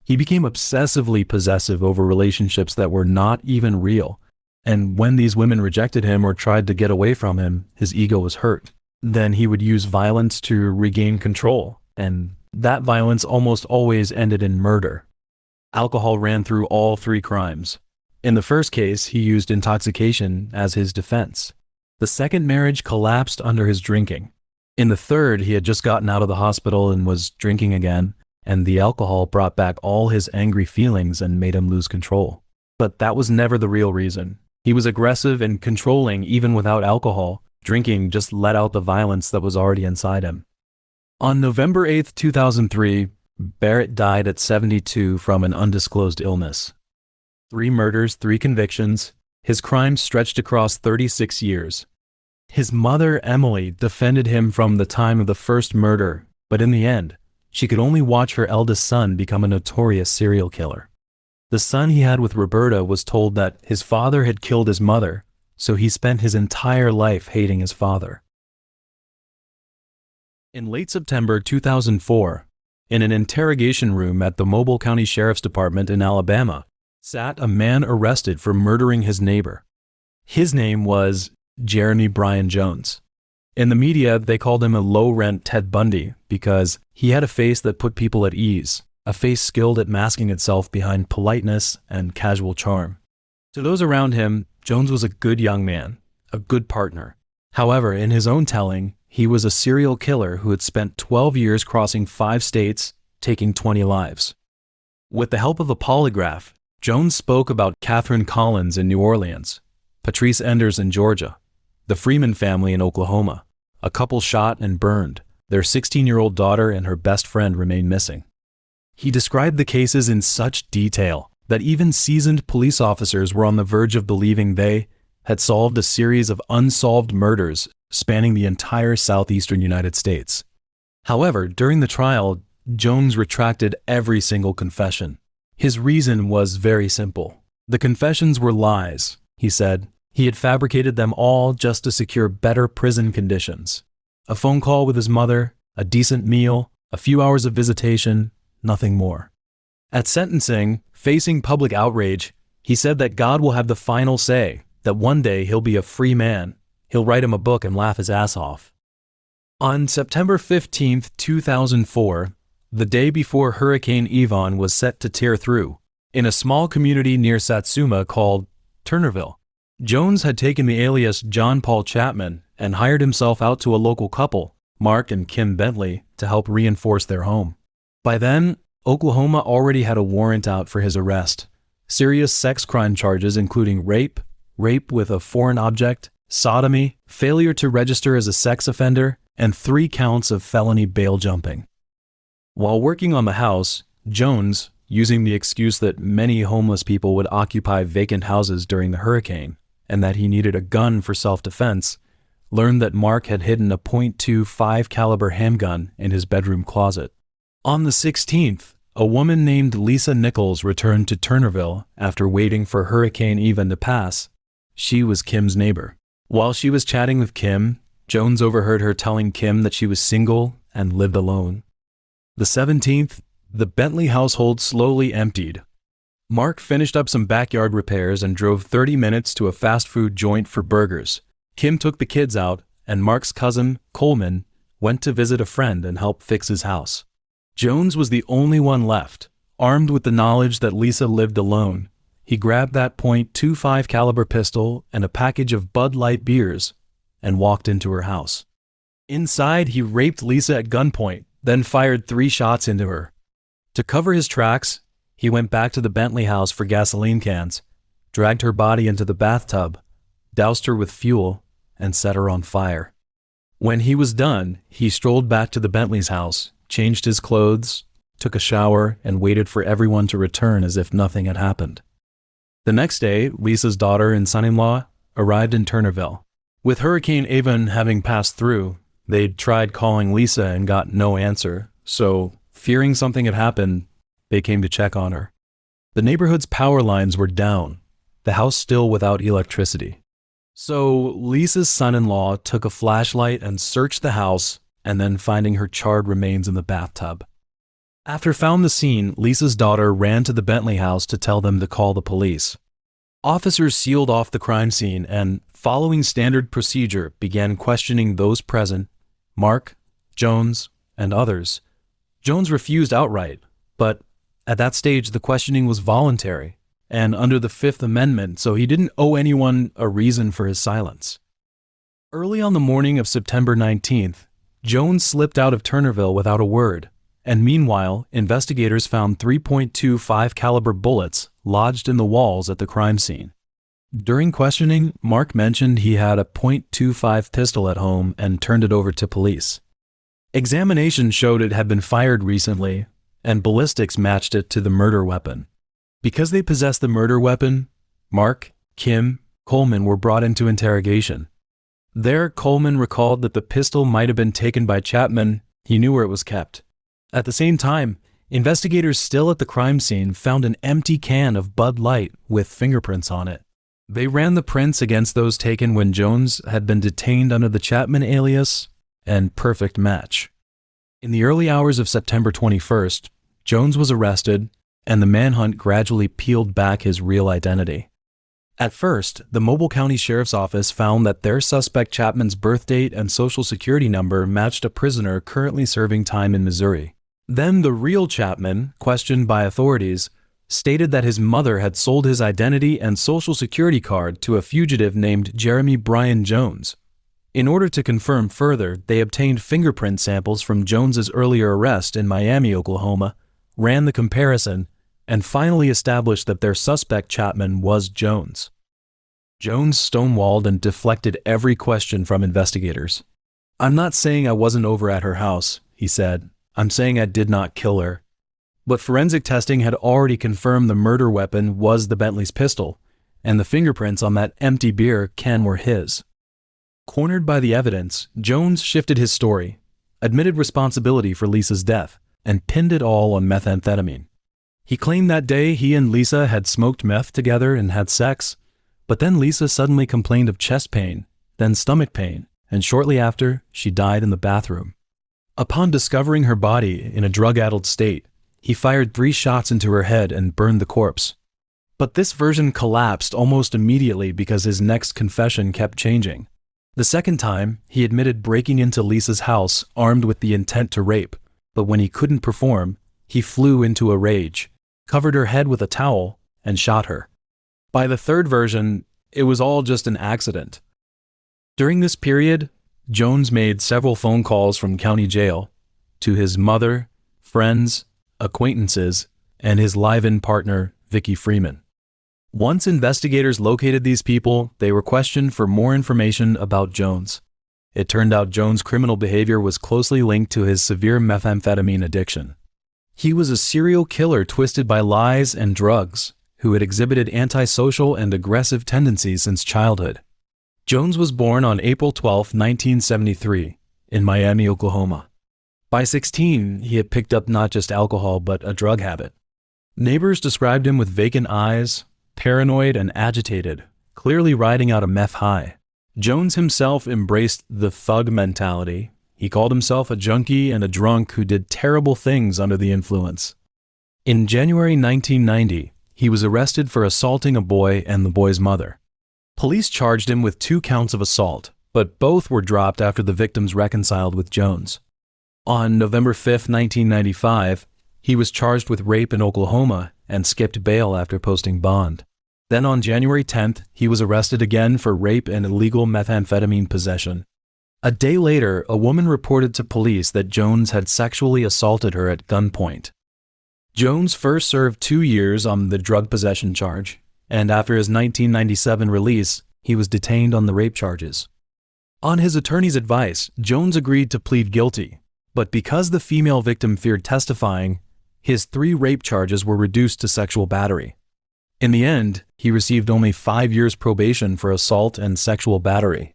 He became obsessively possessive over relationships that were not even real, and when these women rejected him or tried to get away from him, his ego was hurt. Then he would use violence to regain control, and that violence almost always ended in murder. Alcohol ran through all 3 crimes. In the first case, he used intoxication as his defense. The second marriage collapsed under his drinking. In the third, he had just gotten out of the hospital and was drinking again, and the alcohol brought back all his angry feelings and made him lose control. But that was never the real reason. He was aggressive and controlling even without alcohol. Drinking just let out the violence that was already inside him. On November 8, 2003, Barrett died at 72 from an undisclosed illness. 3 murders, 3 convictions. His crimes stretched across 36 years. His mother, Emily, defended him from the time of the first murder, but in the end, she could only watch her eldest son become a notorious serial killer. The son he had with Roberta was told that his father had killed his mother, so he spent his entire life hating his father. In late September 2004, in an interrogation room at the Mobile County Sheriff's Department in Alabama, sat a man arrested for murdering his neighbor. His name was Jeremy Bryan Jones. In the media, they called him a low-rent Ted Bundy because he had a face that put people at ease, a face skilled at masking itself behind politeness and casual charm. To those around him, Jones was a good young man, a good partner. However, in his own telling, He was a serial killer who had spent 12 years crossing 5 states, taking 20 lives. With the help of a polygraph, Jones spoke about Catherine Collins in New Orleans, Patrice Enders in Georgia, the Freeman family in Oklahoma, a couple shot and burned. Their 16-year-old daughter and her best friend remain missing. He described the cases in such detail that even seasoned police officers were on the verge of believing they had solved a series of unsolved murders spanning the entire southeastern United States. However, during the trial, Jones retracted every single confession. His reason was very simple. The confessions were lies, he said. He had fabricated them all just to secure better prison conditions. A phone call with his mother, a decent meal, a few hours of visitation, nothing more. At sentencing, facing public outrage, he said that God will have the final say, that one day he'll be a free man. He'll write him a book and laugh his ass off. On September 15, 2004, the day before Hurricane Yvonne was set to tear through, in a small community near Satsuma called Turnerville, Jones had taken the alias John Paul Chapman and hired himself out to a local couple, Mark and Kim Bentley, to help reinforce their home. By then, Oklahoma already had a warrant out for his arrest. Serious sex crime charges including rape with a foreign object, sodomy, failure to register as a sex offender, and 3 counts of felony bail jumping. While working on the house, Jones, using the excuse that many homeless people would occupy vacant houses during the hurricane and that he needed a gun for self-defense, learned that Mark had hidden a .25 caliber handgun in his bedroom closet. On the 16th, a woman named Lisa Nichols returned to Turnerville after waiting for Hurricane Yvonne to pass. She was Kim's neighbor. While she was chatting with Kim, Jones overheard her telling Kim that she was single and lived alone. The 17th, the Bentley household slowly emptied. Mark finished up some backyard repairs and drove 30 minutes to a fast food joint for burgers. Kim took the kids out, and Mark's cousin, Coleman, went to visit a friend and help fix his house. Jones was the only one left. Armed with the knowledge that Lisa lived alone, he grabbed that .25 caliber pistol and a package of Bud Light beers and walked into her house. Inside, he raped Lisa at gunpoint, then fired 3 shots into her. To cover his tracks, he went back to the Bentley house for gasoline cans, dragged her body into the bathtub, doused her with fuel, and set her on fire. When he was done, he strolled back to the Bentley's house, changed his clothes, took a shower, and waited for everyone to return as if nothing had happened. The next day, Lisa's daughter and son-in-law arrived in Turnerville. With Hurricane Yvonne having passed through, they'd tried calling Lisa and got no answer, so, fearing something had happened, they came to check on her. The neighborhood's power lines were down, the house still without electricity. So Lisa's son-in-law took a flashlight and searched the house, and then finding her charred remains in the bathtub. After found the scene, Lisa's daughter ran to the Bentley house to tell them to call the police. Officers sealed off the crime scene and, following standard procedure, began questioning those present, Mark, Jones, and others. Jones refused outright, but at that stage the questioning was voluntary and under the Fifth Amendment, so he didn't owe anyone a reason for his silence. Early on the morning of September 19th, Jones slipped out of Turnerville without a word, and meanwhile, investigators found 3.25 caliber bullets lodged in the walls at the crime scene. During questioning, Mark mentioned he had a .25 pistol at home and turned it over to police. Examination showed it had been fired recently, and ballistics matched it to the murder weapon. Because they possessed the murder weapon, Mark, Kim, Coleman were brought into interrogation. There, Coleman recalled that the pistol might have been taken by Chapman. He knew where it was kept. At the same time, investigators still at the crime scene found an empty can of Bud Light with fingerprints on it. They ran the prints against those taken when Jones had been detained under the Chapman alias, and perfect match. In the early hours of September 21st, Jones was arrested, and the manhunt gradually peeled back his real identity. At first, the Mobile County Sheriff's Office found that their suspect Chapman's birth date and social security number matched a prisoner currently serving time in Missouri. Then the real Chapman, questioned by authorities, stated that his mother had sold his identity and social security card to a fugitive named Jeremy Bryan Jones. In order to confirm further, they obtained fingerprint samples from Jones's earlier arrest in Miami, Oklahoma, ran the comparison, and finally established that their suspect Chapman was Jones. Jones stonewalled and deflected every question from investigators. "I'm not saying I wasn't over at her house," he said. "I'm saying I did not kill her." But forensic testing had already confirmed the murder weapon was the Bentley's pistol, and the fingerprints on that empty beer can were his. Cornered by the evidence, Jones shifted his story, admitted responsibility for Lisa's death, and pinned it all on methamphetamine. He claimed that day he and Lisa had smoked meth together and had sex, but then Lisa suddenly complained of chest pain, then stomach pain, and shortly after, she died in the bathroom. Upon discovering her body in a drug-addled state, he fired 3 shots into her head and burned the corpse. But this version collapsed almost immediately because his next confession kept changing. The second time, he admitted breaking into Lisa's house armed with the intent to rape, but when he couldn't perform, he flew into a rage, covered her head with a towel, and shot her. By the third version, it was all just an accident. During this period, Jones made several phone calls from county jail to his mother, friends, acquaintances, and his live-in partner, Vicky Freeman. Once investigators located these people, they were questioned for more information about Jones. It turned out Jones' criminal behavior was closely linked to his severe methamphetamine addiction. He was a serial killer twisted by lies and drugs, who had exhibited antisocial and aggressive tendencies since childhood. Jones was born on April 12, 1973, in Miami, Oklahoma. By 16, he had picked up not just alcohol but a drug habit. Neighbors described him with vacant eyes, paranoid and agitated, clearly riding out a meth high. Jones himself embraced the thug mentality. He called himself a junkie and a drunk who did terrible things under the influence. In January 1990, he was arrested for assaulting a boy and the boy's mother. Police charged him with 2 counts of assault, but both were dropped after the victims reconciled with Jones. On November 5, 1995, he was charged with rape in Oklahoma and skipped bail after posting bond. Then on January 10th, he was arrested again for rape and illegal methamphetamine possession. A day later, a woman reported to police that Jones had sexually assaulted her at gunpoint. Jones first served 2 years on the drug possession charge, and after his 1997 release, he was detained on the rape charges. On his attorney's advice, Jones agreed to plead guilty, but because the female victim feared testifying, his 3 rape charges were reduced to sexual battery. In the end, he received only 5 years probation for assault and sexual battery.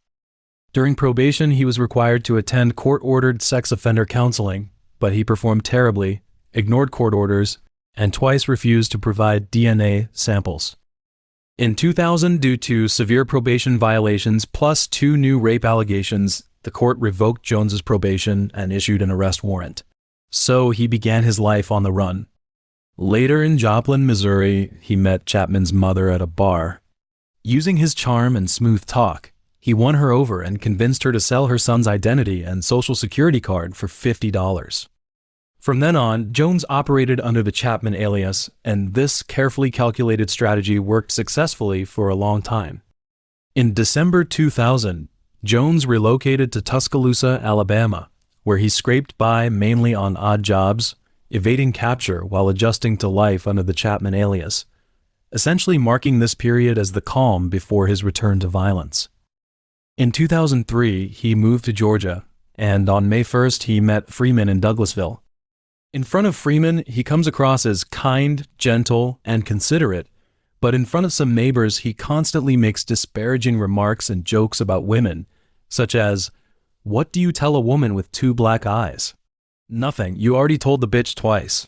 During probation, he was required to attend court-ordered sex offender counseling, but he performed terribly, ignored court orders, and twice refused to provide DNA samples. In 2000, due to severe probation violations plus 2 new rape allegations, the court revoked Jones's probation and issued an arrest warrant. So he began his life on the run. Later in Joplin, Missouri, he met Chapman's mother at a bar. Using his charm and smooth talk, he won her over and convinced her to sell her son's identity and social security card for $50. From then on, Jones operated under the Chapman alias, and this carefully calculated strategy worked successfully for a long time. In December 2000, Jones relocated to Tuscaloosa, Alabama, where he scraped by mainly on odd jobs, evading capture while adjusting to life under the Chapman alias, essentially marking this period as the calm before his return to violence. In 2003, he moved to Georgia, and on May 1st, he met Freeman in Douglasville. In front of Freeman, he comes across as kind, gentle, and considerate, but in front of some neighbors, he constantly makes disparaging remarks and jokes about women, such as, "What do you tell a woman with 2 black eyes?" "Nothing, you already told the bitch twice."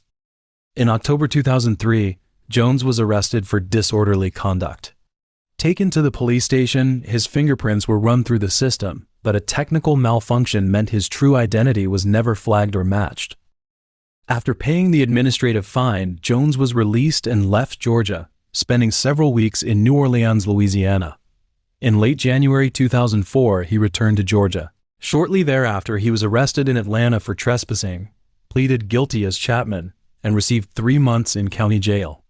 In October 2003, Jones was arrested for disorderly conduct. Taken to the police station, his fingerprints were run through the system, but a technical malfunction meant his true identity was never flagged or matched. After paying the administrative fine, Jones was released and left Georgia, spending several weeks in New Orleans, Louisiana. In late January 2004, he returned to Georgia. Shortly thereafter, he was arrested in Atlanta for trespassing, pleaded guilty as Chapman, and received 3 months in county jail.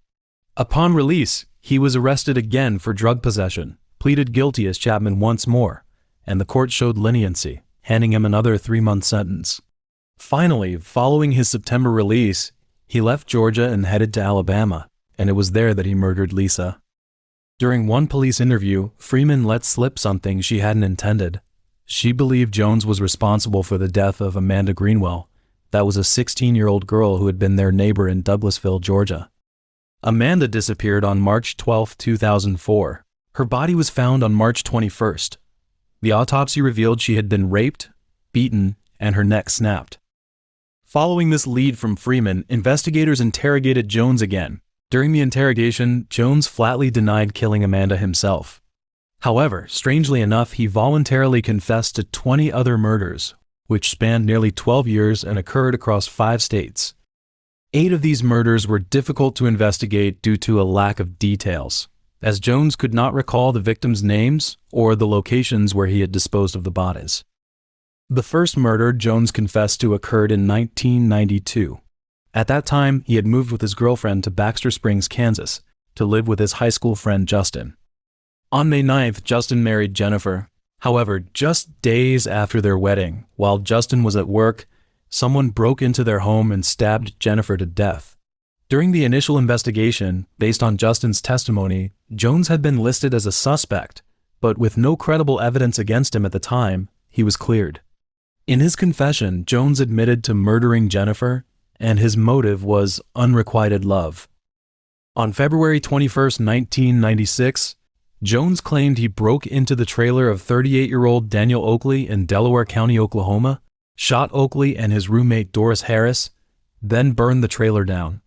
Upon release, he was arrested again for drug possession, pleaded guilty as Chapman once more, and the court showed leniency, handing him another 3-month sentence. Finally, following his September release, he left Georgia and headed to Alabama, and it was there that he murdered Lisa. During one police interview, Freeman let slip something she hadn't intended. She believed Jones was responsible for the death of Amanda Greenwell. That was a 16-year-old girl who had been their neighbor in Douglasville, Georgia. Amanda disappeared on March 12, 2004. Her body was found on March 21st. The autopsy revealed she had been raped, beaten, and her neck snapped. Following this lead from Freeman, investigators interrogated Jones again. During the interrogation, Jones flatly denied killing Amanda himself. However, strangely enough, he voluntarily confessed to 20 other murders, which spanned nearly 12 years and occurred across 5 states. 8 of these murders were difficult to investigate due to a lack of details, as Jones could not recall the victims' names or the locations where he had disposed of the bodies. The first murder Jones confessed to occurred in 1992. At that time, he had moved with his girlfriend to Baxter Springs, Kansas, to live with his high school friend Justin. On May 9th, Justin married Jennifer. However, just days after their wedding, while Justin was at work, someone broke into their home and stabbed Jennifer to death. During the initial investigation, based on Justin's testimony, Jones had been listed as a suspect, but with no credible evidence against him at the time, he was cleared. In his confession, Jones admitted to murdering Jennifer, and his motive was unrequited love. On February 21, 1996, Jones claimed he broke into the trailer of 38-year-old Daniel Oakley in Delaware County, Oklahoma, shot Oakley and his roommate Doris Harris, then burned the trailer down.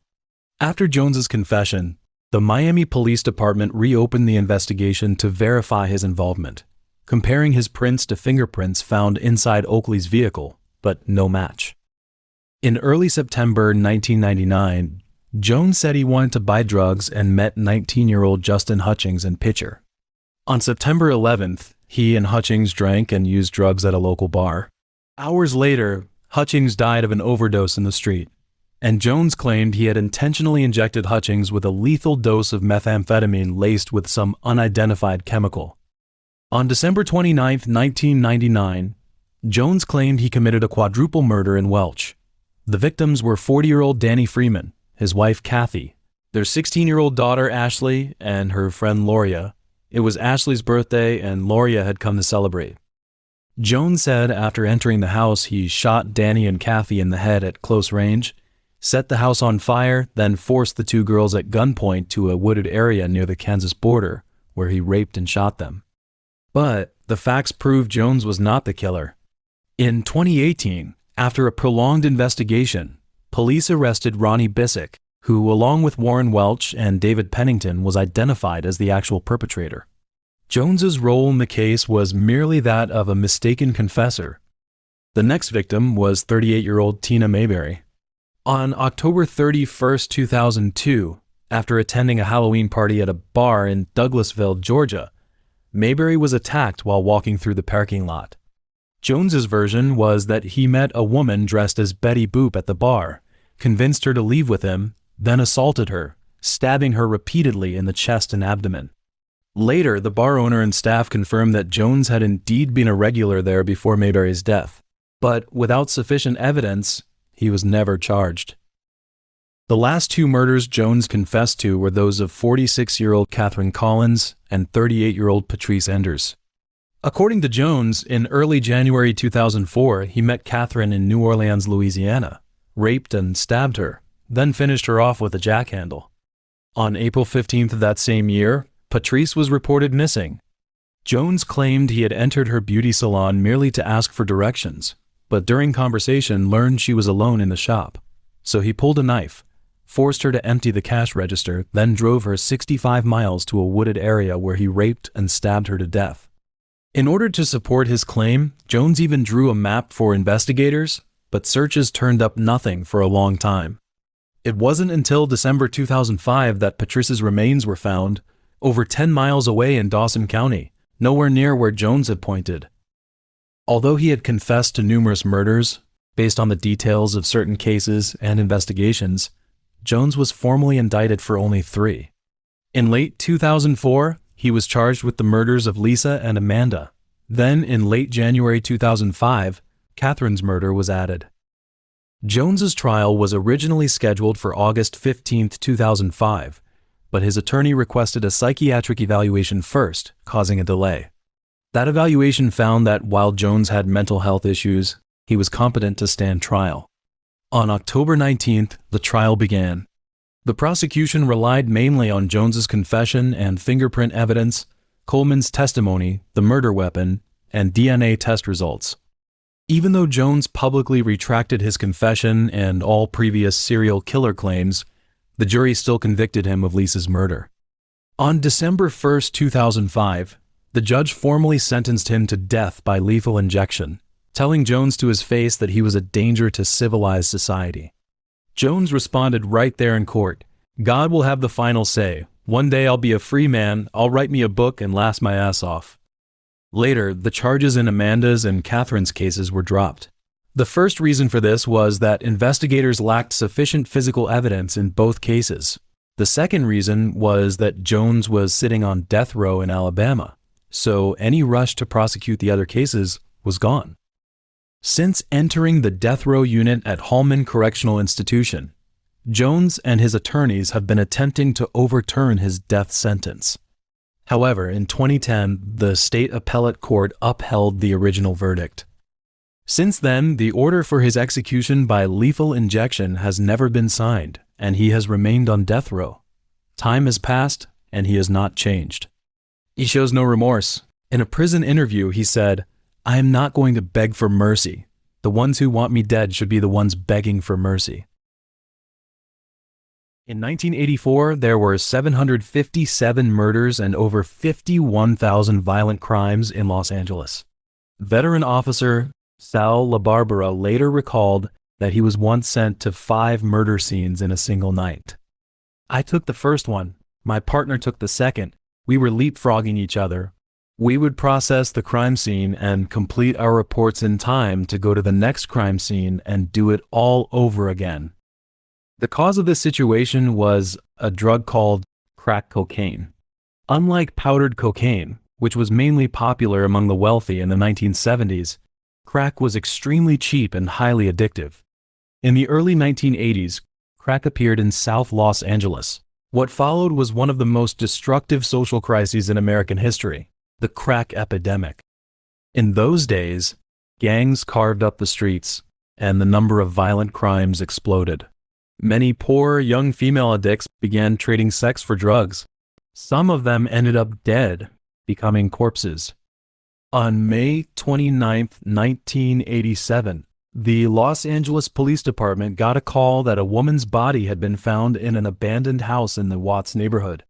After Jones's confession, the Miami Police Department reopened the investigation to verify his involvement, comparing his prints to fingerprints found inside Oakley's vehicle, but no match. In early September 1999, Jones said he wanted to buy drugs and met 19-year-old Justin Hutchings in Pitcher. On September 11th, he and Hutchings drank and used drugs at a local bar. Hours later, Hutchings died of an overdose in the street, and Jones claimed he had intentionally injected Hutchings with a lethal dose of methamphetamine laced with some unidentified chemical. On December 29, 1999, Jones claimed he committed a quadruple murder in Welch. The victims were 40-year-old Danny Freeman, his wife Kathy, their 16-year-old daughter Ashley, and her friend Loria. It was Ashley's birthday and Loria had come to celebrate. Jones said after entering the house he shot Danny and Kathy in the head at close range, set the house on fire, then forced the 2 girls at gunpoint to a wooded area near the Kansas border, where he raped and shot them. But the facts prove Jones was not the killer. In 2018, after a prolonged investigation, police arrested Ronnie Bissick, who, along with Warren Welch and David Pennington, was identified as the actual perpetrator. Jones's role in the case was merely that of a mistaken confessor. The next victim was 38-year-old Tina Mayberry. On October 31, 2002, after attending a Halloween party at a bar in Douglasville, Georgia, Mayberry was attacked while walking through the parking lot. Jones's version was that he met a woman dressed as Betty Boop at the bar, convinced her to leave with him, then assaulted her, stabbing her repeatedly in the chest and abdomen. Later, the bar owner and staff confirmed that Jones had indeed been a regular there before Mayberry's death, but without sufficient evidence, he was never charged. The last 2 murders Jones confessed to were those of 46-year-old Catherine Collins and 38-year-old Patrice Enders. According to Jones, in early January 2004, he met Catherine in New Orleans, Louisiana, raped and stabbed her, then finished her off with a jackhandle. On April 15th of that same year, Patrice was reported missing. Jones claimed he had entered her beauty salon merely to ask for directions, but during conversation learned she was alone in the shop. So he pulled a knife, forced her to empty the cash register, then drove her 65 miles to a wooded area where he raped and stabbed her to death. In order to support his claim, Jones even drew a map for investigators, but searches turned up nothing for a long time. It wasn't until December 2005 that Patrice's remains were found, over 10 miles away in Dawson County, nowhere near where Jones had pointed. Although he had confessed to numerous murders, based on the details of certain cases and investigations, Jones was formally indicted for only 3. In late 2004, he was charged with the murders of Lisa and Amanda, Then, in late January 2005, Catherine's murder was added. Jones's trial was originally scheduled for August 15, 2005, but his attorney requested a psychiatric evaluation first, causing a delay. That evaluation found that while Jones had mental health issues, he was competent to stand trial. On October 19th, the trial began. The prosecution relied mainly on Jones's confession and fingerprint evidence, Coleman's testimony, the murder weapon, and DNA test results. Even though Jones publicly retracted his confession and all previous serial killer claims, the jury still convicted him of Lisa's murder. On December 1, 2005, the judge formally sentenced him to death by lethal injection, telling Jones to his face that he was a danger to civilized society. Jones responded right there in court, "God will have the final say. One day I'll be a free man, I'll write me a book and laugh my ass off." Later, the charges in Amanda's and Catherine's cases were dropped. The first reason for this was that investigators lacked sufficient physical evidence in both cases. The second reason was that Jones was sitting on death row in Alabama, so any rush to prosecute the other cases was gone. Since entering the death row unit at Hallman Correctional Institution, Jones and his attorneys have been attempting to overturn his death sentence. However, in 2010, the state appellate court upheld the original verdict. Since then, the order for his execution by lethal injection has never been signed, and he has remained on death row. Time has passed, and he has not changed. He shows no remorse. In a prison interview, he said, "I am not going to beg for mercy. The ones who want me dead should be the ones begging for mercy." In 1984, there were 757 murders and over 51,000 violent crimes in Los Angeles. Veteran officer Sal LaBarbera later recalled that he was once sent to 5 murder scenes in a single night. "I took the first one. My partner took the second. We were leapfrogging each other. We would process the crime scene and complete our reports in time to go to the next crime scene and do it all over again." The cause of this situation was a drug called crack cocaine. Unlike powdered cocaine, which was mainly popular among the wealthy in the 1970s, crack was extremely cheap and highly addictive. In the early 1980s, crack appeared in South Los Angeles. What followed was one of the most destructive social crises in American history, the crack epidemic. In those days, gangs carved up the streets, and the number of violent crimes exploded. Many poor young female addicts began trading sex for drugs. Some of them ended up dead, becoming corpses. On May 29, 1987, the Los Angeles Police Department got a call that a woman's body had been found in an abandoned house in the Watts neighborhood.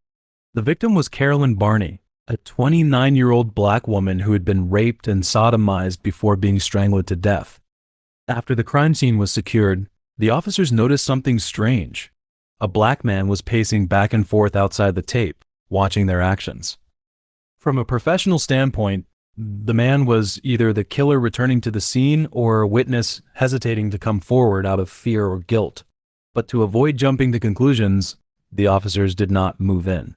The victim was Carolyn Barney, a 29-year-old black woman who had been raped and sodomized before being strangled to death. After the crime scene was secured, the officers noticed something strange. A black man was pacing back and forth outside the tape, watching their actions. From a professional standpoint, the man was either the killer returning to the scene or a witness hesitating to come forward out of fear or guilt. But to avoid jumping to conclusions, the officers did not move in.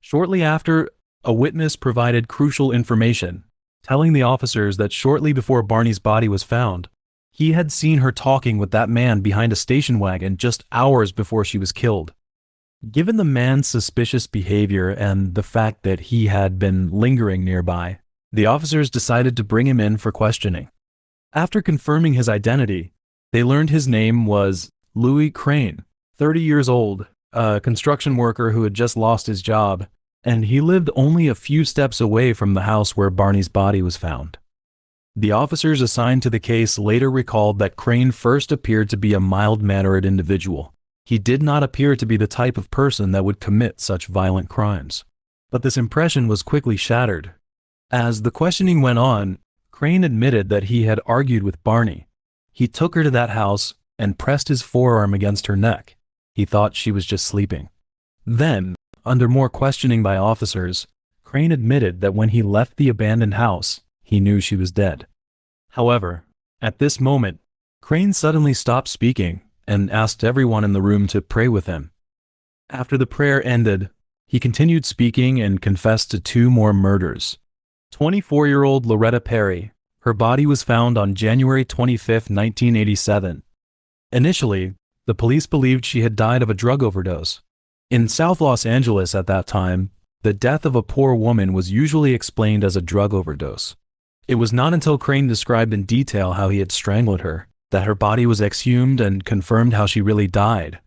Shortly after, a witness provided crucial information, telling the officers that shortly before Barney's body was found, he had seen her talking with that man behind a station wagon just hours before she was killed. Given the man's suspicious behavior and the fact that he had been lingering nearby, the officers decided to bring him in for questioning. After confirming his identity, they learned his name was Louis Crane, 30 years old, a construction worker who had just lost his job, and he lived only a few steps away from the house where Barney's body was found. The officers assigned to the case later recalled that Crane first appeared to be a mild-mannered individual. He did not appear to be the type of person that would commit such violent crimes. But this impression was quickly shattered. As the questioning went on, Crane admitted that he had argued with Barney. He took her to that house and pressed his forearm against her neck. He thought she was just sleeping. Then, under more questioning by officers, Crane admitted that when he left the abandoned house, he knew she was dead. However, at this moment, Crane suddenly stopped speaking and asked everyone in the room to pray with him. After the prayer ended, he continued speaking and confessed to 2 more murders. 24-year-old Loretta Perry. Her body was found on January 25, 1987. Initially, the police believed she had died of a drug overdose. In South Los Angeles at that time, the death of a poor woman was usually explained as a drug overdose. It was not until Crane described in detail how he had strangled her that her body was exhumed and confirmed how she really died.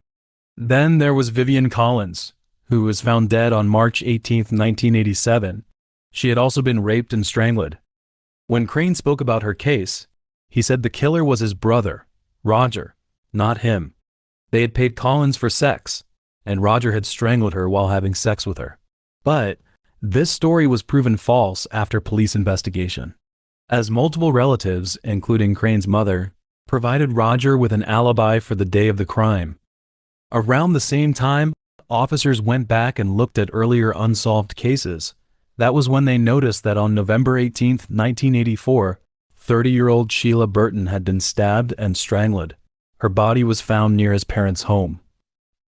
Then there was Vivian Collins, who was found dead on March 18, 1987. She had also been raped and strangled. When Crane spoke about her case, he said the killer was his brother, Roger, not him. They had paid Collins for sex, and Roger had strangled her while having sex with her. But this story was proven false after police investigation, as multiple relatives, including Crane's mother, provided Roger with an alibi for the day of the crime. Around the same time, officers went back and looked at earlier unsolved cases. That was when they noticed that on November 18, 1984, 30-year-old Sheila Burton had been stabbed and strangled. Her body was found near his parents' home.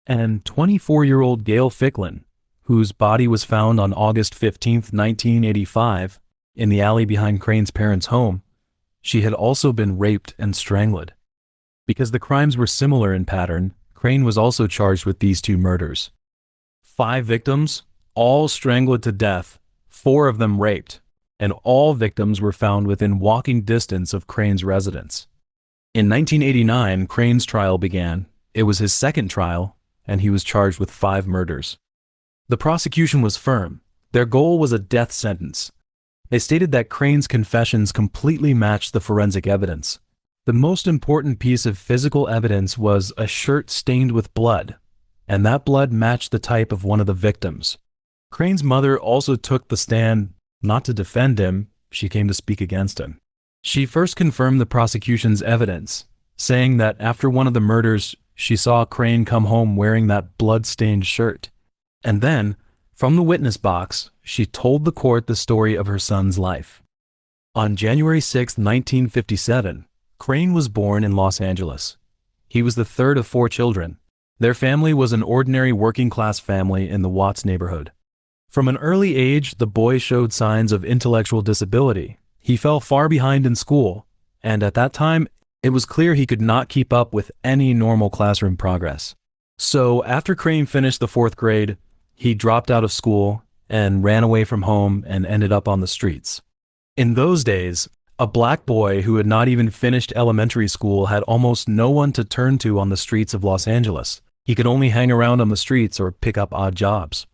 And 24-year-old Gail Ficklin, whose body was found on August 15, 1985, in the alley behind Crane's parents' home, she had also been raped and strangled. Because the crimes were similar in pattern, Crane was also charged with these two murders. 5 victims, all strangled to death, 4 of them raped, and all victims were found within walking distance of Crane's residence. In 1989, Crane's trial began. It was his second trial, and he was charged with 5 murders. The prosecution was firm. Their goal was a death sentence. They stated that Crane's confessions completely matched the forensic evidence. The most important piece of physical evidence was a shirt stained with blood, and that blood matched the type of one of the victims. Crane's mother also took the stand, not to defend him, she came to speak against him. She first confirmed the prosecution's evidence, saying that after one of the murders, she saw Crane come home wearing that blood-stained shirt. And then, from the witness box, she told the court the story of her son's life. On January 6, 1957, Crane was born in Los Angeles. He was the third of 4 children. Their family was an ordinary working-class family in the Watts neighborhood. From an early age, the boy showed signs of intellectual disability. He fell far behind in school, and at that time, it was clear he could not keep up with any normal classroom progress. So after Crane finished the 4th grade, he dropped out of school and ran away from home and ended up on the streets. In those days, a black boy who had not even finished elementary school had almost no one to turn to on the streets of Los Angeles. He could only hang around on the streets or pick up odd jobs.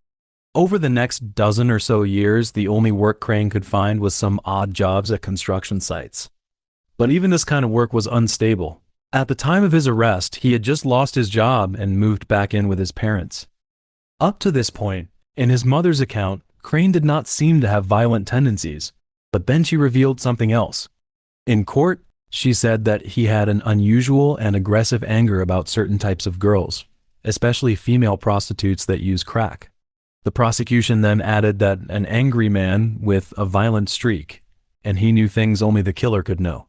Over the next dozen or so years, the only work Crane could find was some odd jobs at construction sites. But even this kind of work was unstable. At the time of his arrest, he had just lost his job and moved back in with his parents. Up to this point, in his mother's account, Crane did not seem to have violent tendencies, but then she revealed something else. In court, she said that he had an unusual and aggressive anger about certain types of girls, especially female prostitutes that use crack. The prosecution then added that an angry man with a violent streak, and he knew things only the killer could know.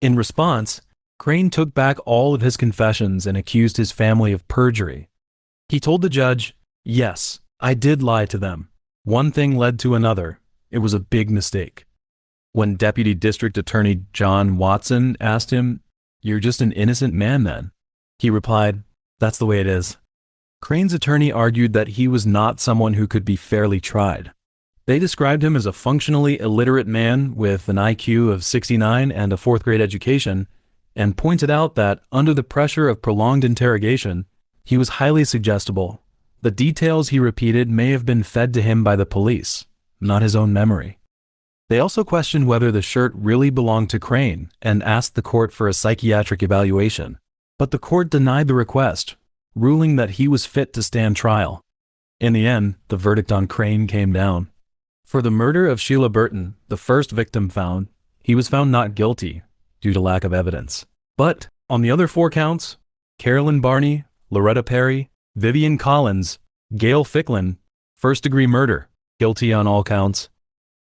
In response, Crane took back all of his confessions and accused his family of perjury. He told the judge, "Yes, I did lie to them. One thing led to another. It was a big mistake." When Deputy District Attorney John Watson asked him, "You're just an innocent man then?" he replied, "That's the way it is." Crane's attorney argued that he was not someone who could be fairly tried. They described him as a functionally illiterate man with an IQ of 69 and a 4th grade education, and pointed out that under the pressure of prolonged interrogation, he was highly suggestible. The details he repeated may have been fed to him by the police, not his own memory. They also questioned whether the shirt really belonged to Crane and asked the court for a psychiatric evaluation, but the court denied the request, ruling that he was fit to stand trial. In the end, the verdict on Crane came down. For the murder of Sheila Burton, the first victim found, he was found not guilty due to lack of evidence. But on the other 4 counts, Carolyn Barney, Loretta Perry, Vivian Collins, Gail Ficklin, first-degree murder, guilty on all counts.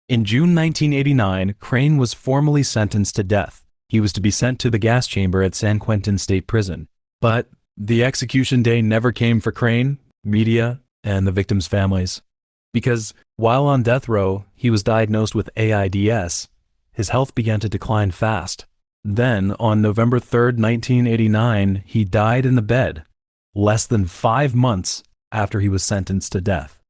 In June 1989, Crane was formally sentenced to death. He was to be sent to the gas chamber at San Quentin State Prison. But the execution day never came for Crane, media, and the victims' families. Because While on death row, he was diagnosed with AIDS. His health began to decline fast. Then, on November 3rd, 1989, he died in the bed, less than 5 months after he was sentenced to death.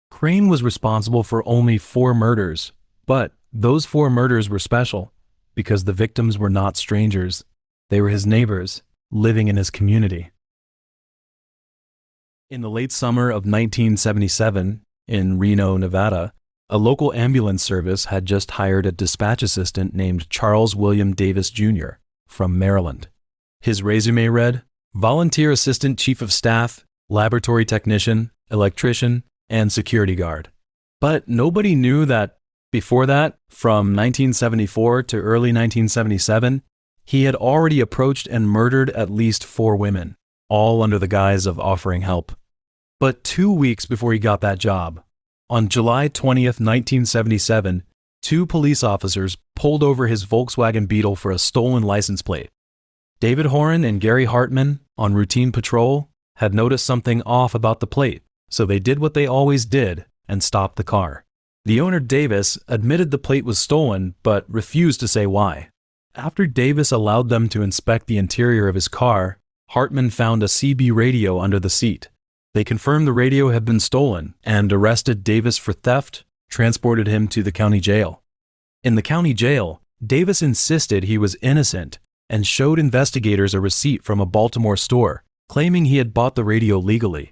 Crane was responsible for only 4 murders, but those 4 murders were special because the victims were not strangers. They were his neighbors, living in his community. In the late summer of 1977, in Reno, Nevada, a local ambulance service had just hired a dispatch assistant named Charles William Davis Jr. from Maryland. His resume read, Volunteer Assistant Chief of Staff, Laboratory Technician, Electrician, and Security Guard. But nobody knew that before that, from 1974 to early 1977, he had already approached and murdered at least 4 women, all under the guise of offering help. But 2 weeks before he got that job, on July 20th, 1977, 2 police officers pulled over his Volkswagen Beetle for a stolen license plate. David Horan and Gary Hartman, on routine patrol, had noticed something off about the plate, so they did what they always did and stopped the car. The owner, Davis, admitted the plate was stolen but refused to say why. After Davis allowed them to inspect the interior of his car, Hartman found a CB radio under the seat. They confirmed the radio had been stolen and arrested Davis for theft, transported him to the county jail. In the county jail, Davis insisted he was innocent and showed investigators a receipt from a Baltimore store, claiming he had bought the radio legally.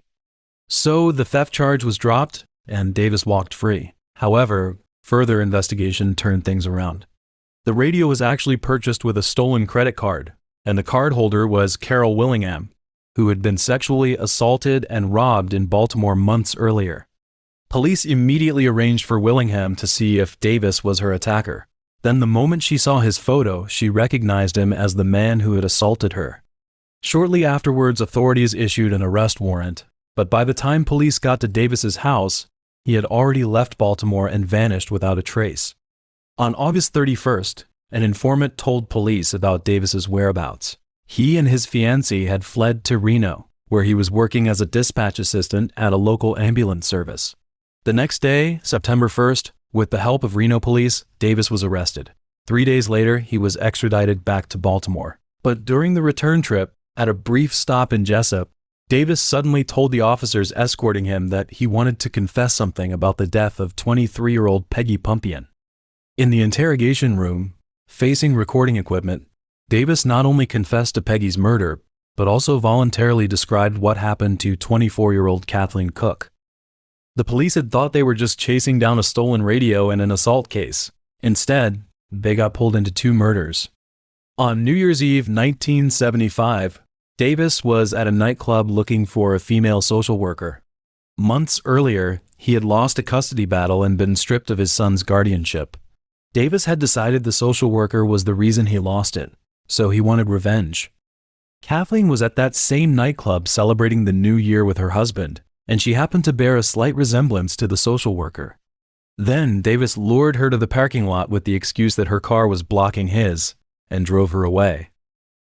So the theft charge was dropped and Davis walked free. However, further investigation turned things around. The radio was actually purchased with a stolen credit card, and the cardholder was Carol Willingham, who had been sexually assaulted and robbed in Baltimore months earlier. Police immediately arranged for Willingham to see if Davis was her attacker. Then the moment she saw his photo, she recognized him as the man who had assaulted her. Shortly afterwards, authorities issued an arrest warrant, but by the time police got to Davis's house, he had already left Baltimore and vanished without a trace. On August 31st, an informant told police about Davis's whereabouts. He and his fiancée had fled to Reno, where he was working as a dispatch assistant at a local ambulance service. The next day, September 1st, with the help of Reno police, Davis was arrested. 3 days later, he was extradited back to Baltimore. But during the return trip, at a brief stop in Jessup, Davis suddenly told the officers escorting him that he wanted to confess something about the death of 23-year-old Peggy Pumpian. In the interrogation room, facing recording equipment, Davis not only confessed to Peggy's murder, but also voluntarily described what happened to 24-year-old Kathleen Cook. The police had thought they were just chasing down a stolen radio and an assault case. Instead, they got pulled into 2 murders. On New Year's Eve 1975, Davis was at a nightclub looking for a female social worker. Months earlier, he had lost a custody battle and been stripped of his son's guardianship. Davis had decided the social worker was the reason he lost it, so he wanted revenge. Kathleen was at that same nightclub celebrating the new year with her husband, and she happened to bear a slight resemblance to the social worker. Then Davis lured her to the parking lot with the excuse that her car was blocking his, and drove her away.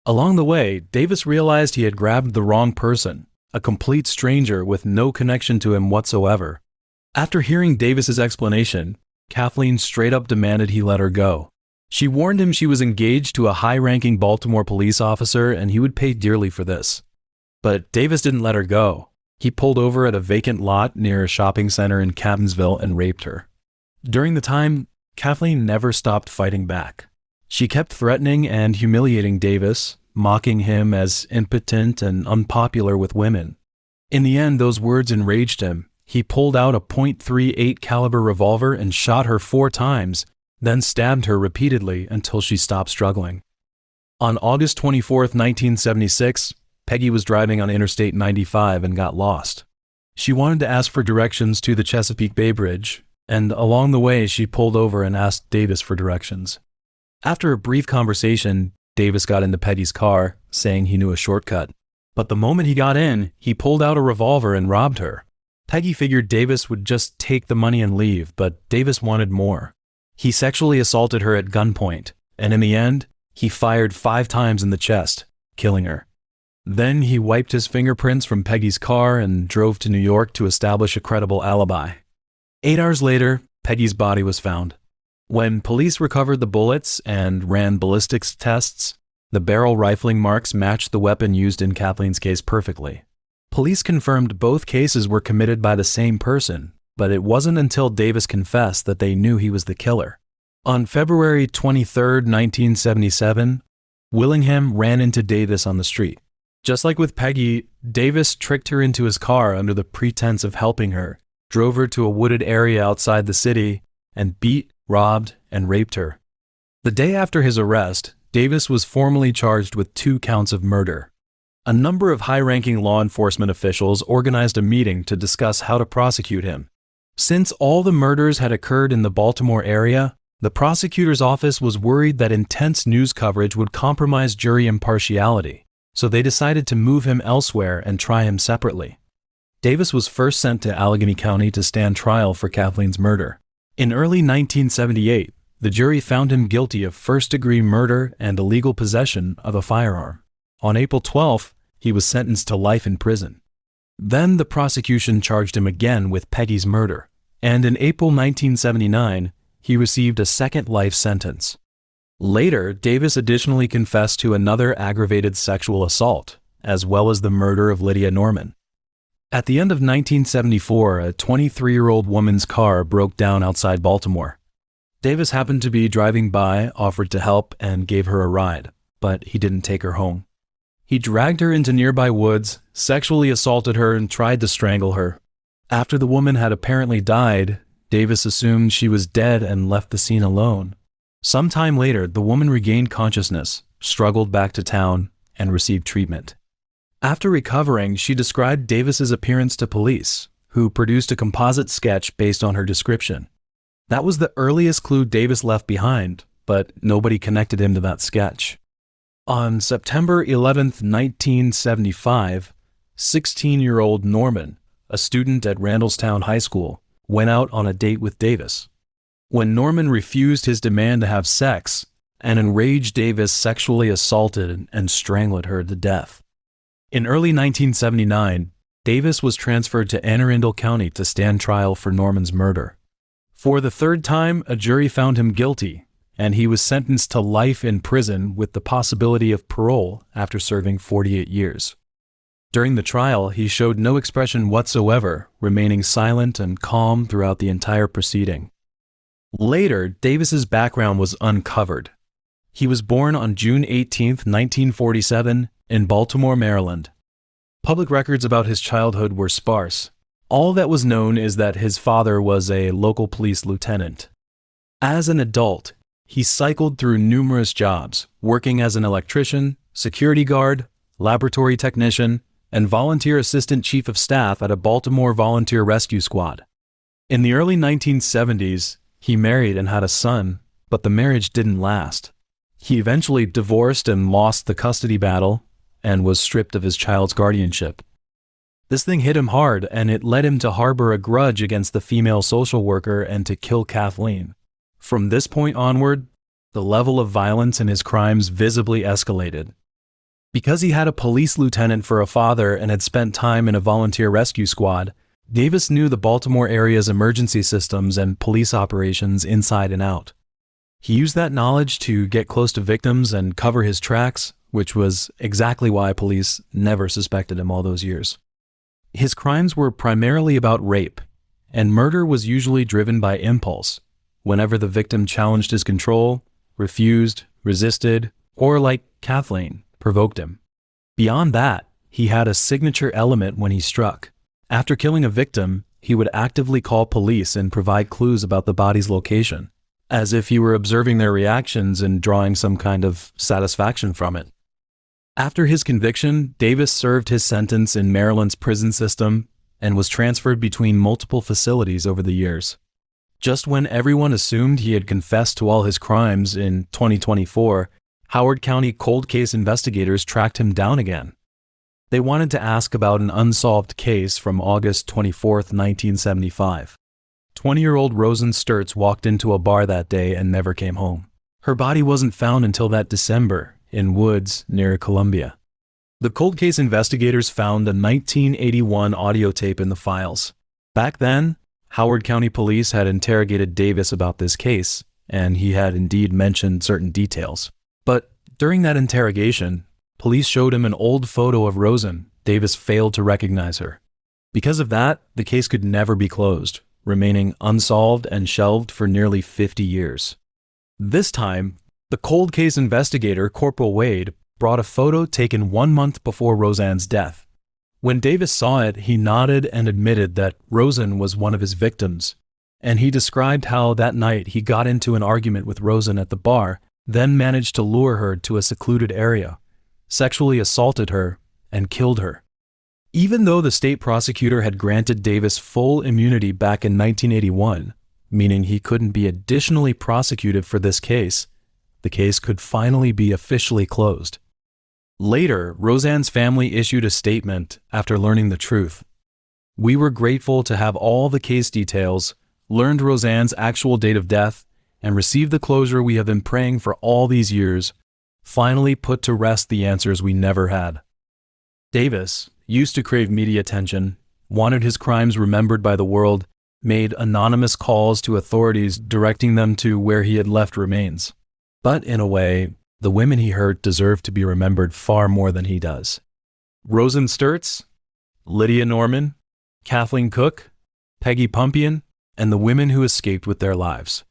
Along the way, Davis realized he had grabbed the wrong person, a complete stranger with no connection to him whatsoever. After hearing Davis's explanation, Kathleen straight up demanded he let her go. She warned him she was engaged to a high-ranking Baltimore police officer and he would pay dearly for this. But Davis didn't let her go. He pulled over at a vacant lot near a shopping center in Captansville and raped her. During the time, Kathleen never stopped fighting back. She kept threatening and humiliating Davis, mocking him as impotent and unpopular with women. In the end, those words enraged him. He pulled out a .38 caliber revolver and shot her 4 times, then stabbed her repeatedly until she stopped struggling. On August 24th, 1976, Peggy was driving on Interstate 95 and got lost. She wanted to ask for directions to the Chesapeake Bay Bridge, and along the way she pulled over and asked Davis for directions. After a brief conversation, Davis got into Peggy's car, saying he knew a shortcut. But the moment he got in, he pulled out a revolver and robbed her. Peggy figured Davis would just take the money and leave, but Davis wanted more. He sexually assaulted her at gunpoint, and in the end, he fired 5 times in the chest, killing her. Then he wiped his fingerprints from Peggy's car and drove to New York to establish a credible alibi. 8 hours later, Peggy's body was found. When police recovered the bullets and ran ballistics tests, the barrel rifling marks matched the weapon used in Kathleen's case perfectly. Police confirmed both cases were committed by the same person, but it wasn't until Davis confessed that they knew he was the killer. On February 23, 1977, Willingham ran into Davis on the street. Just like with Peggy, Davis tricked her into his car under the pretense of helping her, drove her to a wooded area outside the city, and beat, robbed, and raped her. The day after his arrest, Davis was formally charged with 2 counts of murder. A number of high-ranking law enforcement officials organized a meeting to discuss how to prosecute him. Since all the murders had occurred in the Baltimore area, the prosecutor's office was worried that intense news coverage would compromise jury impartiality, so they decided to move him elsewhere and try him separately. Davis was first sent to Allegheny County to stand trial for Kathleen's murder. In early 1978, the jury found him guilty of first-degree murder and illegal possession of a firearm. On April 12th, he was sentenced to life in prison. Then the prosecution charged him again with Peggy's murder, and in April 1979, he received a second life sentence. Later, Davis additionally confessed to another aggravated sexual assault, as well as the murder of Lydia Norman. At the end of 1974, a 23-year-old woman's car broke down outside Baltimore. Davis happened to be driving by, offered to help, and gave her a ride, but he didn't take her home. He dragged her into nearby woods, sexually assaulted her, and tried to strangle her. After the woman had apparently died, Davis assumed she was dead and left the scene alone. Sometime later, the woman regained consciousness, struggled back to town, and received treatment. After recovering, she described Davis's appearance to police, who produced a composite sketch based on her description. That was the earliest clue Davis left behind, but nobody connected him to that sketch. On September 11, 1975, 16-year-old Norman, a student at Randallstown High School, went out on a date with Davis. When Norman refused his demand to have sex, an enraged Davis sexually assaulted and strangled her to death. In early 1979, Davis was transferred to Anne Arundel County to stand trial for Norman's murder. For the third time, a jury found him guilty, and he was sentenced to life in prison with the possibility of parole after serving 48 years. During the trial, he showed no expression whatsoever, remaining silent and calm throughout the entire proceeding. Later, Davis's background was uncovered. He was born on June 18, 1947, in Baltimore, Maryland. Public records about his childhood were sparse. All that was known is that his father was a local police lieutenant. As an adult, he cycled through numerous jobs, working as an electrician, security guard, laboratory technician, and volunteer assistant chief of staff at a Baltimore volunteer rescue squad. In the early 1970s, he married and had a son, but the marriage didn't last. He eventually divorced and lost the custody battle and was stripped of his child's guardianship. This thing hit him hard, and it led him to harbor a grudge against the female social worker and to kill Kathleen. From this point onward, the level of violence in his crimes visibly escalated. Because he had a police lieutenant for a father and had spent time in a volunteer rescue squad, Davis knew the Baltimore area's emergency systems and police operations inside and out. He used that knowledge to get close to victims and cover his tracks, which was exactly why police never suspected him all those years. His crimes were primarily about rape, and murder was usually driven by impulse, whenever the victim challenged his control, refused, resisted, or, like Kathleen, provoked him. Beyond that, he had a signature element when he struck. After killing a victim, he would actively call police and provide clues about the body's location, as if he were observing their reactions and drawing some kind of satisfaction from it. After his conviction, Davis served his sentence in Maryland's prison system and was transferred between multiple facilities over the years. Just when everyone assumed he had confessed to all his crimes in 2024, Howard County cold case investigators tracked him down again. They wanted to ask about an unsolved case from August 24, 1975. 20-year-old Rosen Sturtz walked into a bar that day and never came home. Her body wasn't found until that December in woods near Columbia. The cold case investigators found a 1981 audio tape in the files. Back then, Howard County Police had interrogated Davis about this case, and he had indeed mentioned certain details. But during that interrogation, police showed him an old photo of Rosen. Davis failed to recognize her. Because of that, the case could never be closed, remaining unsolved and shelved for nearly 50 years. This time, the cold case investigator, Corporal Wade, brought a photo taken 1 month before Roseanne's death. When Davis saw it, he nodded and admitted that Rosen was one of his victims, and he described how that night he got into an argument with Rosen at the bar, then managed to lure her to a secluded area, sexually assaulted her, and killed her. Even though the state prosecutor had granted Davis full immunity back in 1981, meaning he couldn't be additionally prosecuted for this case, the case could finally be officially closed. Later, Roseanne's family issued a statement after learning the truth. "We were grateful to have all the case details, learned Roseanne's actual date of death, and received the closure we have been praying for all these years, finally put to rest the answers we never had." Davis, used to crave media attention, wanted his crimes remembered by the world, made anonymous calls to authorities directing them to where he had left remains. But in a way, the women he hurt deserve to be remembered far more than he does. Rosen Sturtz, Lydia Norman, Kathleen Cook, Peggy Pumpian, and the women who escaped with their lives.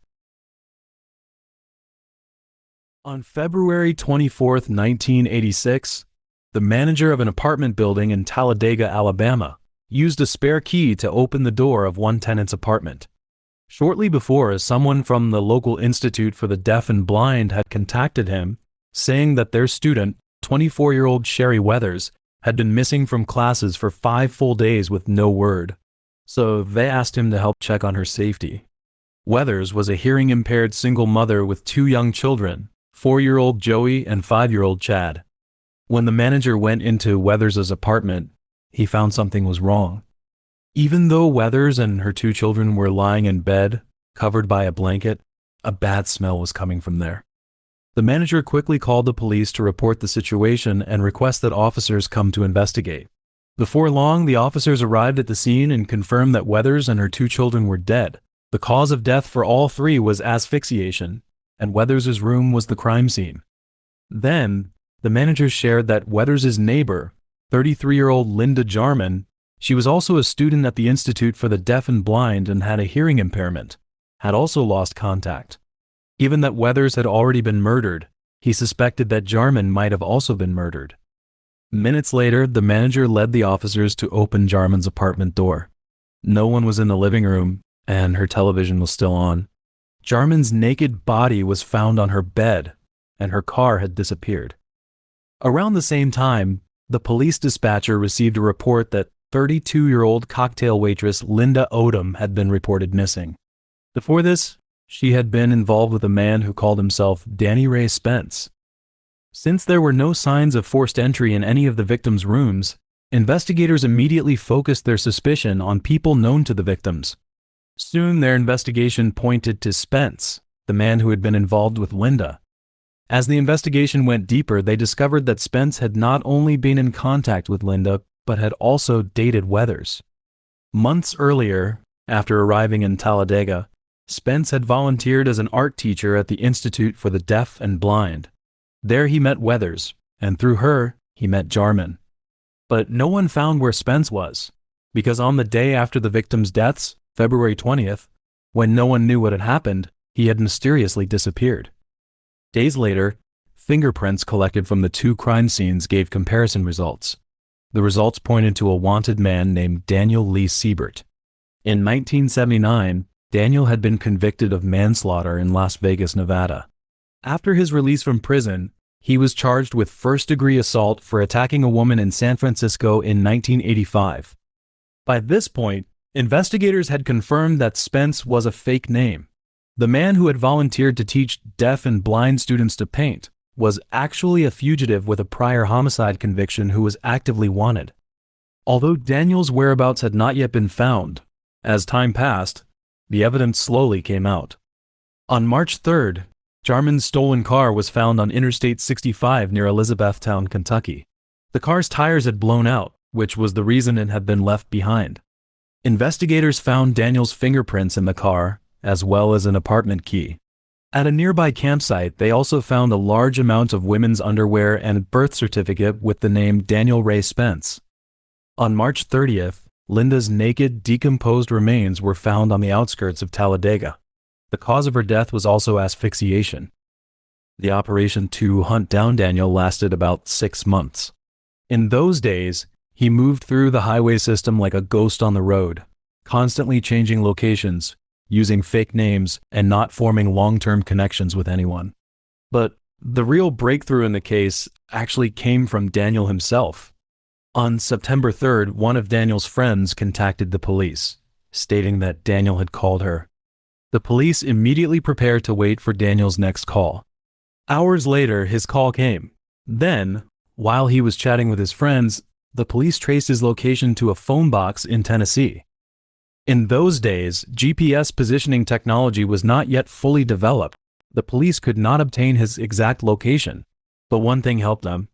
On February 24, 1986, the manager of an apartment building in Talladega, Alabama, used a spare key to open the door of one tenant's apartment. Shortly before, someone from the local Institute for the Deaf and Blind had contacted him, saying that their student, 24-year-old Sherry Weathers, had been missing from classes for 5 full days with no word. So they asked him to help check on her safety. Weathers was a hearing-impaired single mother with 2 young children, 4-year-old Joey and 5-year-old Chad. When the manager went into Weathers' apartment, he found something was wrong. Even though Weathers and her 2 children were lying in bed, covered by a blanket, a bad smell was coming from there. The manager quickly called the police to report the situation and request that officers come to investigate. Before long, the officers arrived at the scene and confirmed that Weathers and her 2 children were dead. The cause of death for all 3 was asphyxiation, and Weathers' room was the crime scene. Then, the manager shared that Weathers' neighbor, 33-year-old Linda Jarman, she was also a student at the Institute for the Deaf and Blind and had a hearing impairment, had also lost contact. Given that Weathers had already been murdered, he suspected that Jarman might have also been murdered. Minutes later, the manager led the officers to open Jarman's apartment door. No one was in the living room, and her television was still on. Jarman's naked body was found on her bed, and her car had disappeared. Around the same time, the police dispatcher received a report that 32-year-old cocktail waitress Linda Odom had been reported missing. Before this, she had been involved with a man who called himself Danny Ray Spence. Since there were no signs of forced entry in any of the victims' rooms, investigators immediately focused their suspicion on people known to the victims. Soon their investigation pointed to Spence, the man who had been involved with Linda. As the investigation went deeper, they discovered that Spence had not only been in contact with Linda, but had also dated Weathers. Months earlier, after arriving in Talladega, Spence had volunteered as an art teacher at the Institute for the Deaf and Blind. There he met Weathers, and through her, he met Jarman. But no one found where Spence was, because on the day after the victims' deaths, February 20th, when no one knew what had happened, he had mysteriously disappeared. Days later, fingerprints collected from the 2 crime scenes gave comparison results. The results pointed to a wanted man named Daniel Lee Siebert. In 1979, Daniel had been convicted of manslaughter in Las Vegas, Nevada. After his release from prison, he was charged with first-degree assault for attacking a woman in San Francisco in 1985. By this point, investigators had confirmed that Spence was a fake name. The man who had volunteered to teach deaf and blind students to paint was actually a fugitive with a prior homicide conviction who was actively wanted. Although Daniel's whereabouts had not yet been found, as time passed, the evidence slowly came out. On March 3rd, Jarman's stolen car was found on Interstate 65 near Elizabethtown, Kentucky. The car's tires had blown out, which was the reason it had been left behind. Investigators found Daniel's fingerprints in the car, as well as an apartment key. At a nearby campsite, they also found a large amount of women's underwear and a birth certificate with the name Daniel Ray Spence. On March 30th, Linda's naked, decomposed remains were found on the outskirts of Talladega. The cause of her death was also asphyxiation. The operation to hunt down Daniel lasted about 6 months. In those days, he moved through the highway system like a ghost on the road, constantly changing locations, using fake names, and not forming long-term connections with anyone. But the real breakthrough in the case actually came from Daniel himself. On September 3rd, one of Daniel's friends contacted the police, stating that Daniel had called her. The police immediately prepared to wait for Daniel's next call. Hours later, his call came. Then, while he was chatting with his friends, the police traced his location to a phone box in Tennessee. In those days, GPS positioning technology was not yet fully developed. The police could not obtain his exact location. But one thing helped them.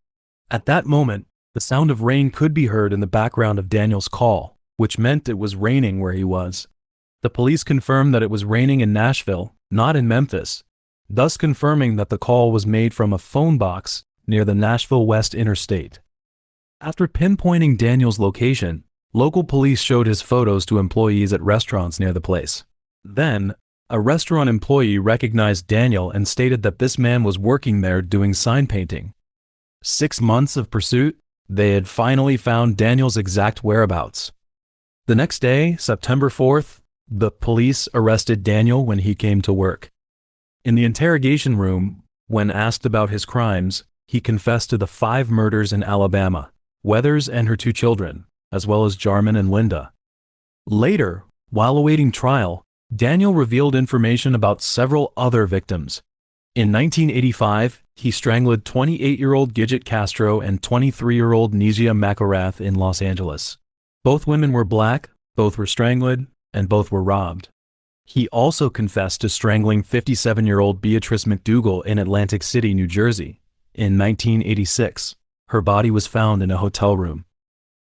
At that moment, the sound of rain could be heard in the background of Daniel's call, which meant it was raining where he was. The police confirmed that it was raining in Nashville, not in Memphis, thus confirming that the call was made from a phone box near the Nashville West Interstate. After pinpointing Daniel's location, local police showed his photos to employees at restaurants near the place. Then, a restaurant employee recognized Daniel and stated that this man was working there doing sign painting. 6 months of pursuit, they had finally found Daniel's exact whereabouts. The next day, September 4th, the police arrested Daniel when he came to work. In the interrogation room, when asked about his crimes, he confessed to the 5 murders in Alabama, Weathers and her 2 children, as well as Jarman and Linda. Later, while awaiting trial, Daniel revealed information about several other victims. In 1985, he strangled 28-year-old Gidget Castro and 23-year-old Nijia McElrath in Los Angeles. Both women were black, both were strangled, and both were robbed. He also confessed to strangling 57-year-old Beatrice McDougal in Atlantic City, New Jersey. In 1986, her body was found in a hotel room.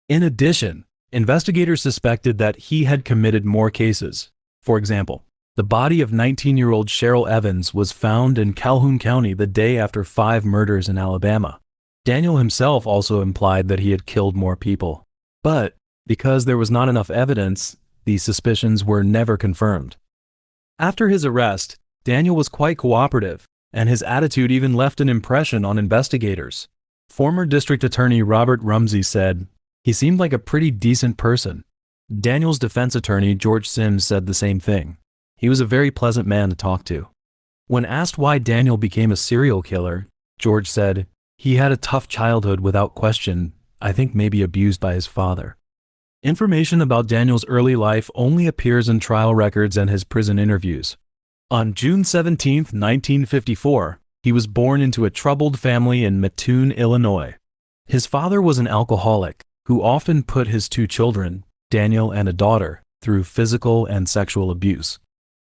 In addition, investigators suspected that he had committed more cases. For example, the body of 19-year-old Cheryl Evans was found in Calhoun County the day after 5 murders in Alabama. Daniel himself also implied that he had killed more people. But because there was not enough evidence, these suspicions were never confirmed. After his arrest, Daniel was quite cooperative, and his attitude even left an impression on investigators. Former District Attorney Robert Rumsey said, "He seemed like a pretty decent person." Daniel's defense attorney, George Sims, said the same thing. He was a very pleasant man to talk to. When asked why Daniel became a serial killer, George said, "He had a tough childhood without question, I think maybe abused by his father." Information about Daniel's early life only appears in trial records and his prison interviews. On June 17, 1954, he was born into a troubled family in Mattoon, Illinois. His father was an alcoholic who often put his 2 children, Daniel and a daughter, through physical and sexual abuse,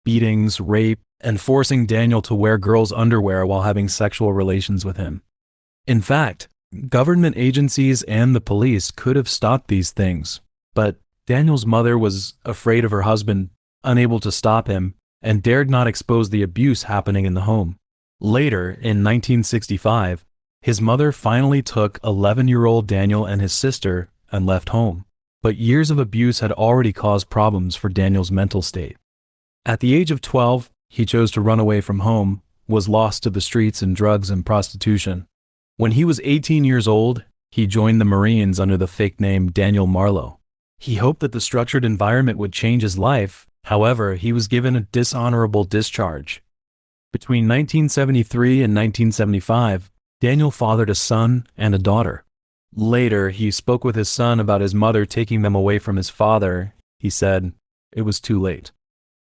beatings, rape, and forcing Daniel to wear girls' underwear while having sexual relations with him. In fact, government agencies and the police could have stopped these things, but Daniel's mother was afraid of her husband, unable to stop him, and dared not expose the abuse happening in the home. Later, in 1965, his mother finally took 11-year-old Daniel and his sister and left home. But years of abuse had already caused problems for Daniel's mental state. At the age of 12, he chose to run away from home, was lost to the streets in drugs and prostitution. When he was 18 years old, he joined the Marines under the fake name Daniel Marlowe. He hoped that the structured environment would change his life. However, he was given a dishonorable discharge. Between 1973 and 1975, Daniel fathered a son and a daughter. Later, he spoke with his son about his mother taking them away from his father. He said, "It was too late."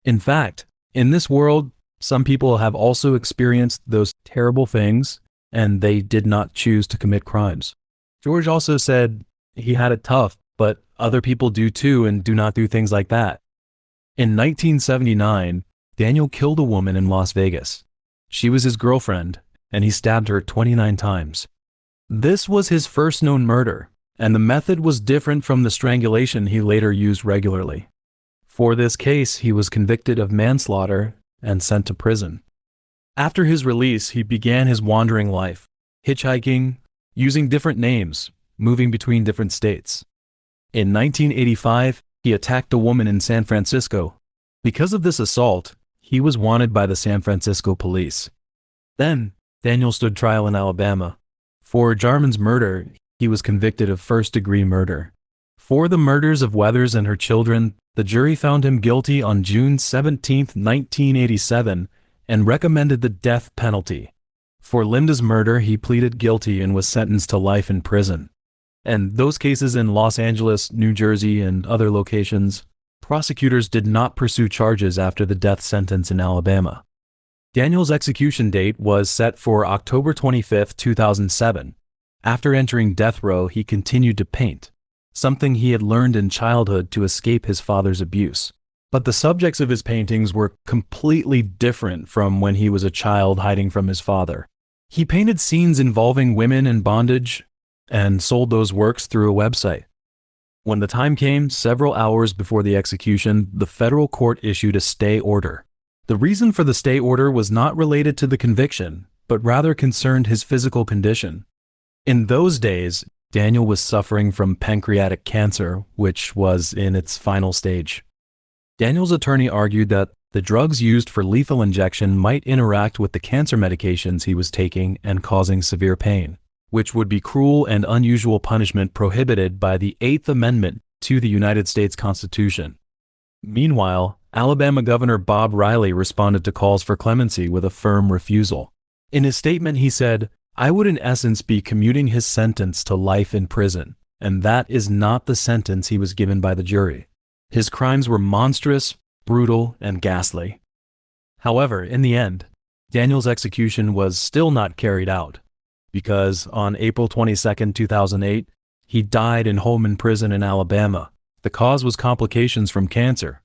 In fact, in this world, some people have also experienced those terrible things, and they did not choose to commit crimes. George also said he had it tough, but other people do too and do not do things like that. In 1979, Daniel killed a woman in Las Vegas. She was his girlfriend, and he stabbed her 29 times. This was his first known murder, and the method was different from the strangulation he later used regularly. For this case, he was convicted of manslaughter and sent to prison. After his release, he began his wandering life, hitchhiking, using different names, moving between different states. In 1985, he attacked a woman in San Francisco. Because of this assault, he was wanted by the San Francisco police. Then, Daniel stood trial in Alabama. For Jarman's murder, he was convicted of first-degree murder. For the murders of Weathers and her children, the jury found him guilty on June 17, 1987, and recommended the death penalty. For Linda's murder, he pleaded guilty and was sentenced to life in prison. And those cases in Los Angeles, New Jersey, and other locations, prosecutors did not pursue charges after the death sentence in Alabama. Daniel's execution date was set for October 25, 2007. After entering death row, he continued to paint, something he had learned in childhood to escape his father's abuse. But the subjects of his paintings were completely different from when he was a child hiding from his father. He painted scenes involving women in bondage and sold those works through a website. When the time came, several hours before the execution, the federal court issued a stay order. The reason for the stay order was not related to the conviction, but rather concerned his physical condition. In those days, Daniel was suffering from pancreatic cancer, which was in its final stage. Daniel's attorney argued that the drugs used for lethal injection might interact with the cancer medications he was taking and causing severe pain, which would be cruel and unusual punishment prohibited by the Eighth Amendment to the United States Constitution. Meanwhile, Alabama Governor Bob Riley responded to calls for clemency with a firm refusal. In his statement, he said, "I would in essence be commuting his sentence to life in prison, and that is not the sentence he was given by the jury. His crimes were monstrous, brutal, and ghastly." However, in the end, Daniel's execution was still not carried out, because on April 22, 2008, he died in Holman Prison in Alabama. The cause was complications from cancer.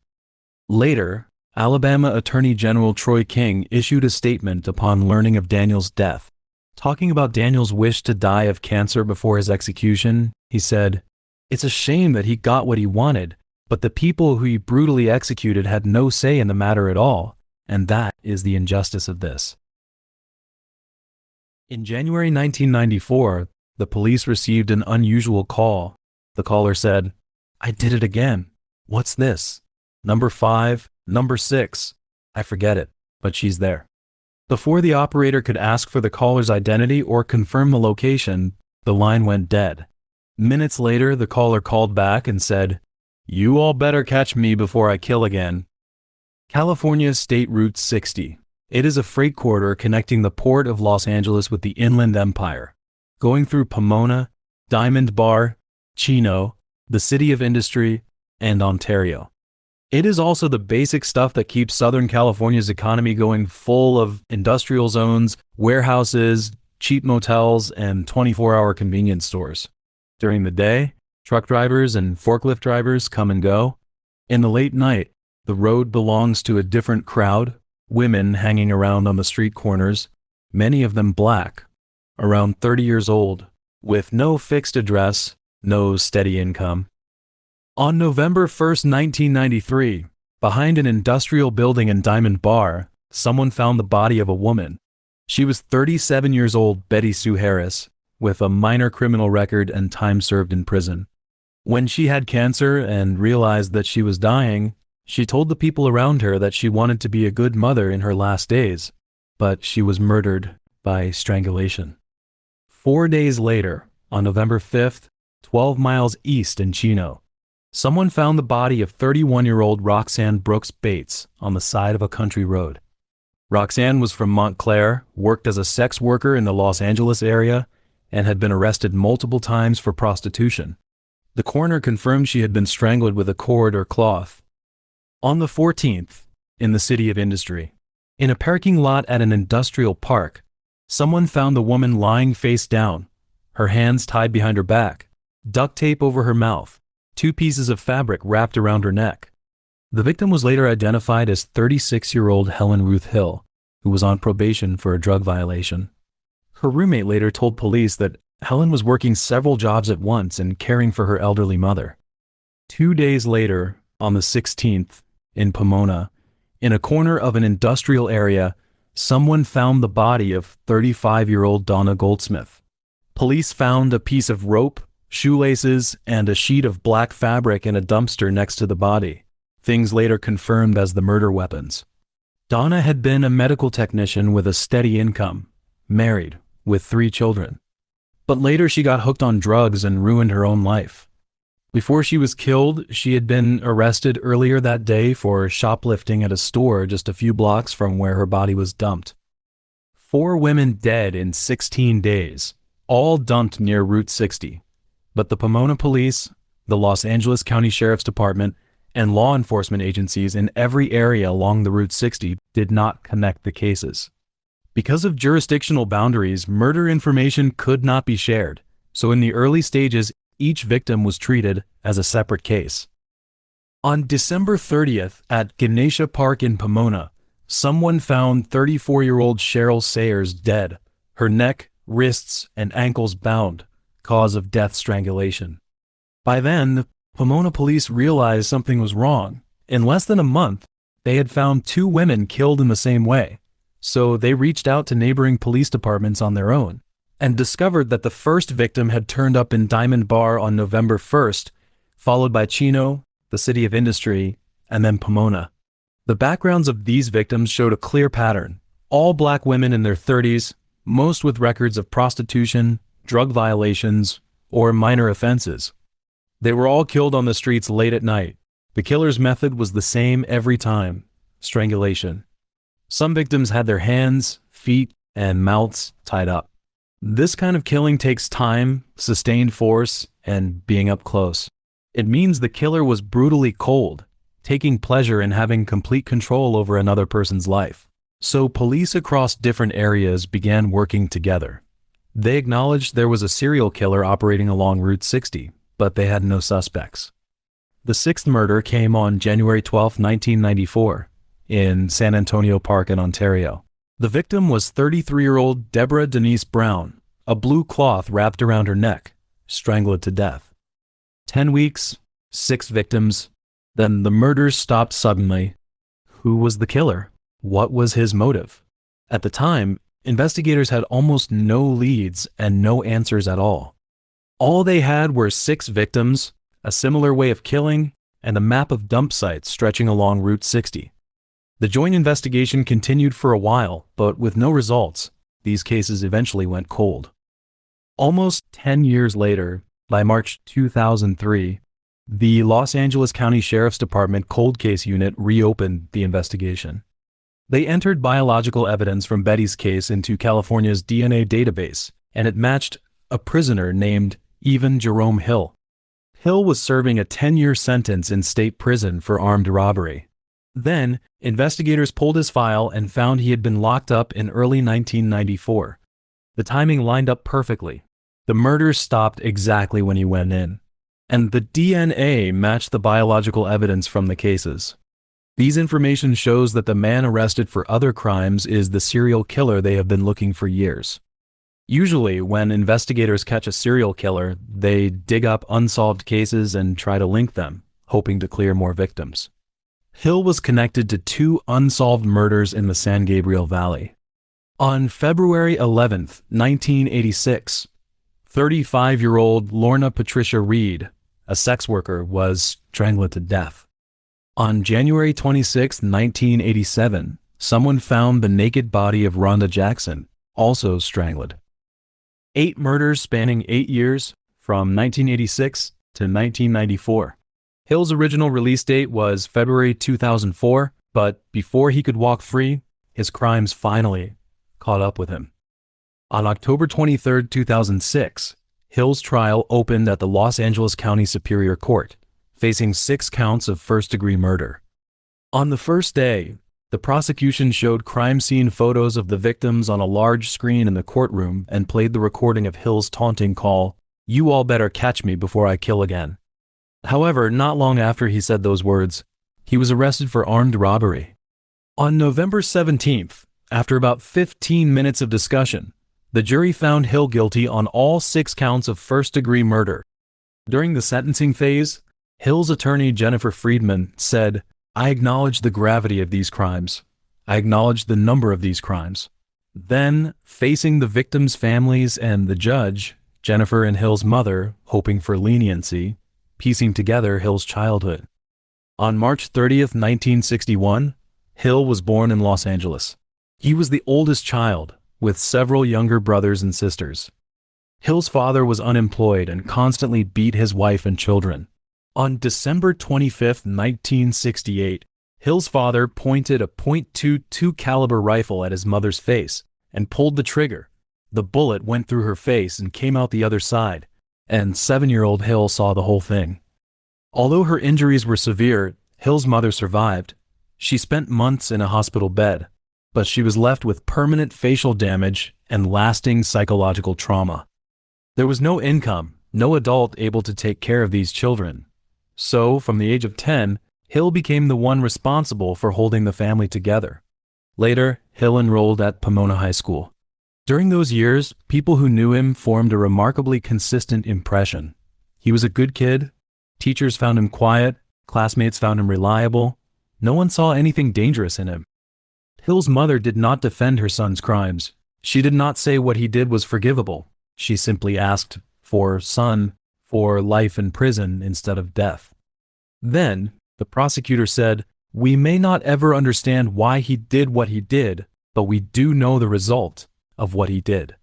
Later, Alabama Attorney General Troy King issued a statement upon learning of Daniel's death. Talking about Daniel's wish to die of cancer before his execution, he said, "It's a shame that he got what he wanted, but the people who he brutally executed had no say in the matter at all, and that is the injustice of this." In January 1994, the police received an unusual call. The caller said, "I did it again. What's this? Number 5, number 6. I forget it, but she's there." Before the operator could ask for the caller's identity or confirm the location, the line went dead. Minutes later, the caller called back and said, "You all better catch me before I kill again." California's State Route 60. It is a freight corridor connecting the port of Los Angeles with the Inland Empire, going through Pomona, Diamond Bar, Chino, the City of Industry, and Ontario. It is also the basic stuff that keeps Southern California's economy going, full of industrial zones, warehouses, cheap motels, and 24-hour convenience stores. During the day, truck drivers and forklift drivers come and go. In the late night, the road belongs to a different crowd, women hanging around on the street corners, many of them black, around 30 years old, with no fixed address, no steady income. On November 1, 1993, behind an industrial building in Diamond Bar, someone found the body of a woman. She was 37 years old, Betty Sue Harris, with a minor criminal record and time served in prison. When she had cancer and realized that she was dying, she told the people around her that she wanted to be a good mother in her last days, but she was murdered by strangulation. 4 days later, on November 5th, 12 miles east in Chino, someone found the body of 31-year-old Roxanne Brooks Bates on the side of a country road. Roxanne was from Montclair, worked as a sex worker in the Los Angeles area, and had been arrested multiple times for prostitution. The coroner confirmed she had been strangled with a cord or cloth. On the 14th, in the City of Industry, in a parking lot at an industrial park, someone found the woman lying face down, her hands tied behind her back, duct tape over her mouth, 2 pieces of fabric wrapped around her neck. The victim was later identified as 36-year-old Helen Ruth Hill, who was on probation for a drug violation. Her roommate later told police that Helen was working several jobs at once and caring for her elderly mother. 2 days later, on the 16th, in Pomona, in a corner of an industrial area, someone found the body of 35-year-old Donna Goldsmith. Police found a piece of rope, shoelaces, and a sheet of black fabric in a dumpster next to the body, things later confirmed as the murder weapons. Donna had been a medical technician with a steady income, married, with 3 children. But later she got hooked on drugs and ruined her own life. Before she was killed, she had been arrested earlier that day for shoplifting at a store just a few blocks from where her body was dumped. 4 women dead in 16 days, all dumped near Route 60. But the Pomona Police, the Los Angeles County Sheriff's Department, and law enforcement agencies in every area along the Route 60 did not connect the cases. Because of jurisdictional boundaries, murder information could not be shared, so in the early stages, each victim was treated as a separate case. On December 30th, at Ganesha Park in Pomona, someone found 34-year-old Cheryl Sayers dead, her neck, wrists, and ankles bound, cause of death strangulation. By then, the Pomona police realized something was wrong. In less than a month, they had found 2 women killed in the same way, so they reached out to neighboring police departments on their own, and discovered that the first victim had turned up in Diamond Bar on November 1st, followed by Chino, the City of Industry, and then Pomona. The backgrounds of these victims showed a clear pattern. All black women in their 30s, most with records of prostitution, drug violations, or minor offenses. They were all killed on the streets late at night. The killer's method was the same every time: strangulation. Some victims had their hands, feet, and mouths tied up. This kind of killing takes time, sustained force, and being up close. It means the killer was brutally cold, taking pleasure in having complete control over another person's life. So police across different areas began working together. They acknowledged there was a serial killer operating along Route 60, but they had no suspects. The 6th murder came on January 12, 1994, in San Antonio Park in Ontario. The victim was 33-year-old Deborah Denise Brown, a blue cloth wrapped around her neck, strangled to death. 10 weeks, 6 victims, then the murders stopped suddenly. Who was the killer? What was his motive? At the time, investigators had almost no leads and no answers at all. All they had were 6 victims, a similar way of killing, and a map of dump sites stretching along Route 60. The joint investigation continued for a while, but with no results, these cases eventually went cold. Almost 10 years later, by March 2003, the Los Angeles County Sheriff's Department Cold Case Unit reopened the investigation. They entered biological evidence from Betty's case into California's DNA database, and it matched a prisoner named Evan Jerome Hill. Hill was serving a 10-year sentence in state prison for armed robbery. Then, investigators pulled his file and found he had been locked up in early 1994. The timing lined up perfectly. The murders stopped exactly when he went in. And the DNA matched the biological evidence from the cases. These information shows that the man arrested for other crimes is the serial killer they have been looking for years. Usually, when investigators catch a serial killer, they dig up unsolved cases and try to link them, hoping to clear more victims. Hill was connected to 2 unsolved murders in the San Gabriel Valley. On February 11, 1986, 35-year-old Lorna Patricia Reed, a sex worker, was strangled to death. On January 26, 1987, someone found the naked body of Rhonda Jackson, also strangled. 8 murders spanning 8 years, from 1986 to 1994. Hill's original release date was February 2004, but before he could walk free, his crimes finally caught up with him. On October 23, 2006, Hill's trial opened at the Los Angeles County Superior Court, facing 6 counts of first-degree murder. On the first day, the prosecution showed crime scene photos of the victims on a large screen in the courtroom and played the recording of Hill's taunting call, "You all better catch me before I kill again." However, not long after he said those words, he was arrested for armed robbery. On November 17th, after about 15 minutes of discussion, The jury found Hill guilty on all 6 counts of first-degree murder. During the sentencing phase, Hill's attorney Jennifer Friedman said, "I acknowledge the gravity of these crimes. I acknowledge the number of these crimes." Then, facing the victims' families and the judge, Jennifer and Hill's mother, hoping for leniency, piecing together Hill's childhood. On March 30th, 1961, Hill was born in Los Angeles. He was the oldest child, with several younger brothers and sisters. Hill's father was unemployed and constantly beat his wife and children. On December 25, 1968, Hill's father pointed a .22 caliber rifle at his mother's face and pulled the trigger. The bullet went through her face and came out the other side, and 7-year-old Hill saw the whole thing. Although her injuries were severe, Hill's mother survived. She spent months in a hospital bed, but she was left with permanent facial damage and lasting psychological trauma. There was no income, no adult able to take care of these children. So, from the age of 10, Hill became the one responsible for holding the family together. Later, Hill enrolled at Pomona High School. During those years, people who knew him formed a remarkably consistent impression. He was a good kid. Teachers found him quiet. Classmates found him reliable. No one saw anything dangerous in him. Hill's mother did not defend her son's crimes. She did not say what he did was forgivable. She simply asked for life in prison instead of death. Then, the prosecutor said, "We may not ever understand why he did what he did, but we do know the result of what he did."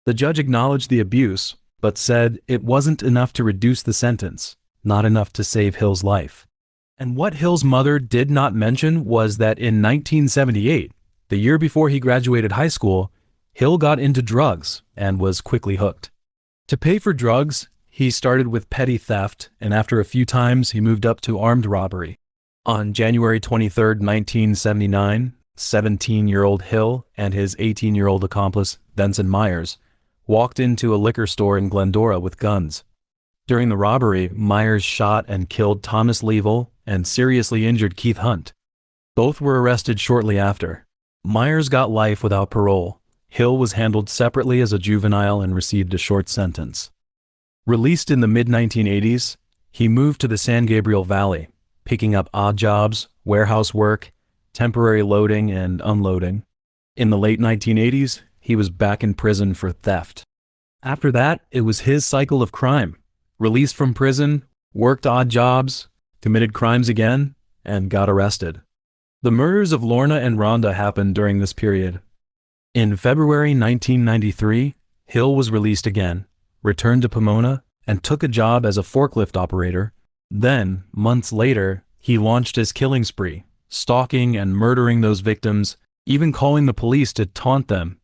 The judge acknowledged the abuse, but said it wasn't enough to reduce the sentence, not enough to save Hill's life. And what Hill's mother did not mention was that in 1978, the year before he graduated high school, Hill got into drugs and was quickly hooked. To pay for drugs, he started with petty theft, and after a few times, he moved up to armed robbery. On January 23, 1979, 17-year-old Hill and his 18-year-old accomplice, Vincent Myers, walked into a liquor store in Glendora with guns. During the robbery, Myers shot and killed Thomas Leavell and seriously injured Keith Hunt. Both were arrested shortly after. Myers got life without parole. Hill was handled separately as a juvenile and received a short sentence. Released in the mid-1980s, he moved to the San Gabriel Valley, picking up odd jobs, warehouse work, temporary loading and unloading. In the late 1980s, he was back in prison for theft. After that, it was his cycle of crime. Released from prison, worked odd jobs, committed crimes again, and got arrested. The murders of Lorna and Rhonda happened during this period. In February 1993, Hill was released again, returned to Pomona, and took a job as a forklift operator. Then, months later, he launched his killing spree, stalking and murdering those victims, even calling the police to taunt them.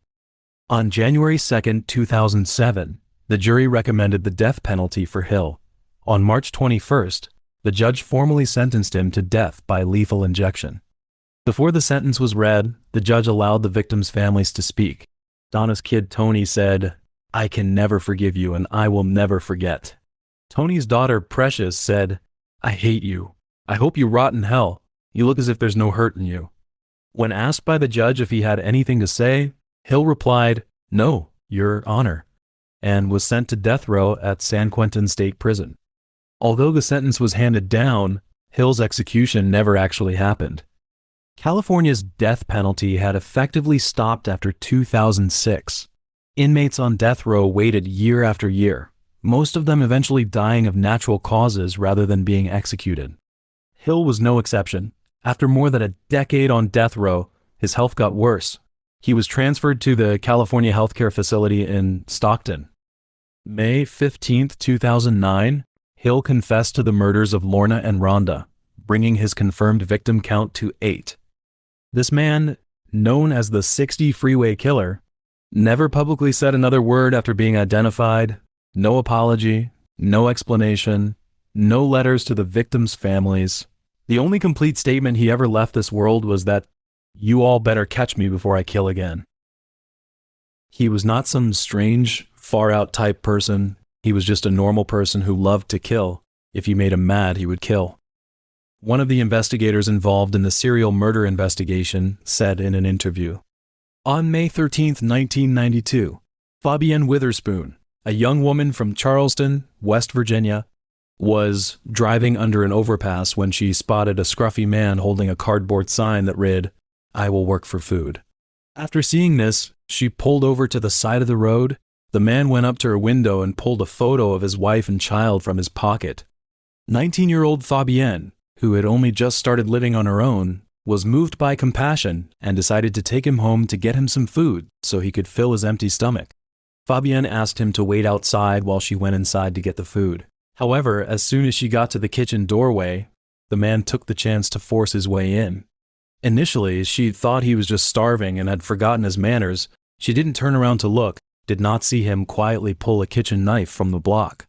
On January 2, 2007, the jury recommended the death penalty for Hill. On March 21st, the judge formally sentenced him to death by lethal injection. Before the sentence was read, the judge allowed the victims' families to speak. Donna's kid Tony said, "I can never forgive you and I will never forget." Tony's daughter Precious said, "I hate you. I hope you rot in hell. You look as if there's no hurt in you." When asked by the judge if he had anything to say, Hill replied, "No, Your Honor," and was sent to death row at San Quentin State Prison. Although the sentence was handed down, Hill's execution never actually happened. California's death penalty had effectively stopped after 2006. Inmates on death row waited year after year, most of them eventually dying of natural causes rather than being executed. Hill was no exception. After more than a decade on death row, his health got worse. He was transferred to the California Healthcare Facility in Stockton. May 15, 2009, Hill confessed to the murders of Lorna and Rhonda, bringing his confirmed victim count to 8. This man, known as the 60 Freeway Killer, never publicly said another word after being identified. No apology, no explanation, no letters to the victims' families. The only complete statement he ever left this world was that, "You all better catch me before I kill again." He was not some strange, far-out type person. He was just a normal person who loved to kill. If you made him mad, he would kill. One of the investigators involved in the serial murder investigation said in an interview, "On May 13, 1992, Fabienne Witherspoon, a young woman from Charleston, West Virginia, was driving under an overpass when she spotted a scruffy man holding a cardboard sign that read, "I will work for food." After seeing this, she pulled over to the side of the road. The man went up to her window and pulled a photo of his wife and child from his pocket. 19-year-old Fabienne, who had only just started living on her own, was moved by compassion and decided to take him home to get him some food so he could fill his empty stomach. Fabienne asked him to wait outside while she went inside to get the food. However, as soon as she got to the kitchen doorway, the man took the chance to force his way in. Initially, she thought he was just starving and had forgotten his manners. She didn't turn around to look, did not see him quietly pull a kitchen knife from the block.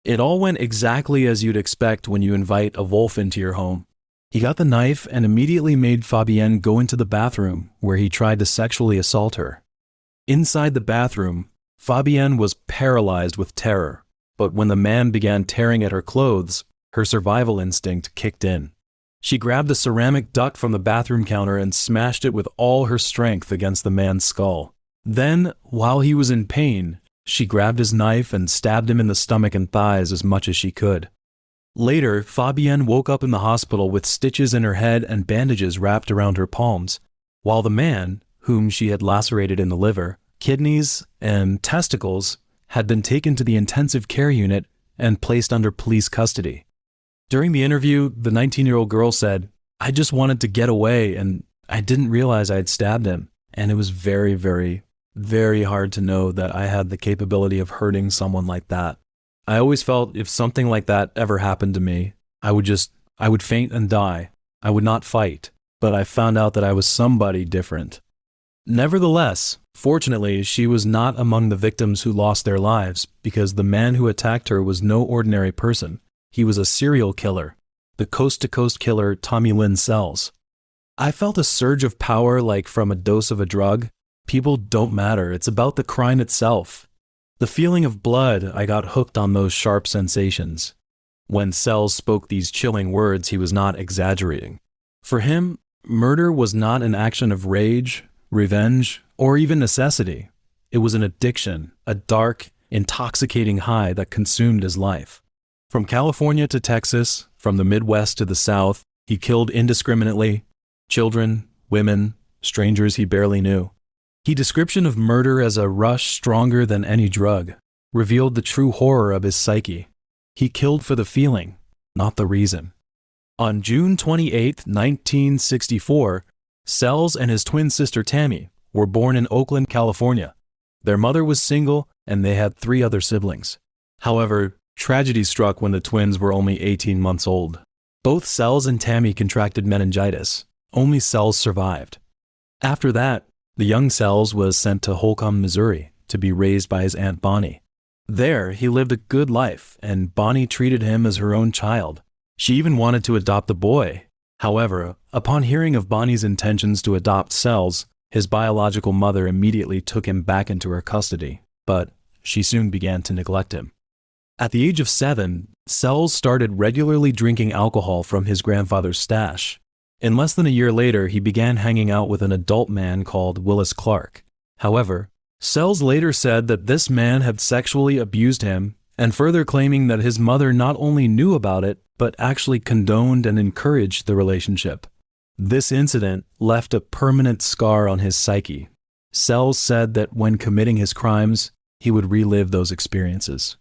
It all went exactly as you'd expect when you invite a wolf into your home. He got the knife and immediately made Fabienne go into the bathroom, where he tried to sexually assault her. Inside the bathroom, Fabienne was paralyzed with terror, but when the man began tearing at her clothes, her survival instinct kicked in. She grabbed a ceramic duck from the bathroom counter and smashed it with all her strength against the man's skull. Then, while he was in pain, she grabbed his knife and stabbed him in the stomach and thighs as much as she could. Later, Fabienne woke up in the hospital with stitches in her head and bandages wrapped around her palms, while the man, whom she had lacerated in the liver, kidneys, and testicles, had been taken to the intensive care unit and placed under police custody. During the interview, the 19-year-old girl said, "I just wanted to get away and I didn't realize I had stabbed him, and it was very, very, very hard to know that I had the capability of hurting someone like that. I always felt if something like that ever happened to me, I would faint and die. I would not fight, but I found out that I was somebody different." Nevertheless, fortunately, she was not among the victims who lost their lives because the man who attacked her was no ordinary person. He was a serial killer, the coast-to-coast killer Tommy Lynn Sells. I felt a surge of power like from a dose of a drug. People don't matter, it's about the crime itself. The feeling of blood, I got hooked on those sharp sensations. When Sells spoke these chilling words, he was not exaggerating. For him, murder was not an action of rage, revenge, or even necessity. It was an addiction, a dark, intoxicating high that consumed his life. From California to Texas, from the Midwest to the South, he killed indiscriminately, children, women, strangers he barely knew. His description of murder as a rush stronger than any drug revealed the true horror of his psyche. He killed for the feeling, not the reason. On June 28, 1964, Sells and his twin sister Tammy were born in Oakland, California. Their mother was single and they had 3 other siblings. However, tragedy struck when the twins were only 18 months old. Both Sells and Tammy contracted meningitis. Only Sells survived. After that, the young Sells was sent to Holcomb, Missouri, to be raised by his Aunt Bonnie. There, he lived a good life, and Bonnie treated him as her own child. She even wanted to adopt a boy. However, upon hearing of Bonnie's intentions to adopt Sells, his biological mother immediately took him back into her custody, but she soon began to neglect him. At the age of 7, Sells started regularly drinking alcohol from his grandfather's stash. In less than a year later, he began hanging out with an adult man called Willis Clark. However, Sells later said that this man had sexually abused him, and further claiming that his mother not only knew about it, but actually condoned and encouraged the relationship. This incident left a permanent scar on his psyche. Sells said that when committing his crimes, he would relive those experiences.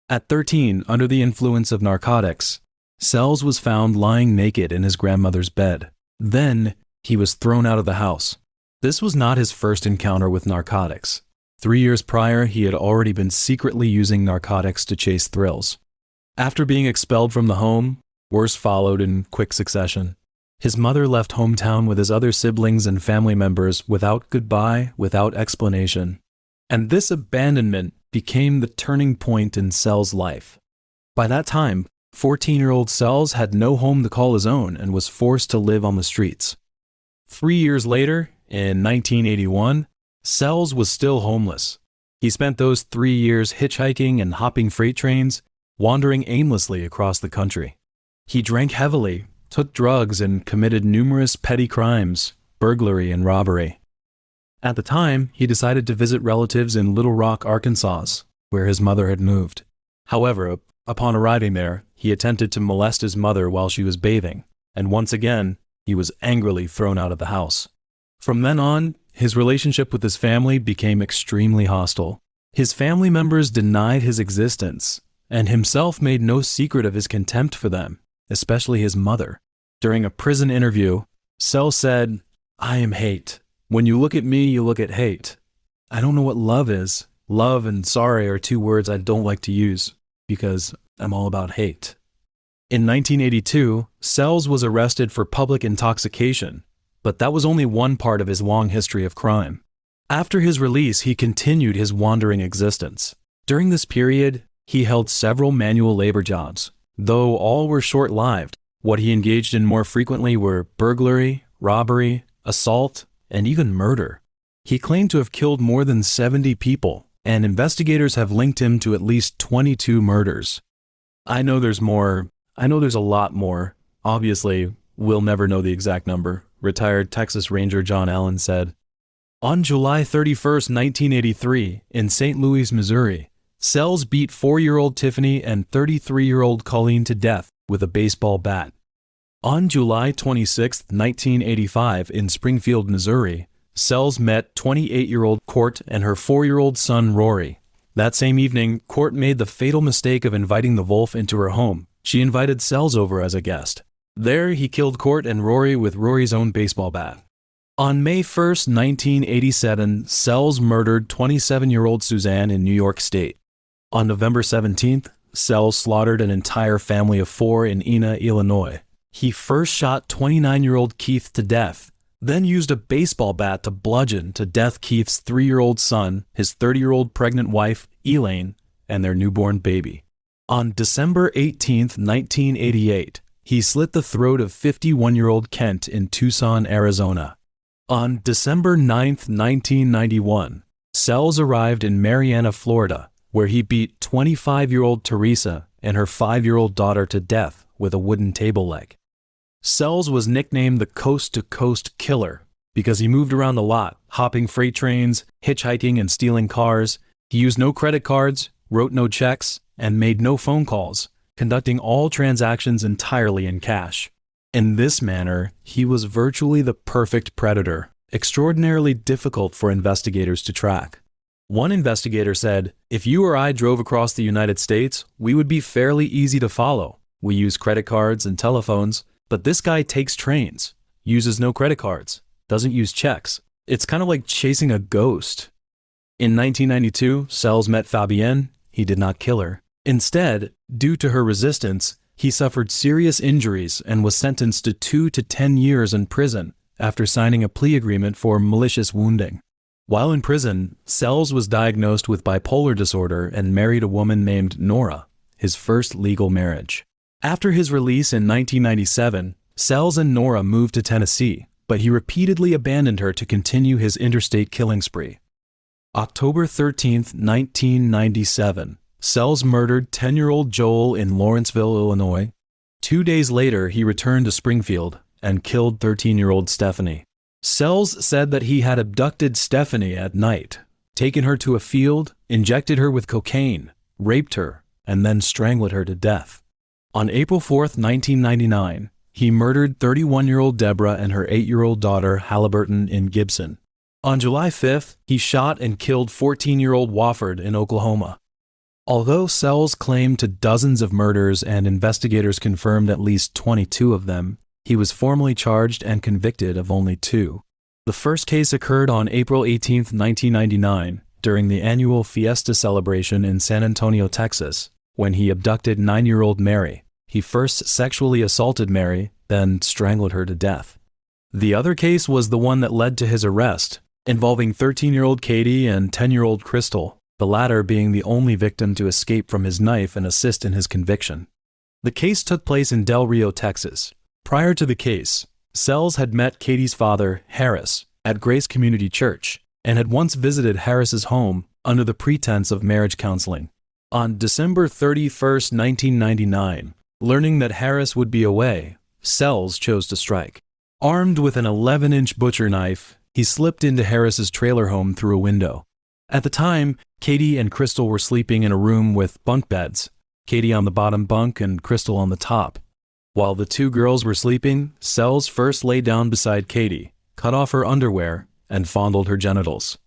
At 13, under the influence of narcotics, Sells was found lying naked in his grandmother's bed. Then, he was thrown out of the house. This was not his first encounter with narcotics. 3 years prior, he had already been secretly using narcotics to chase thrills. After being expelled from the home, worse followed in quick succession. His mother left hometown with his other siblings and family members without goodbye, without explanation. And this abandonment became the turning point in Sells' life. By that time, 14-year-old Sells had no home to call his own and was forced to live on the streets. 3 years later, in 1981, Sells was still homeless. He spent those 3 years hitchhiking and hopping freight trains, wandering aimlessly across the country. He drank heavily, took drugs, and committed numerous petty crimes, burglary and robbery. At the time, he decided to visit relatives in Little Rock, Arkansas, where his mother had moved. However, upon arriving there, he attempted to molest his mother while she was bathing, and once again, he was angrily thrown out of the house. From then on, his relationship with his family became extremely hostile. His family members denied his existence, and himself made no secret of his contempt for them, especially his mother. During a prison interview, Sells said, "I am hate. When you look at me, you look at hate. I don't know what love is. Love and sorry are two words I don't like to use, because I'm all about hate." In 1982, Sells was arrested for public intoxication, but that was only one part of his long history of crime. After his release, he continued his wandering existence. During this period, he held several manual labor jobs, though all were short-lived. What he engaged in more frequently were burglary, robbery, assault, and even murder. He claimed to have killed more than 70 people, and investigators have linked him to at least 22 murders. I know there's more. I know there's a lot more. Obviously, we'll never know the exact number, retired Texas Ranger John Allen said. On July 31, 1983, in St. Louis, Missouri, Sells beat 4-year-old Tiffany and 33-year-old Colleen to death with a baseball bat. On July 26, 1985, in Springfield, Missouri, Sells met 28-year-old Court and her 4-year-old son Rory. That same evening, Court made the fatal mistake of inviting the wolf into her home. She invited Sells over as a guest. There, he killed Court and Rory with Rory's own baseball bat. On May 1, 1987, Sells murdered 27-year-old Suzanne in New York State. On November 17th, Sells slaughtered an entire family of 4 in Ena, Illinois. He first shot 29-year-old Keith to death, then used a baseball bat to bludgeon to death Keith's 3-year-old son, his 30-year-old pregnant wife, Elaine, and their newborn baby. On December 18, 1988, he slit the throat of 51-year-old Kent in Tucson, Arizona. On December 9, 1991, Sells arrived in Marianna, Florida, where he beat 25-year-old Teresa and her 5-year-old daughter to death with a wooden table leg. Sells was nicknamed the Coast-to-Coast Killer because he moved around the lot, hopping freight trains, hitchhiking, and stealing cars. He used no credit cards, wrote no checks, and made no phone calls, conducting all transactions entirely in cash. In this manner, he was virtually the perfect predator, extraordinarily difficult for investigators to track. One investigator said, "If you or I drove across the United States, we would be fairly easy to follow. We use credit cards and telephones, but this guy takes trains, uses no credit cards, doesn't use checks. It's kind of like chasing a ghost." In 1992, Sells met Fabienne. He did not kill her. Instead, due to her resistance, he suffered serious injuries and was sentenced to 2 to 10 years in prison after signing a plea agreement for malicious wounding. While in prison, Sells was diagnosed with bipolar disorder and married a woman named Nora, his first legal marriage. After his release in 1997, Sells and Nora moved to Tennessee, but he repeatedly abandoned her to continue his interstate killing spree. October 13, 1997, Sells murdered 10-year-old Joel in Lawrenceville, Illinois. 2 days later, he returned to Springfield and killed 13-year-old Stephanie. Sells said that he had abducted Stephanie at night, taken her to a field, injected her with cocaine, raped her, and then strangled her to death. On April 4, 1999, he murdered 31-year-old Deborah and her 8-year-old daughter Halliburton in Gibson. On July 5th, he shot and killed 14-year-old Wofford in Oklahoma. Although Sells claimed to dozens of murders and investigators confirmed at least 22 of them, he was formally charged and convicted of only 2. The first case occurred on April 18, 1999, during the annual Fiesta celebration in San Antonio, Texas, when he abducted 9-year-old Mary. He first sexually assaulted Mary, then strangled her to death. The other case was the one that led to his arrest, involving 13-year-old Katie and 10-year-old Crystal, the latter being the only victim to escape from his knife and assist in his conviction. The case took place in Del Rio, Texas. Prior to the case, Sells had met Katie's father, Harris, at Grace Community Church, and had once visited Harris's home under the pretense of marriage counseling. On December 31, 1999, learning that Harris would be away, Sells chose to strike. Armed with an 11-inch butcher knife, He slipped into Harris's trailer home through a window. At the time, Katie and Crystal were sleeping in a room with bunk beds, Katie on the bottom bunk and Crystal on the top. While the two girls were sleeping, Sells first lay down beside Katie, cut off her underwear, and fondled her genitals.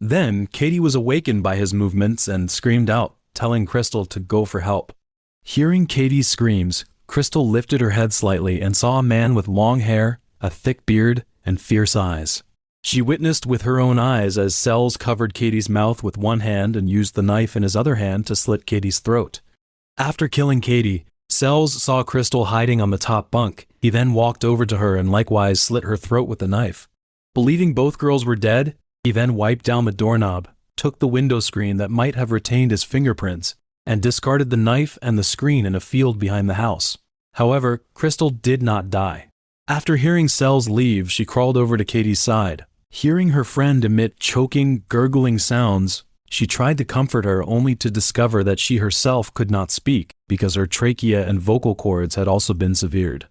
Then, Katie was awakened by his movements and screamed out, telling Crystal to go for help. Hearing Katie's screams, Crystal lifted her head slightly and saw a man with long hair, a thick beard, and fierce eyes. She witnessed with her own eyes as Sells covered Katie's mouth with one hand and used the knife in his other hand to slit Katie's throat. After killing Katie, Sells saw Crystal hiding on the top bunk. He then walked over to her and likewise slit her throat with the knife. Believing both girls were dead, he then wiped down the doorknob, took the window screen that might have retained his fingerprints, and discarded the knife and the screen in a field behind the house. However, Crystal did not die. After hearing Sells leave, she crawled over to Katie's side. Hearing her friend emit choking, gurgling sounds, she tried to comfort her only to discover that she herself could not speak because her trachea and vocal cords had also been severed.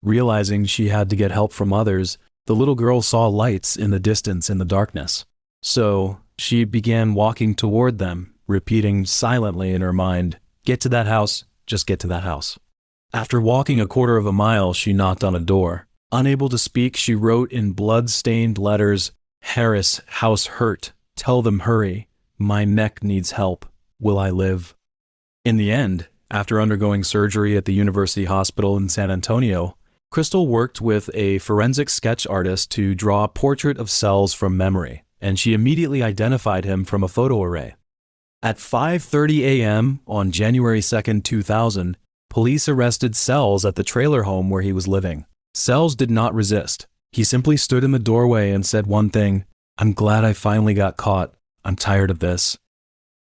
Realizing she had to get help from others, the little girl saw lights in the distance in the darkness. So, she began walking toward them, repeating silently in her mind, "Get to that house, just get to that house." After walking a quarter of a mile, she knocked on a door. Unable to speak, she wrote in blood-stained letters, "Harris, house hurt. Tell them hurry. My neck needs help. Will I live?" In the end, after undergoing surgery at the University Hospital in San Antonio, Crystal worked with a forensic sketch artist to draw a portrait of Sells from memory, and she immediately identified him from a photo array. At 5:30 a.m. on January 2, 2000, police arrested Sells at the trailer home where he was living. Sells did not resist. He simply stood in the doorway and said one thing, "I'm glad I finally got caught. I'm tired of this."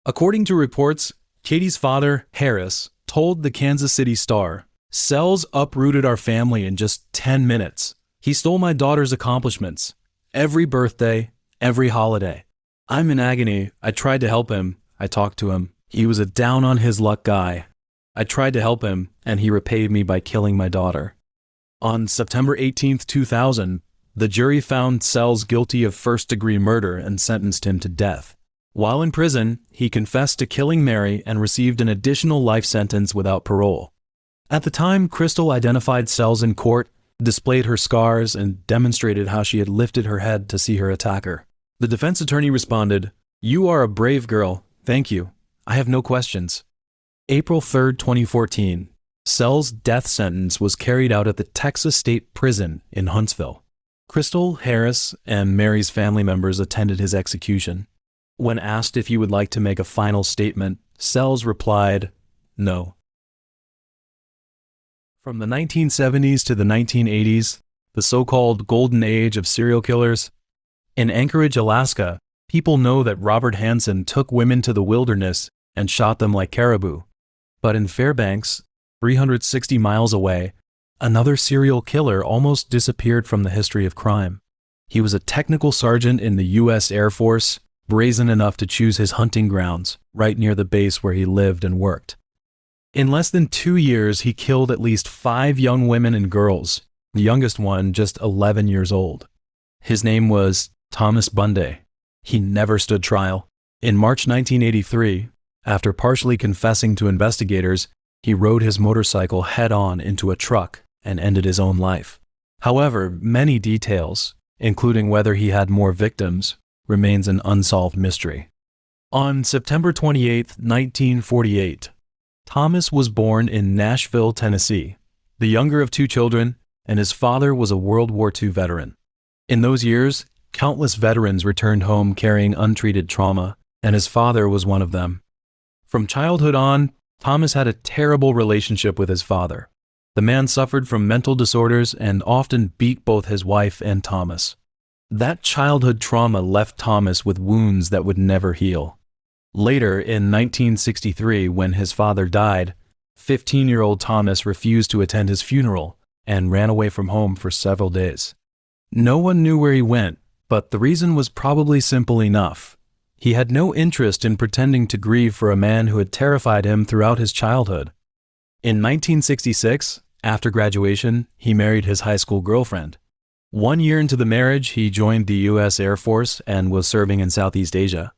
According to reports, Katie's father, Harris, told the Kansas City Star, "Sells uprooted our family in just 10 minutes. He stole my daughter's accomplishments. Every birthday, every holiday. I'm in agony. I tried to help him. I talked to him. He was a down-on-his-luck guy. I tried to help him, and he repaid me by killing my daughter." On September 18, 2000, the jury found Sells guilty of first-degree murder and sentenced him to death. While in prison, he confessed to killing Mary and received an additional life sentence without parole. At the time, Crystal identified Sells in court, displayed her scars, and demonstrated how she had lifted her head to see her attacker. The defense attorney responded, "You are a brave girl. Thank you. I have no questions." April 3, 2014, Sells' death sentence was carried out at the Texas State Prison in Huntsville. Crystal, Harris, and Mary's family members attended his execution. When asked if he would like to make a final statement, Sells replied, "No." From the 1970s to the 1980s, the so-called golden age of serial killers, in Anchorage, Alaska, people know that Robert Hansen took women to the wilderness and shot them like caribou. But in Fairbanks, 360 miles away, another serial killer almost disappeared from the history of crime. He was a technical sergeant in the U.S. Air Force, brazen enough to choose his hunting grounds right near the base where he lived and worked. In less than 2 years, he killed at least 5 young women and girls, the youngest one just 11 years old. His name was Thomas Bundy. He never stood trial. In March 1983, after partially confessing to investigators, he rode his motorcycle head-on into a truck and ended his own life. However, many details, including whether he had more victims, remains an unsolved mystery. On September 28, 1948, Thomas was born in Nashville, Tennessee, the younger of 2 children, and his father was a World War II veteran. In those years, countless veterans returned home carrying untreated trauma, and his father was one of them. From childhood on, Thomas had a terrible relationship with his father. The man suffered from mental disorders and often beat both his wife and Thomas. That childhood trauma left Thomas with wounds that would never heal. Later, in 1963, when his father died, 15-year-old Thomas refused to attend his funeral and ran away from home for several days. No one knew where he went, but the reason was probably simple enough. He had no interest in pretending to grieve for a man who had terrified him throughout his childhood. In 1966, after graduation, he married his high school girlfriend. 1 year into the marriage, he joined the U.S. Air Force and was serving in Southeast Asia.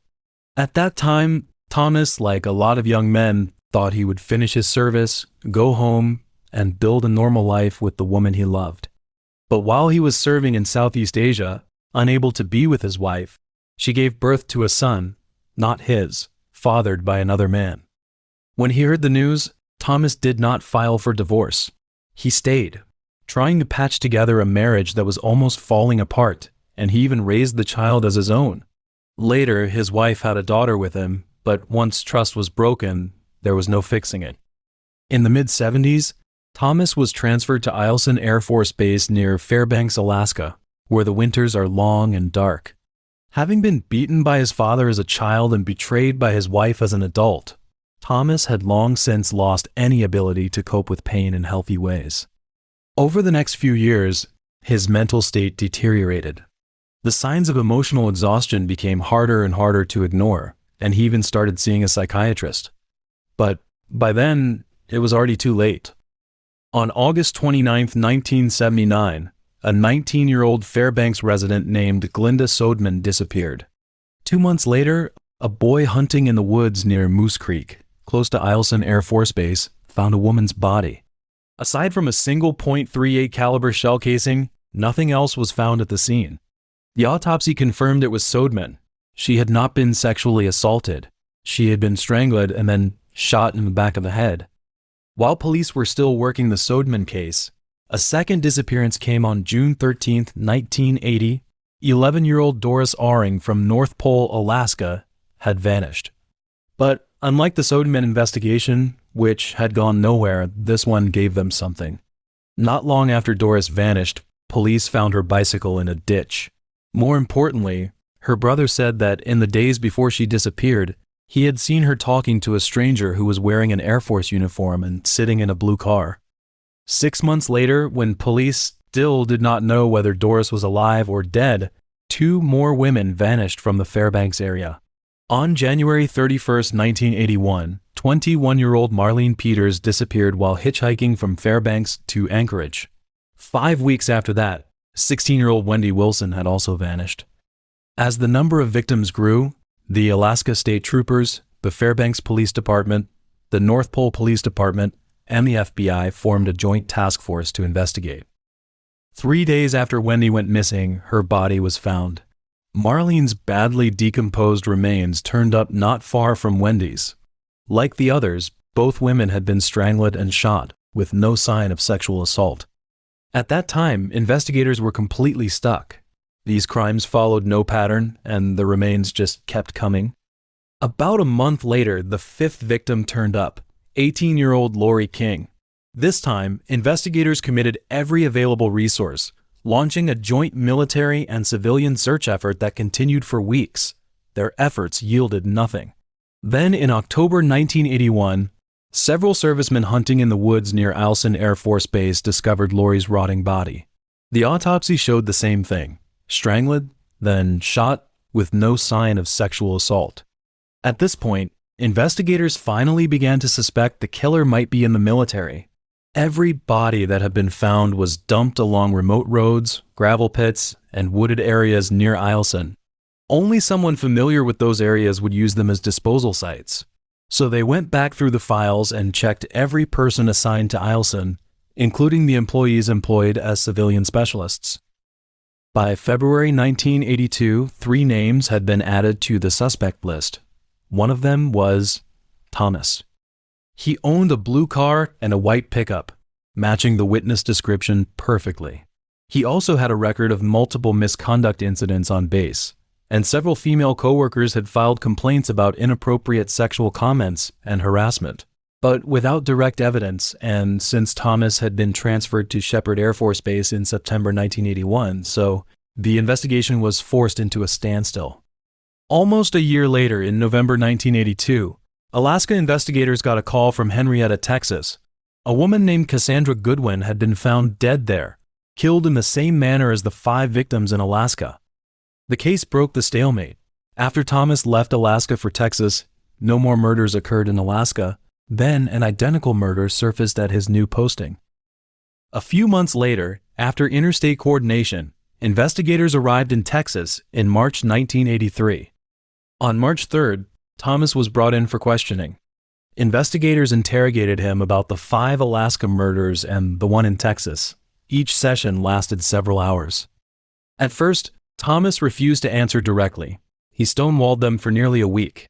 At that time, Thomas, like a lot of young men, thought he would finish his service, go home, and build a normal life with the woman he loved. But while he was serving in Southeast Asia, unable to be with his wife, she gave birth to a son, not his, fathered by another man. When he heard the news, Thomas did not file for divorce. He stayed, trying to patch together a marriage that was almost falling apart, and he even raised the child as his own. Later, his wife had a daughter with him, but once trust was broken, there was no fixing it. In the mid-70s, Thomas was transferred to Eielson Air Force Base near Fairbanks, Alaska, where the winters are long and dark. Having been beaten by his father as a child and betrayed by his wife as an adult, Thomas had long since lost any ability to cope with pain in healthy ways. Over the next few years, his mental state deteriorated. The signs of emotional exhaustion became harder and harder to ignore, and he even started seeing a psychiatrist. But by then, it was already too late. On August 29, 1979, a 19-year-old Fairbanks resident named Glinda Sodman disappeared. 2 months later, a boy hunting in the woods near Moose Creek, close to Eielson Air Force Base, found a woman's body. Aside from a single .38 caliber shell casing, nothing else was found at the scene. The autopsy confirmed it was Sodman. She had not been sexually assaulted. She had been strangled and then shot in the back of the head. While police were still working the Sodman case, a second disappearance came on June 13, 1980. 11-year-old Doris Aring from North Pole, Alaska, had vanished. But unlike the Sodman investigation, which had gone nowhere, this one gave them something. Not long after Doris vanished, police found her bicycle in a ditch. More importantly, her brother said that in the days before she disappeared, he had seen her talking to a stranger who was wearing an Air Force uniform and sitting in a blue car. 6 months later, when police still did not know whether Doris was alive or dead, 2 more women vanished from the Fairbanks area. On January 31, 1981, 21-year-old Marlene Peters disappeared while hitchhiking from Fairbanks to Anchorage. 5 weeks after that, 16-year-old Wendy Wilson had also vanished. As the number of victims grew, the Alaska State Troopers, the Fairbanks Police Department, the North Pole Police Department, and the FBI formed a joint task force to investigate. 3 days after Wendy went missing, her body was found. Marlene's badly decomposed remains turned up not far from Wendy's. Like the others, both women had been strangled and shot, with no sign of sexual assault. At that time, investigators were completely stuck. These crimes followed no pattern, and the remains just kept coming. About a month later, the 5th victim turned up, 18-year-old Lori King. This time, investigators committed every available resource, launching a joint military and civilian search effort that continued for weeks. Their efforts yielded nothing. Then, in October 1981, several servicemen hunting in the woods near Eielson Air Force Base discovered Lori's rotting body. The autopsy showed the same thing. Strangled, then shot, with no sign of sexual assault. At this point, investigators finally began to suspect the killer might be in the military. Every body that had been found was dumped along remote roads, gravel pits, and wooded areas near Eielson. Only someone familiar with those areas would use them as disposal sites. So they went back through the files and checked every person assigned to Eielson, including the employees employed as civilian specialists. By February 1982, 3 names had been added to the suspect list. One of them was Thomas. He owned a blue car and a white pickup, matching the witness description perfectly. He also had a record of multiple misconduct incidents on base, and several female coworkers had filed complaints about inappropriate sexual comments and harassment. But without direct evidence, and since Thomas had been transferred to Shepherd Air Force Base in September 1981, so the investigation was forced into a standstill. Almost a year later, in November 1982, Alaska investigators got a call from Henrietta, Texas. A woman named Cassandra Goodwin had been found dead there, killed in the same manner as the 5 victims in Alaska. The case broke the stalemate. After Thomas left Alaska for Texas, no more murders occurred in Alaska. Then an identical murder surfaced at his new posting. A few months later, after interstate coordination, investigators arrived in Texas in March 1983. On March 3rd, Thomas was brought in for questioning. Investigators interrogated him about the 5 Alaska murders and the one in Texas. Each session lasted several hours. At first, Thomas refused to answer directly. He stonewalled them for nearly a week.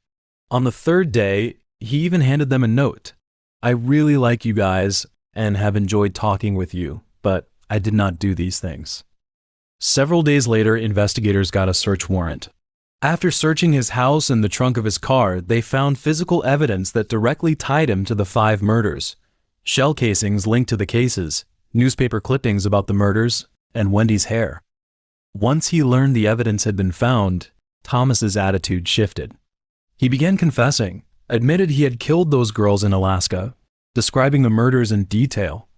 On the 3rd day, he even handed them a note. "I really like you guys and have enjoyed talking with you, but I did not do these things." Several days later, investigators got a search warrant. After searching his house and the trunk of his car, they found physical evidence that directly tied him to the 5 murders. Shell casings linked to the cases, newspaper clippings about the murders, and Wendy's hair. Once he learned the evidence had been found, Thomas's attitude shifted. He began confessing, admitted he had killed those girls in Alaska, describing the murders in detail.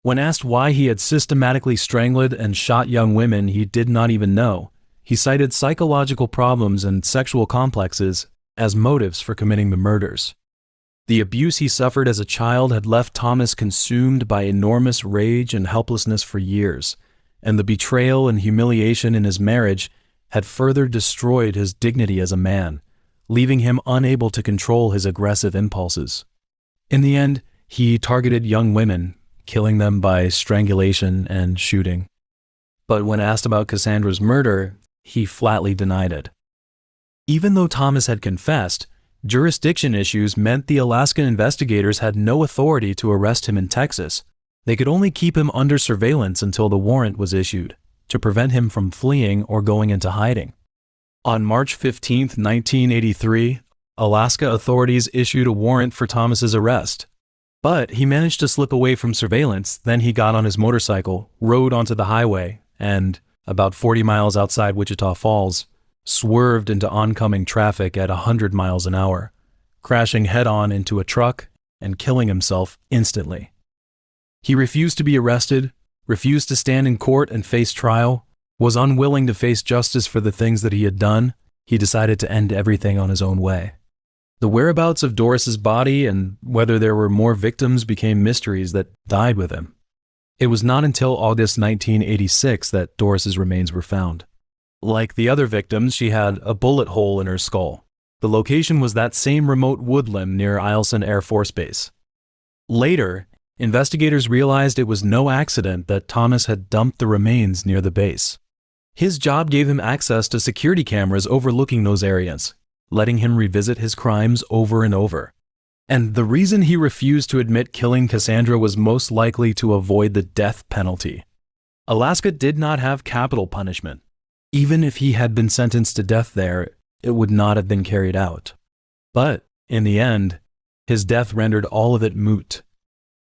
When asked why he had systematically strangled and shot young women he did not even know, he cited psychological problems and sexual complexes as motives for committing the murders. The abuse he suffered as a child had left Thomas consumed by enormous rage and helplessness for years, and the betrayal and humiliation in his marriage had further destroyed his dignity as a man, leaving him unable to control his aggressive impulses. In the end, he targeted young women, killing them by strangulation and shooting. But when asked about Cassandra's murder, he flatly denied it. Even though Thomas had confessed, jurisdiction issues meant the Alaskan investigators had no authority to arrest him in Texas. They could only keep him under surveillance until the warrant was issued, to prevent him from fleeing or going into hiding. On March 15, 1983, Alaska authorities issued a warrant for Thomas's arrest. But he managed to slip away from surveillance. Then he got on his motorcycle, rode onto the highway, and, about 40 miles outside Wichita Falls, swerved into oncoming traffic at 100 miles an hour, crashing head-on into a truck and killing himself instantly. He refused to be arrested, refused to stand in court and face trial, was unwilling to face justice for the things that he had done. He decided to end everything on his own way. The whereabouts of Doris's body and whether there were more victims became mysteries that died with him. It was not until August 1986 that Doris's remains were found. Like the other victims, she had a bullet hole in her skull. The location was that same remote woodland near Eielson Air Force Base. Later, investigators realized it was no accident that Thomas had dumped the remains near the base. His job gave him access to security cameras overlooking those areas, letting him revisit his crimes over and over. And the reason he refused to admit killing Cassandra was most likely to avoid the death penalty. Alaska did not have capital punishment. Even if he had been sentenced to death there, it would not have been carried out. But, in the end, his death rendered all of it moot.